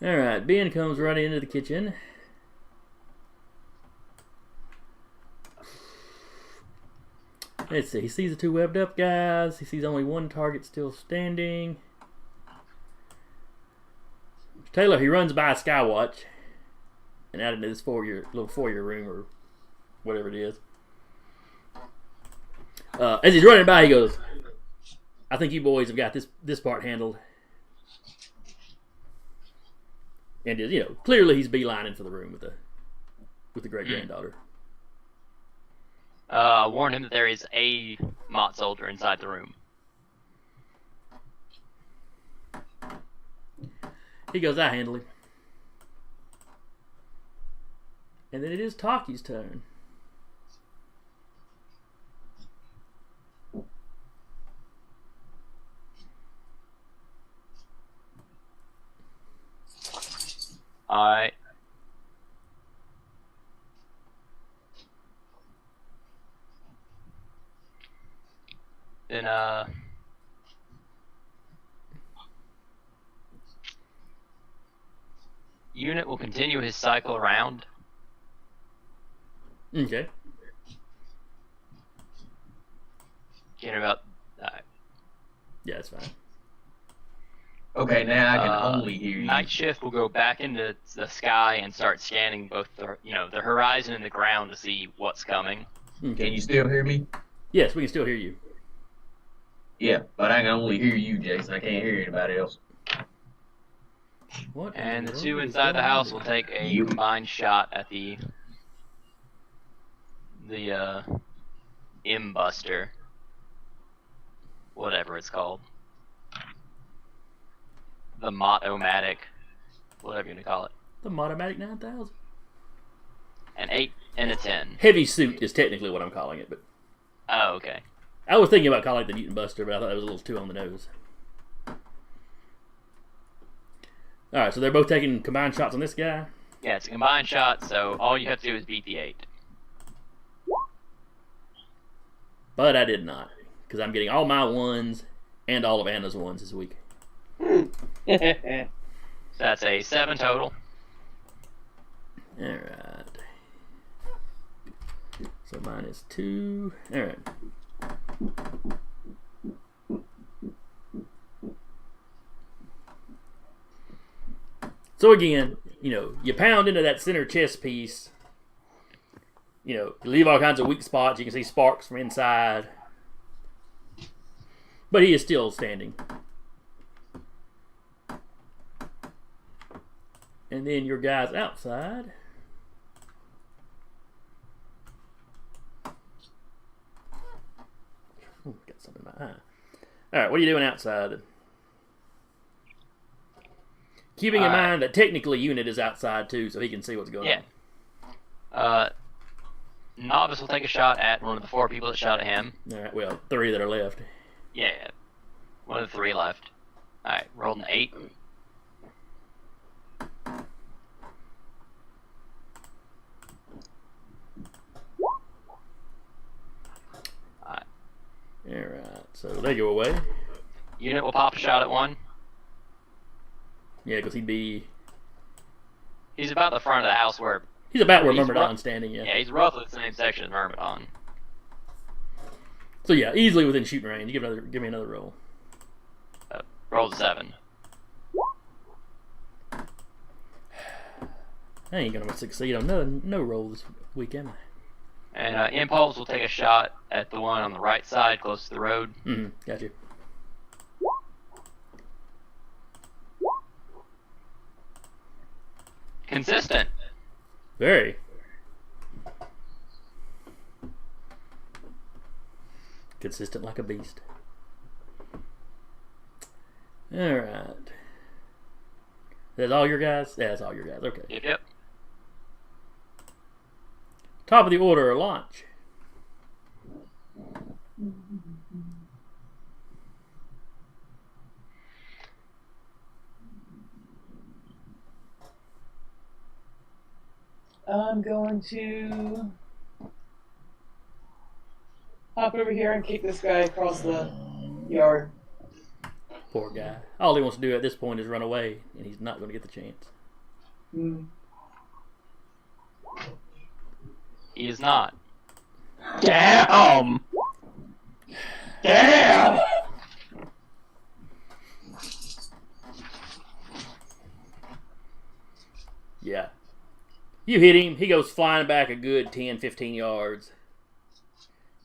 Alright, Ben comes right into the kitchen. Let's see, he sees the two webbed up guys. He sees only one target still standing. Taylor, he runs by a Skywatch and out into this little foyer room or whatever it is. As he's running by, he goes, I think you boys have got this part handled. And clearly he's beelining for the room with the great granddaughter. Warn him that there is a Mott soldier inside the room. He goes, I handle him. And then it is Taki's turn. Alright. Then, Unit will continue his cycle around. Okay. Getting about... Yeah, it's fine. Okay, now I can only hear you. Night Shift will go back into the sky and start scanning both the horizon and the ground to see what's coming. Okay. Can you still hear me? Yes, we can still hear you. Yeah, but I can only hear you, Jason. I can't hear anybody else. What? And the two inside the house will take a combined shot at the M-Buster. Whatever it's called. The Mott-O-Matic. Whatever you're going to call it. The Motomatic 9000. An 8 and a 10. Heavy suit is technically what I'm calling it, but Oh, okay. I was thinking about calling it the Mutant Buster, but I thought that was a little too on the nose. Alright, so they're both taking combined shots on this guy? Yeah, it's a combined shot, so all you have to do is beat the 8. But I did not, because I'm getting all my ones and all of Anna's ones this week. So that's a 7 total. Alright. So mine is 2. Alright. So again, you pound into that center chest piece. You leave all kinds of weak spots. You can see sparks from inside. But he is still standing. And then your guys outside. Ooh, got something in my eye. Alright, what are you doing outside? Keeping in mind that technically Unit is outside too, so he can see what's going on. Novice will take a shot at one of the 4 people that shot at him. Alright, well, 3 that are left. Yeah. One of the 3 left. Alright, rolled an 8. Alright, so they go away. Unit will pop a shot at one. Yeah, because He's about the front of the house where... He's about where Myrmidon's standing, yeah. Yeah, he's roughly the same section as Myrmidon. So yeah, easily within shooting range. Give me another roll. Rolled a 7. I ain't gonna succeed on no roll this week, am I? And Impulse will take a shot at the one on the right side, close to the road. Mm-hmm, got you. Consistent. Very. Consistent like a beast. Alright. That's all your guys? Yeah, that's all your guys. Okay. Yep. Top of the order, launch. I'm going to hop over here and kick this guy across the yard. Poor guy. All he wants to do at this point is run away, and he's not going to get the chance. Hmm. He is not. Damn! Damn! Yeah. You hit him, he goes flying back a good 10, 15 yards.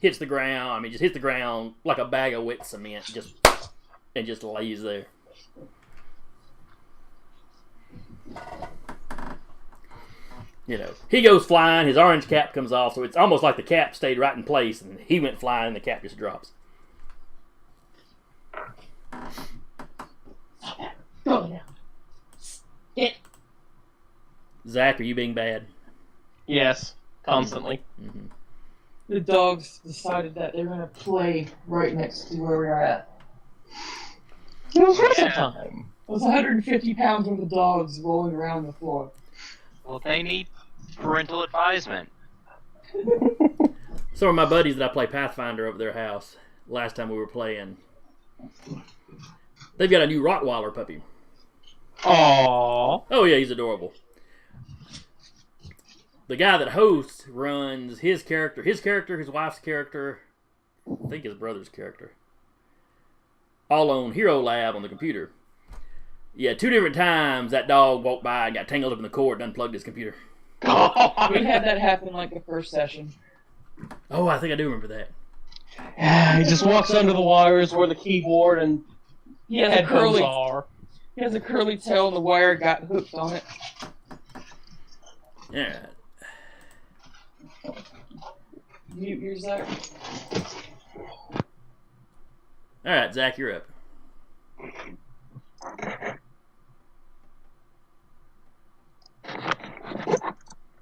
Hits the ground, just hits the ground like a bag of wet cement, and just lays there. He goes flying, his orange cap comes off, so it's almost like the cap stayed right in place, and he went flying, and the cap just drops. Go now. Get. Zach, are you being bad? Yes, constantly. Mm-hmm. The dogs decided that they're going to play right next to where we are at. It was wrestle time. It was 150 pounds worth of dogs rolling around the floor. Well, they need parental advisement. Some of my buddies that I play Pathfinder over their house, last time we were playing, they've got a new Rottweiler puppy. Aww. Oh yeah, he's adorable. The guy that hosts runs his character, his wife's character, I think his brother's character, all on Hero Lab on the computer. Yeah, 2 different times that dog walked by and got tangled up in the cord and unplugged his computer. We had that happen like the first session. Oh, I think I do remember that. Yeah, he just walks under the wires where the keyboard and He has a headphones curly. are. He has a curly tail, and the wire got hooked on it. Yeah. You're Zach. All right, Zach, you're up.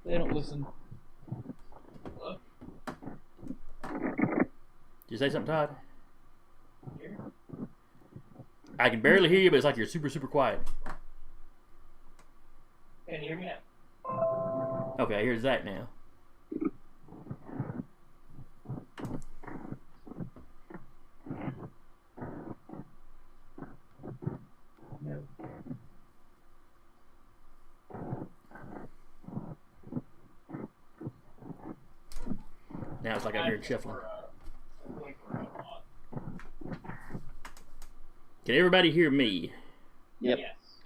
They don't listen. Did you say something, Todd? I can barely hear you, but it's like you're super, super quiet. Can you hear me now? Okay, here's Zach now. No. Now it's like I hear it shuffling. Can everybody hear me? Yep.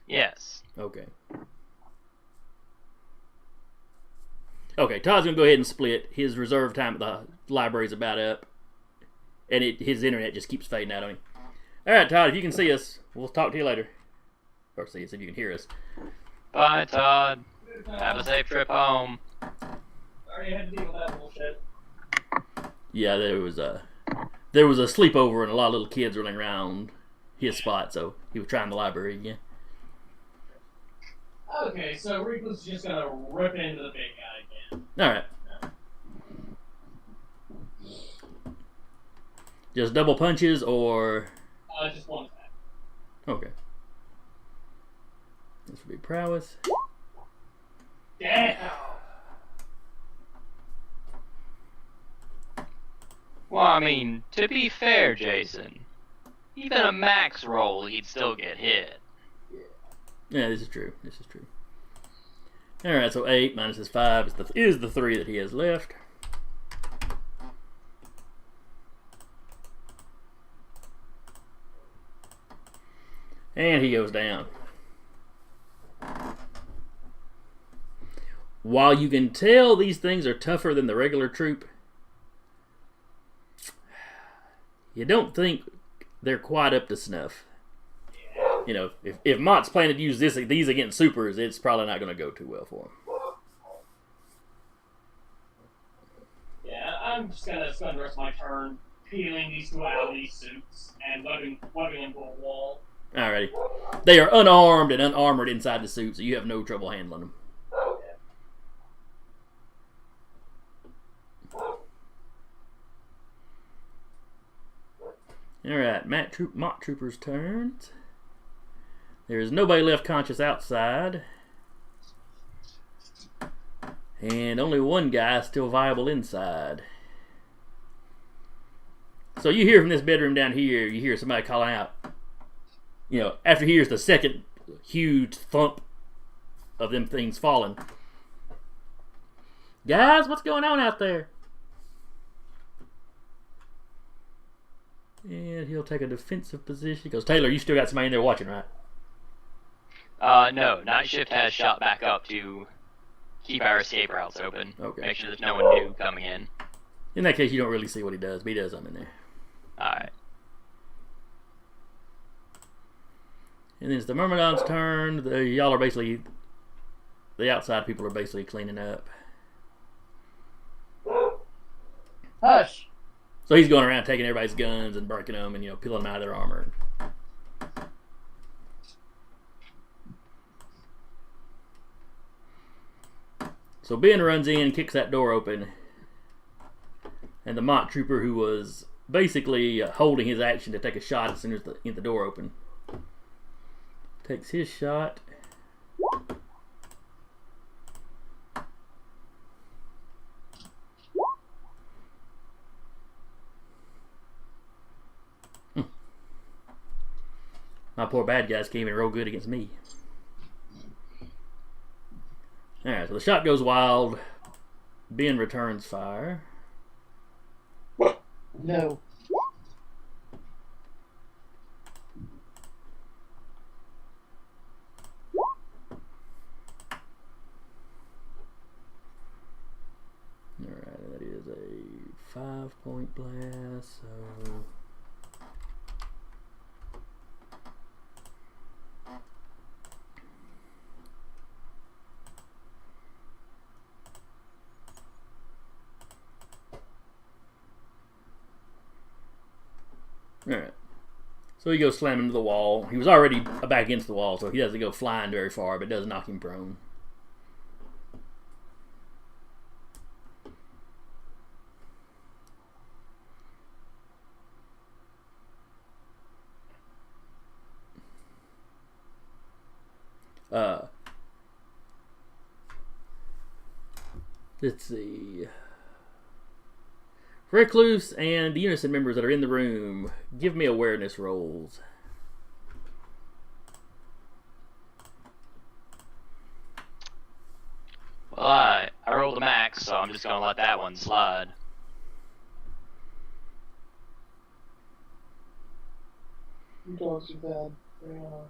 Yes. Okay. Okay, Todd's gonna go ahead and split. His reserve time at the library's about up, and his internet just keeps fading out on him. All right, Todd, if you can see us, we'll talk to you later. Or see us if you can hear us. Bye, Todd. Have a safe trip home. Already had to deal with that bullshit. Yeah, there was a sleepover and a lot of little kids running around his spot, so he was trying the library again. Okay, so Rico's just gonna rip into the big guy again. All right. Just double punches or... Just one attack. Okay. This would be prowess. Damn! Well, I mean, to be fair, Jason, even a max roll, he'd still get hit. Yeah, this is true. This is true. All right, so 8 minus his 5 is the 3 that he has left. And he goes down. While you can tell these things are tougher than the regular troop, you don't think they're quite up to snuff. You know, if Mott's planning to use these against supers, it's probably not going to go too well for him. Yeah, I'm just gonna spend the rest of my turn peeling these two out of these suits and webbing them to a wall. Alrighty. They are unarmed and unarmored inside the suit, so you have no trouble handling them. Alright, Mott Trooper's turns. There is nobody left conscious outside. And only one guy is still viable inside. So you hear from this bedroom down here, you hear somebody calling out. You know, after he hears the second huge thump of them things falling. Guys, what's going on out there? And he'll take a defensive position. Because Taylor, you still got somebody in there watching, right? No. Night Shift has shot back up to keep our escape routes open. Okay. Make sure there's no one new coming in. In that case, you don't really see what he does, but he does something in there. Alright. And then it's the Myrmidon's turn. Y'all are basically... The outside people are basically cleaning up. Hush. So he's going around taking everybody's guns and breaking them and, peeling them out of their armor. So Ben runs in, kicks that door open, and the mock trooper, who was basically holding his action to take a shot as soon as the door opened, takes his shot. My poor bad guys came in real good against me. Alright, so the shot goes wild. Ben returns fire. No. Alright, that is a 5-point blast, so... Alright. So he goes slamming into the wall. He was already back against the wall, so he doesn't go flying very far, but it does knock him prone. Let's see. Recluse and the Unison members that are in the room, give me awareness rolls. Well, I rolled a max, so I'm just going to let that one slide. You dogs are bad. They are.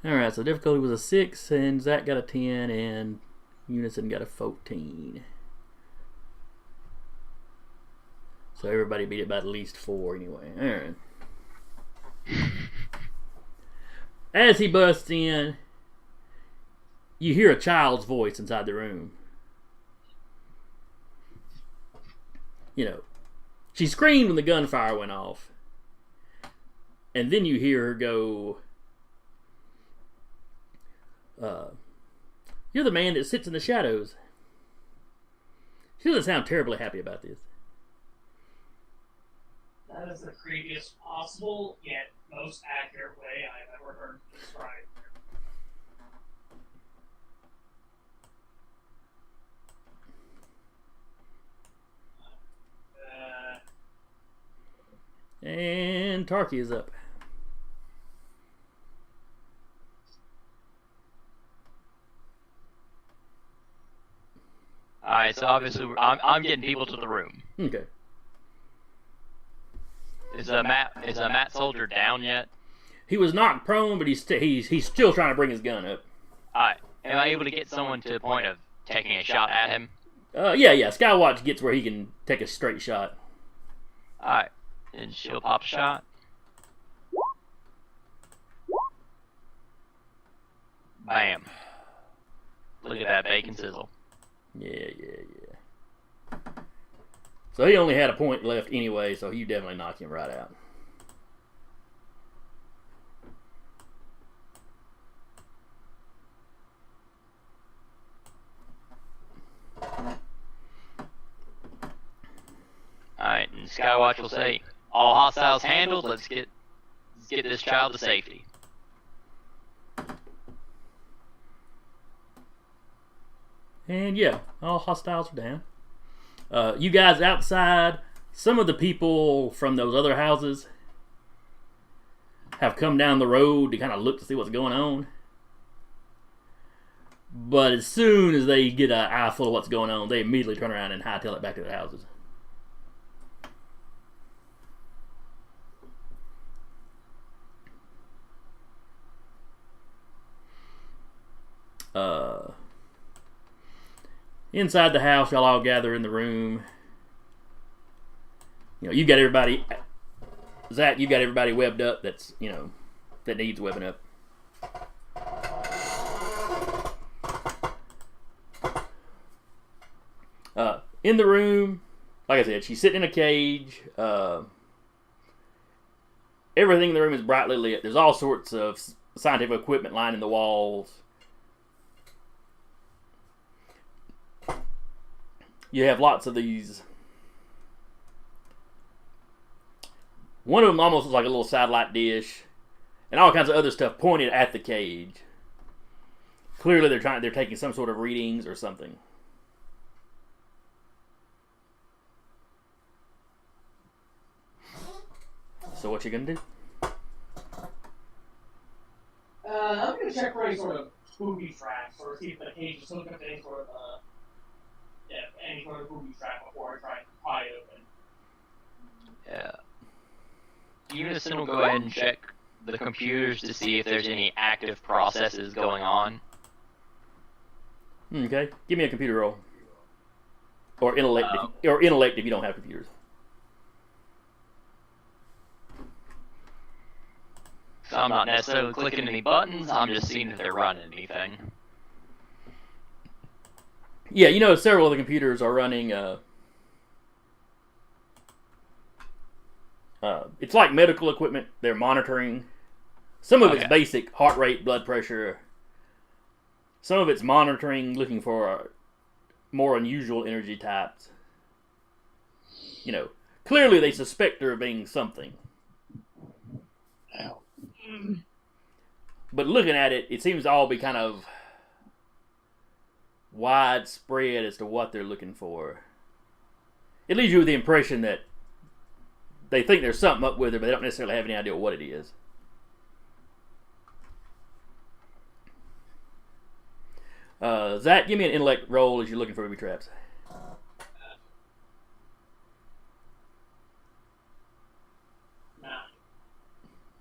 Alright, so difficulty was a 6, and Zach got a 10, and Unison got a 14. So everybody beat it by at least 4 anyway. Alright. As he busts in, you hear a child's voice inside the room. She screamed when the gunfire went off. And then you hear her go... You're the man that sits in the shadows. She doesn't sound terribly happy about this. That is the creepiest possible, yet most accurate way I've ever heard described. And Tarky is up. Alright, so obviously I'm getting people to the room. Okay. Is Matt Soldier down yet? He was knocked prone, but he's still trying to bring his gun up. Alright, am I able to get someone to the point of taking a shot at him? Yeah. Skywatch gets where he can take a straight shot. Alright, and she'll pop a shot. Bam. Look at that bacon sizzle. Yeah. So he only had a point left anyway, so you definitely knock him right out. Alright, and Skywatch will say, all hostiles handled, let's get this child to safety. And yeah, all hostiles are down. You guys outside, some of the people from those other houses have come down the road to kind of look to see what's going on. But as soon as they get an eye full of what's going on, they immediately turn around and hightail it back to their houses. Inside the house, y'all all gather in the room. You know, you got everybody. Zach, you got everybody webbed up. That's that needs webbing up. In the room, like I said, she's sitting in a cage. Everything in the room is brightly lit. There's all sorts of scientific equipment lining the walls. You have lots of these. One of them almost looks like a little satellite dish, and all kinds of other stuff pointed at the cage. Clearly, they're taking some sort of readings or something. So what you gonna do? I'm gonna check for any sort of booby traps, or see if the cage is hooked up to any sort of booby trap before I try and pry it open. Yeah. Unison will go ahead and check the computers to see if there's any active processes going on. Okay, give me a computer roll, or intellect, if you don't have computers. So I'm not necessarily clicking any buttons. I'm just seeing if they're running anything. Yeah, several of the computers are running. It's like medical equipment. They're monitoring. Some of it's basic heart rate, blood pressure. Some of it's monitoring, looking for more unusual energy types. Clearly they suspect her of being something. But looking at it, it seems to all be kind of widespread as to what they're looking for. It leaves you with the impression that they think there's something up with her, but they don't necessarily have any idea what it is. Zach, give me an intellect roll as you're looking for booby traps.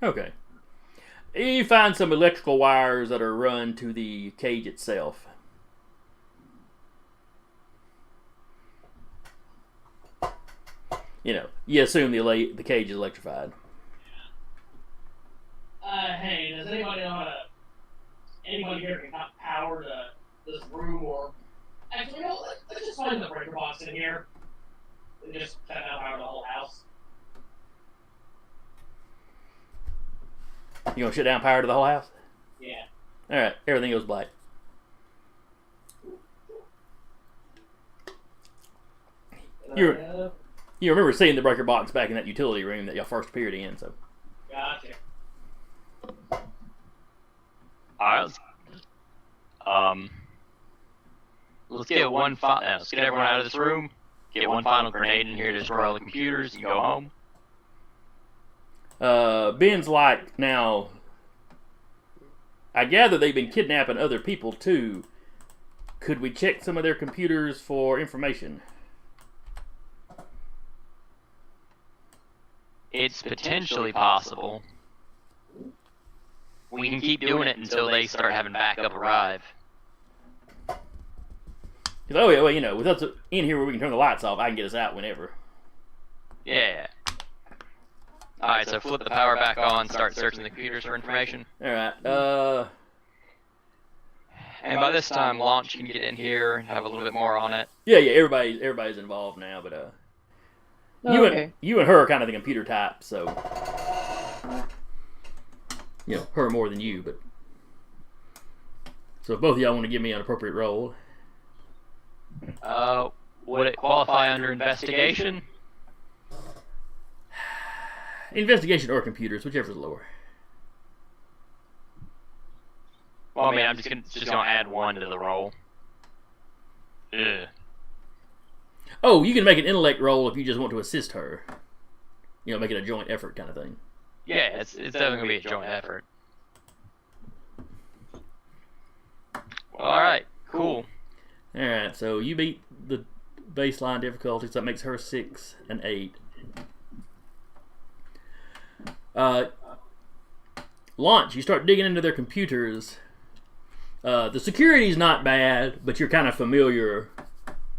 Okay. You find some electrical wires that are run to the cage itself. You assume the cage is electrified. Hey, does anybody know anybody here can cut power to this room, or actually, let's just find the breaker box in here and just cut out power to the whole house. You gonna shut down power to the whole house? Yeah. All right, everything goes black. You remember seeing the breaker box back in that utility room that y'all first appeared in, so. Gotcha. Alright, let's get let's get everyone out of this room, get one final grenade in here to destroy all the computers, and go home. Ben's like, now, I gather they've been kidnapping other people too. Could we check some of their computers for information? It's potentially possible. We can keep doing it until they start having backup arrive. Oh yeah, well, with us in here where we can turn the lights off, I can get us out whenever. Yeah. Alright, so flip the power back on, start searching the computers for information. Alright, And by this time, Launch can get in here and have a little bit more on it. Yeah, everybody's involved now, but you and her are kind of the computer type, so her more than you, but so if both of y'all want to give me an appropriate role. Would it qualify under investigation? Investigation or computers, whichever's lower. Well, I mean, I'm just gonna add one to the roll. Ugh. Oh, you can make an intellect roll if you just want to assist her. Make it a joint effort kind of thing. Yeah, it's definitely gonna be a joint effort. Well, all right, cool. All right, so you beat the baseline difficulty, so that makes her 6 and 8. Launch. You start digging into their computers. The security's not bad, but you're kind of familiar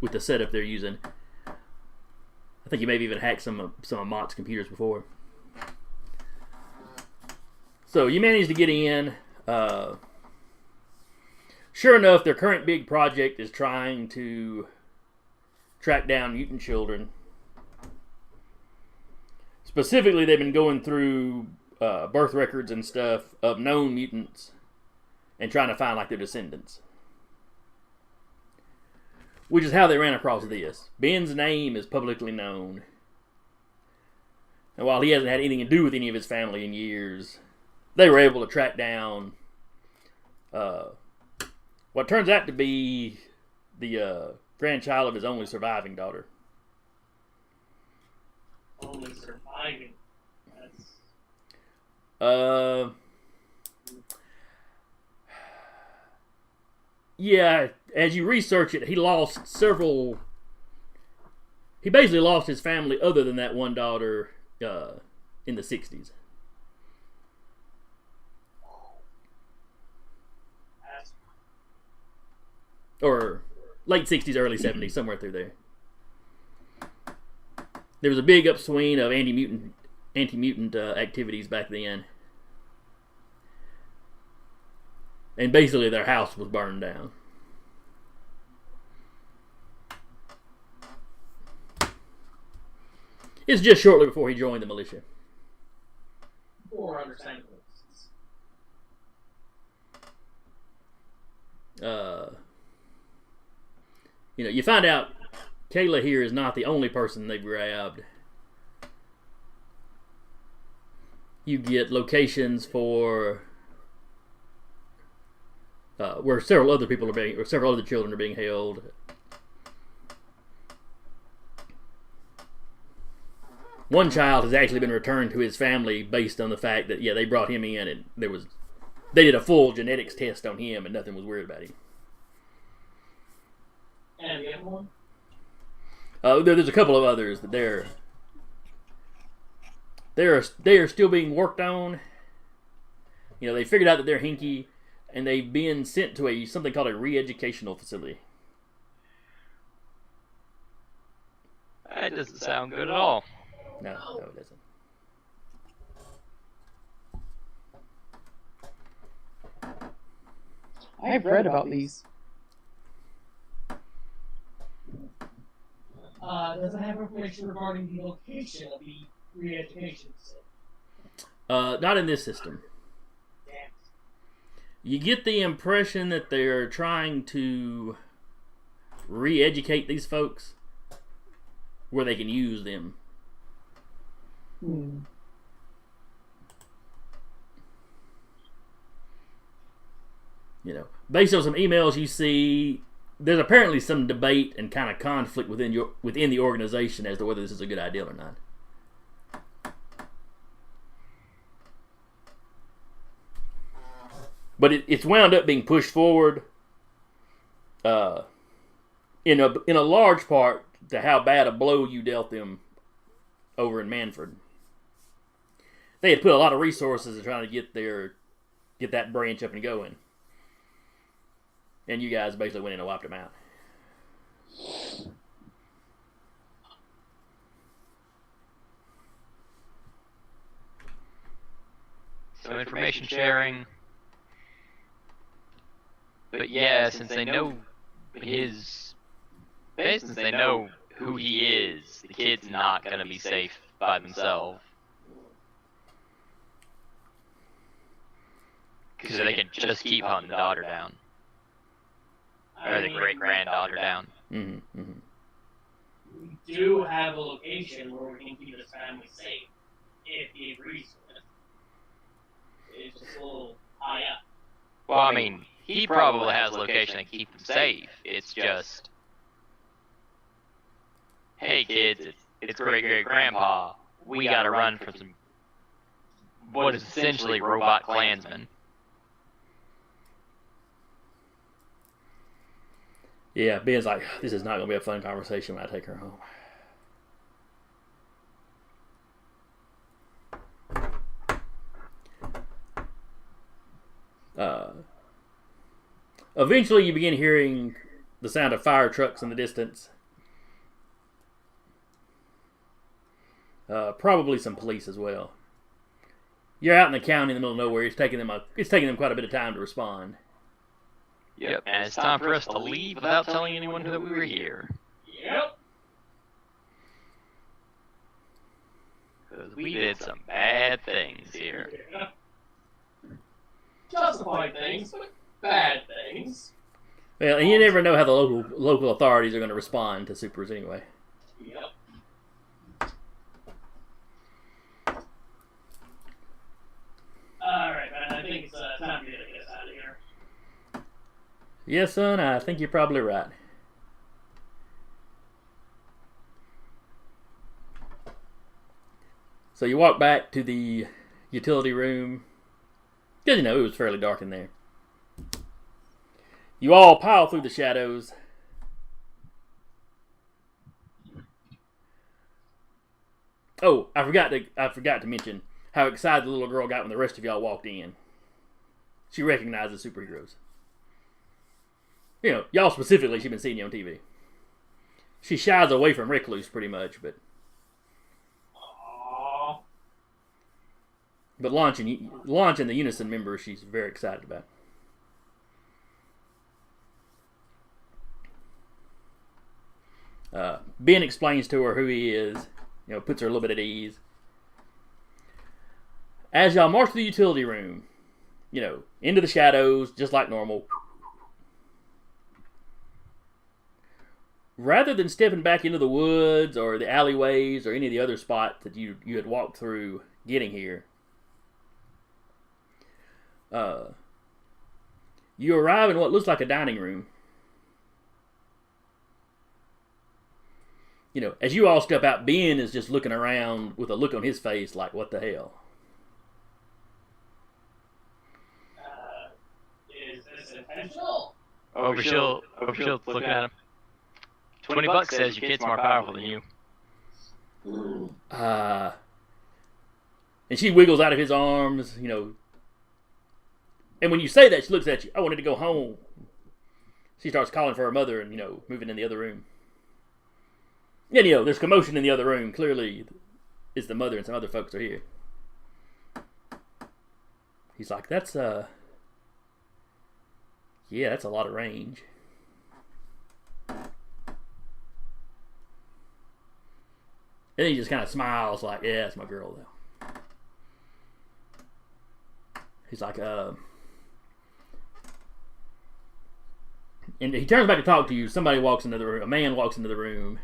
with the setup they're using. I think you maybe even hacked some of Mott's computers before. So you managed to get in. Sure enough, their current big project is trying to track down mutant children. Specifically, they've been going through birth records and stuff of known mutants and trying to find like their descendants. Which is how they ran across this. Ben's name is publicly known. And while he hasn't had anything to do with any of his family in years, they were able to track down what turns out to be the grandchild of his only surviving daughter. Only surviving. Yeah, as you research it, he basically lost his family other than that one daughter in the 60s. Or late 60s, early 70s, somewhere through there. There was a big upswing of anti-mutant activities back then. And basically their house was burned down. It's just shortly before he joined the militia. For understandable reasons. You find out Kayla here is not the only person they've grabbed. You get locations for where several other children are being held. One child has actually been returned to his family based on the fact that they brought him in and they did a full genetics test on him and nothing was weird about him. And the other one? There's a couple of others that they are still being worked on. They figured out that they're hinky, and they've been sent to something called a re-educational facility. That doesn't sound good at all. No, it doesn't. I've read about these. Does it have information regarding the location of the re-education facility? Not in this system. Damn. You get the impression that they're trying to re-educate these folks where they can use them. Based on some emails you see, there's apparently some debate and kind of conflict within the organization as to whether this is a good idea or not. But it's wound up being pushed forward in a large part to how bad a blow you dealt them over in Manford. They had put a lot of resources in trying to get that branch up and going. And you guys basically went in and wiped them out. So information sharing. But yeah, since they know since they know who he is, the kid's not gonna be safe by themselves. Because they can just keep hunting the daughter down. Or the great-granddaughter down. Mm-hmm, mm-hmm. We do have a location where we can keep his family safe, if he agrees with it. It's just a little high up. Well, I mean, he probably has a location to keep them safe. It's just hey kids, it's great great grandpa. We gotta run from some what is essentially robot Klansmen. Yeah, Ben's like, this is not going to be a fun conversation when I take her home. Eventually, you begin hearing the sound of fire trucks in the distance. Probably some police as well. You're out in the county in the middle of nowhere. It's taking them quite a bit of time to respond. Yep, and it's time for us to leave without telling anyone that we were here. Yep. Because we did some bad things here. Yeah. Justified things, but bad things. Well, and you never know how the local authorities are going to respond to supers anyway. Yep. Alright, man, I think it's time for you to get us out of here. Yes, son, I think you're probably right. So you walk back to the utility room. Because, it was fairly dark in there. You all pile through the shadows. Oh, I forgot to mention how excited the little girl got when the rest of y'all walked in. She recognizes superheroes. Y'all specifically, she's been seeing you on TV. She shies away from Recluse pretty much, but Launch and the Unison member, she's very excited about. Ben explains to her who he is, puts her a little bit at ease. As y'all march to the utility room, into the shadows, just like normal. Rather than stepping back into the woods or the alleyways or any of the other spots that you had walked through getting here, you arrive in what looks like a dining room. As you all step out, Ben is just looking around with a look on his face like, what the hell? Is this intentional? Overshield looking at him. $20 says your kid's more powerful than you. And she wiggles out of his arms, And when you say that, she looks at you. I wanted to go home. She starts calling for her mother and, moving in the other room. And, there's commotion in the other room. Clearly, it's the mother and some other folks are here. He's like, that's a lot of range. And then he just kind of smiles like, yeah, that's my girl, though. He's like, and he turns back to talk to you. Somebody walks into the room. A man walks into the room.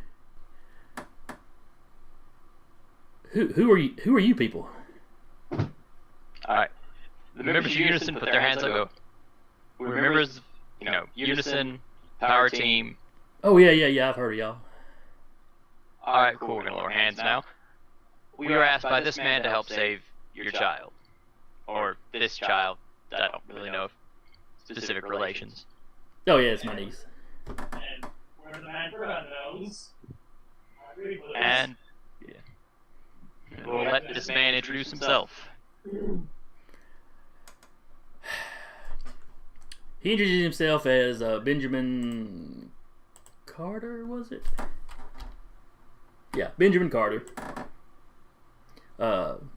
Who are you? Who are you people? All right. The members of Unison put their hands up. Go. We're members, Unison, Power Team. Oh yeah. I've heard of y'all. All right, cool. We're gonna lower our hands now. We were asked by this man to help save your child, or this child. I don't really know specific relations. Oh yeah, it's my niece. And we're the man for unknowns. And we'll let this man introduce himself. He introduced himself as Benjamin Carter, was it? Yeah, Benjamin Carter. And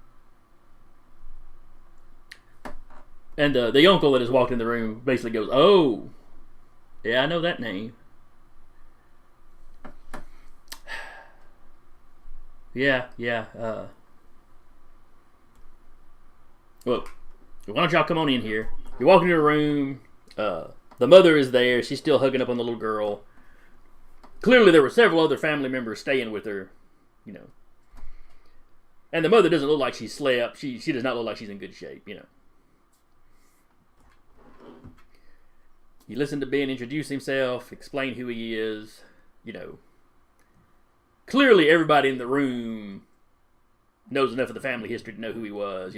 the uncle that has walked in the room basically goes, "Oh, yeah, I know that name. Yeah. Well, why don't y'all come on in here? You walk into the room. The mother is there. She's still hugging up on the little girl. Clearly, there were several other family members staying with her, And the mother doesn't look like she slept. She does not look like she's in good shape, You listen to Ben introduce himself, explain who he is, clearly everybody in the room knows enough of the family history to know who he was.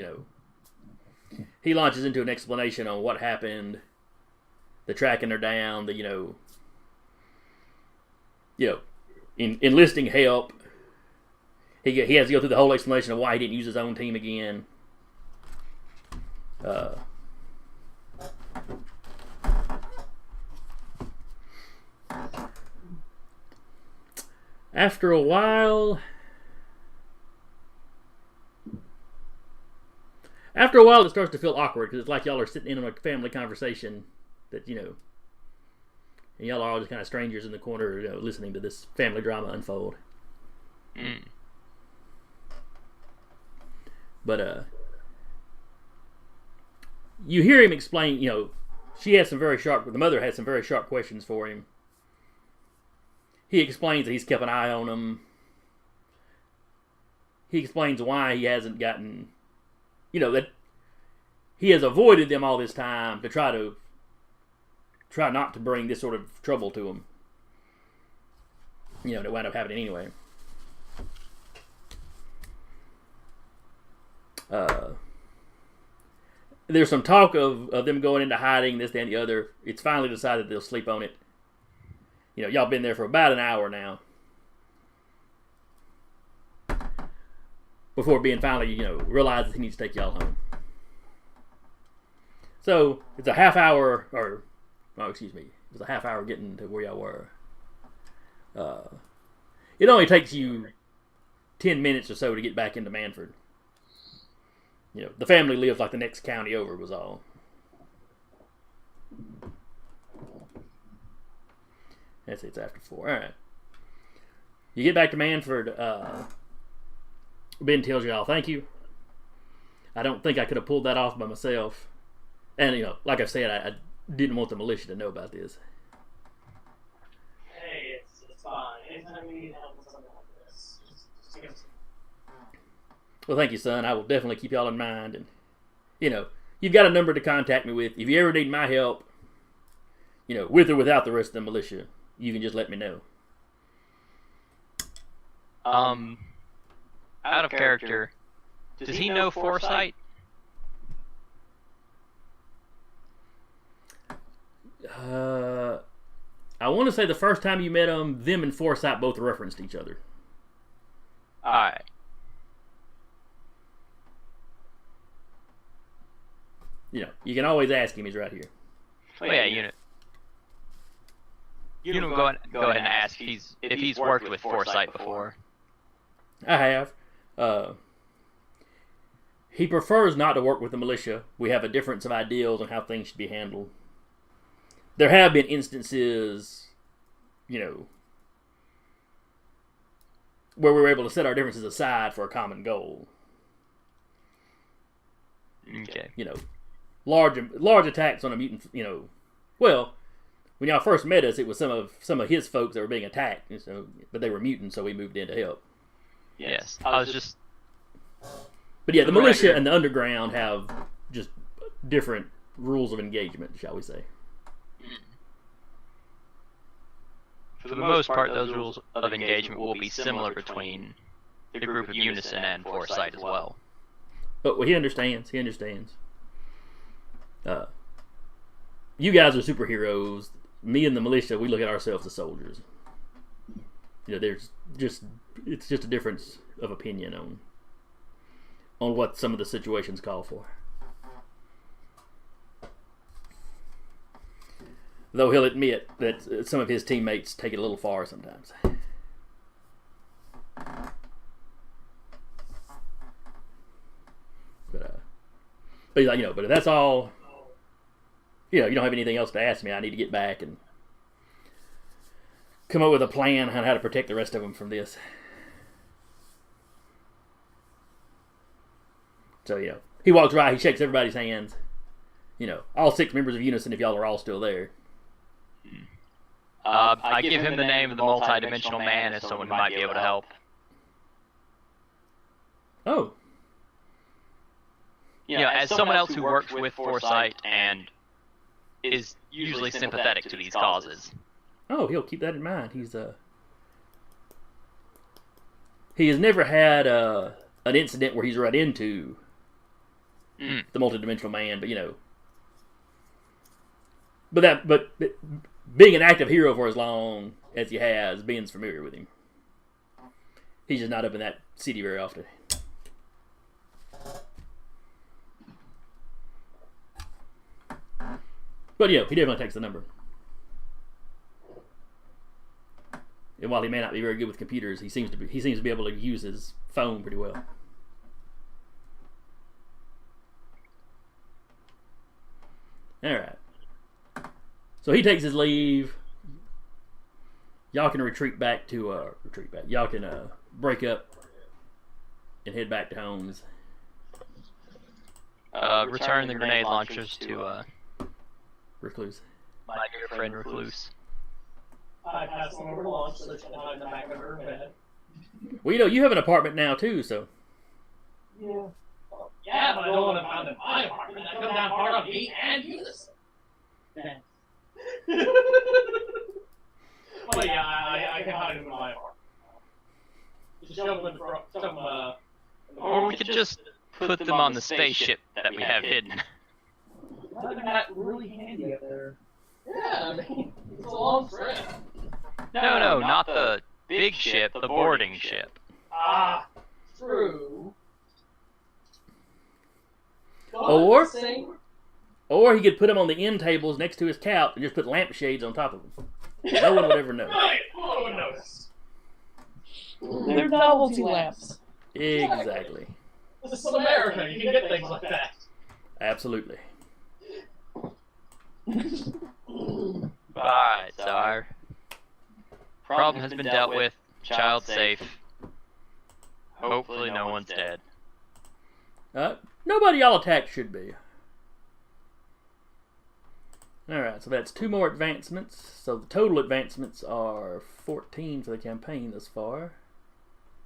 He launches into an explanation on what happened, the tracking her down, the enlisting help. He has to go through the whole explanation of why he didn't use his own team again. After a while, it starts to feel awkward because it's like y'all are sitting in on a family conversation that, and y'all are all just kind of strangers in the corner, listening to this family drama unfold. Mm. But you hear him explain. She has the mother has some very sharp questions for him. He explains that he's kept an eye on them. He explains why he hasn't gotten, that he has avoided them all this time to try not to bring this sort of trouble to him. That wound up happening anyway. There's some talk of them going into hiding, this, that, and the other. It's finally decided they'll sleep on it. Y'all been there for about an hour now. Before Ben finally, realizes he needs to take y'all home. So, it's a half hour, it was a half hour getting to where y'all were. It only takes you 10 minutes or so to get back into Manford. The family lives like the next county over was all. It's after 4. All right. You get back to Manford. Ben tells you all, thank you. I don't think I could have pulled that off by myself. And, like I said, I didn't want the militia to know about this. Hey, it's fine. Anytime you need help with something like this, just give us. Well, thank you, son. I will definitely keep y'all in mind. And, you've got a number to contact me with. If you ever need my help, with or without the rest of the militia, you can just let me know. Out of character, does he know Foresight? I want to say the first time you met him, them and Foresight both referenced each other. Alright. You can always ask him. He's right here. Well, yeah, you know, go ahead and ask if he's worked with Foresight before. I have. He prefers not to work with the militia. We have a difference of ideals on how things should be handled. There have been instances, where we were able to set our differences aside for a common goal. Okay. Large attacks on a mutant. Well, when y'all first met us, it was some of his folks that were being attacked. But they were mutants, so we moved in to help. Yes, I was just. But yeah, the militia and the underground have just different rules of engagement, shall we say? For the most part, those rules of engagement will be similar between the group of Unison and Foresight as well. But he understands. He understands. You guys are superheroes. Me and the militia, we look at ourselves as soldiers. It's just a difference of opinion on what some of the situations call for. Though he'll admit that some of his teammates take it a little far sometimes. But he's like, but if that's all, you don't have anything else to ask me, I need to get back and come up with a plan on how to protect the rest of them from this. So, he walks by, he shakes everybody's hands. All 6 members of Unison, if y'all are all still there. I give him the name of the multi-dimensional man as someone who might be able to help. Oh. As someone else who works with Foresight and is usually sympathetic to these causes. Oh, he'll keep that in mind. He's He has never had an incident where he's run into the multidimensional man, but But being an active hero for as long as he has, being's familiar with him. He's just not up in that city very often. But he definitely takes the number. And while he may not be very good with computers, he seems to be able to use his phone pretty well. All right. So he takes his leave. Y'all can retreat back. Y'all can break up and head back to homes. Return the grenade launchers to Recluse. my dear friend Recluse. I pass them over to launch so they can hide in the back of her bed. Well, you have an apartment now too, so. Yeah. Yeah, but I don't want to find in my apartment. I come down part of me and you listen. Well, yeah, I can hide in my apartment. Just shove them in the front. Or we could just put them on the spaceship that we have hidden. Isn't that really handy up there? Yeah, I mean, it's a long trip. No, not the big ship, the boarding ship. Ah, true. Or he could put them on the end tables next to his couch and just put lampshades on top of them. No one would ever know. Right, no one would notice. They're novelty lamps. Exactly. This is America. You can get things like that. Absolutely. Alright, so our problem has been dealt with. Child safe. Hopefully no one's dead. Nobody y'all attacked should be. Alright, so that's 2 more advancements. So the total advancements are 14 for the campaign thus far.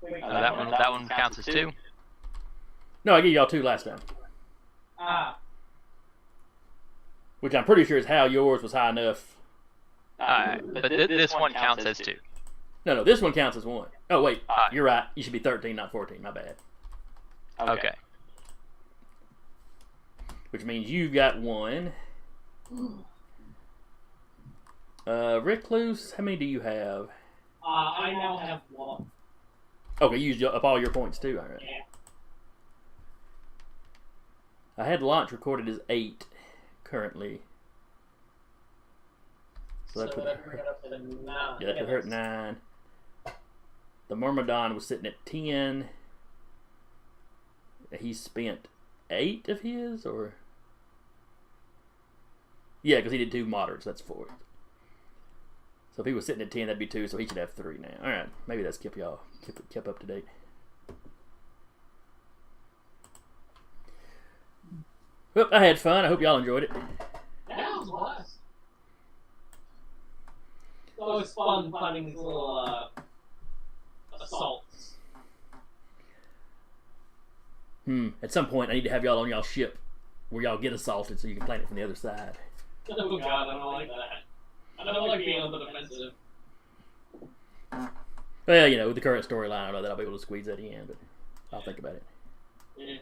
That one counts as 2. No, I gave y'all 2 last time. Which I'm pretty sure is how yours was high enough. Alright, but this one counts as 2. No, this one counts as 1. Oh, wait, you're right. You should be 13, not 14. My bad. Okay. Which means you've got 1. Recluse, how many do you have? I now have 1. Okay, you used up all your points too, alright. Yeah. I had launch recorded as 8 currently. So that put bring it up to 9. Yeah, that put her at 9. The Myrmidon was sitting at 10. He spent 8 of his, or? Yeah, because he did 2 moderates, that's 4. So if he was sitting at 10, that'd be 2, so he should have 3 now. Alright, maybe that's kept up to date. Well, I had fun. I hope y'all enjoyed it. Yeah, it was a blast. It's always fun finding these little assaults. At some point, I need to have y'all on y'all ship where y'all get assaulted so you can plan it from the other side. Oh god, I don't like that. I don't like being on the defensive. Well, with the current storyline, I don't know that I'll be able to squeeze that in, but I'll think about it. Yeah.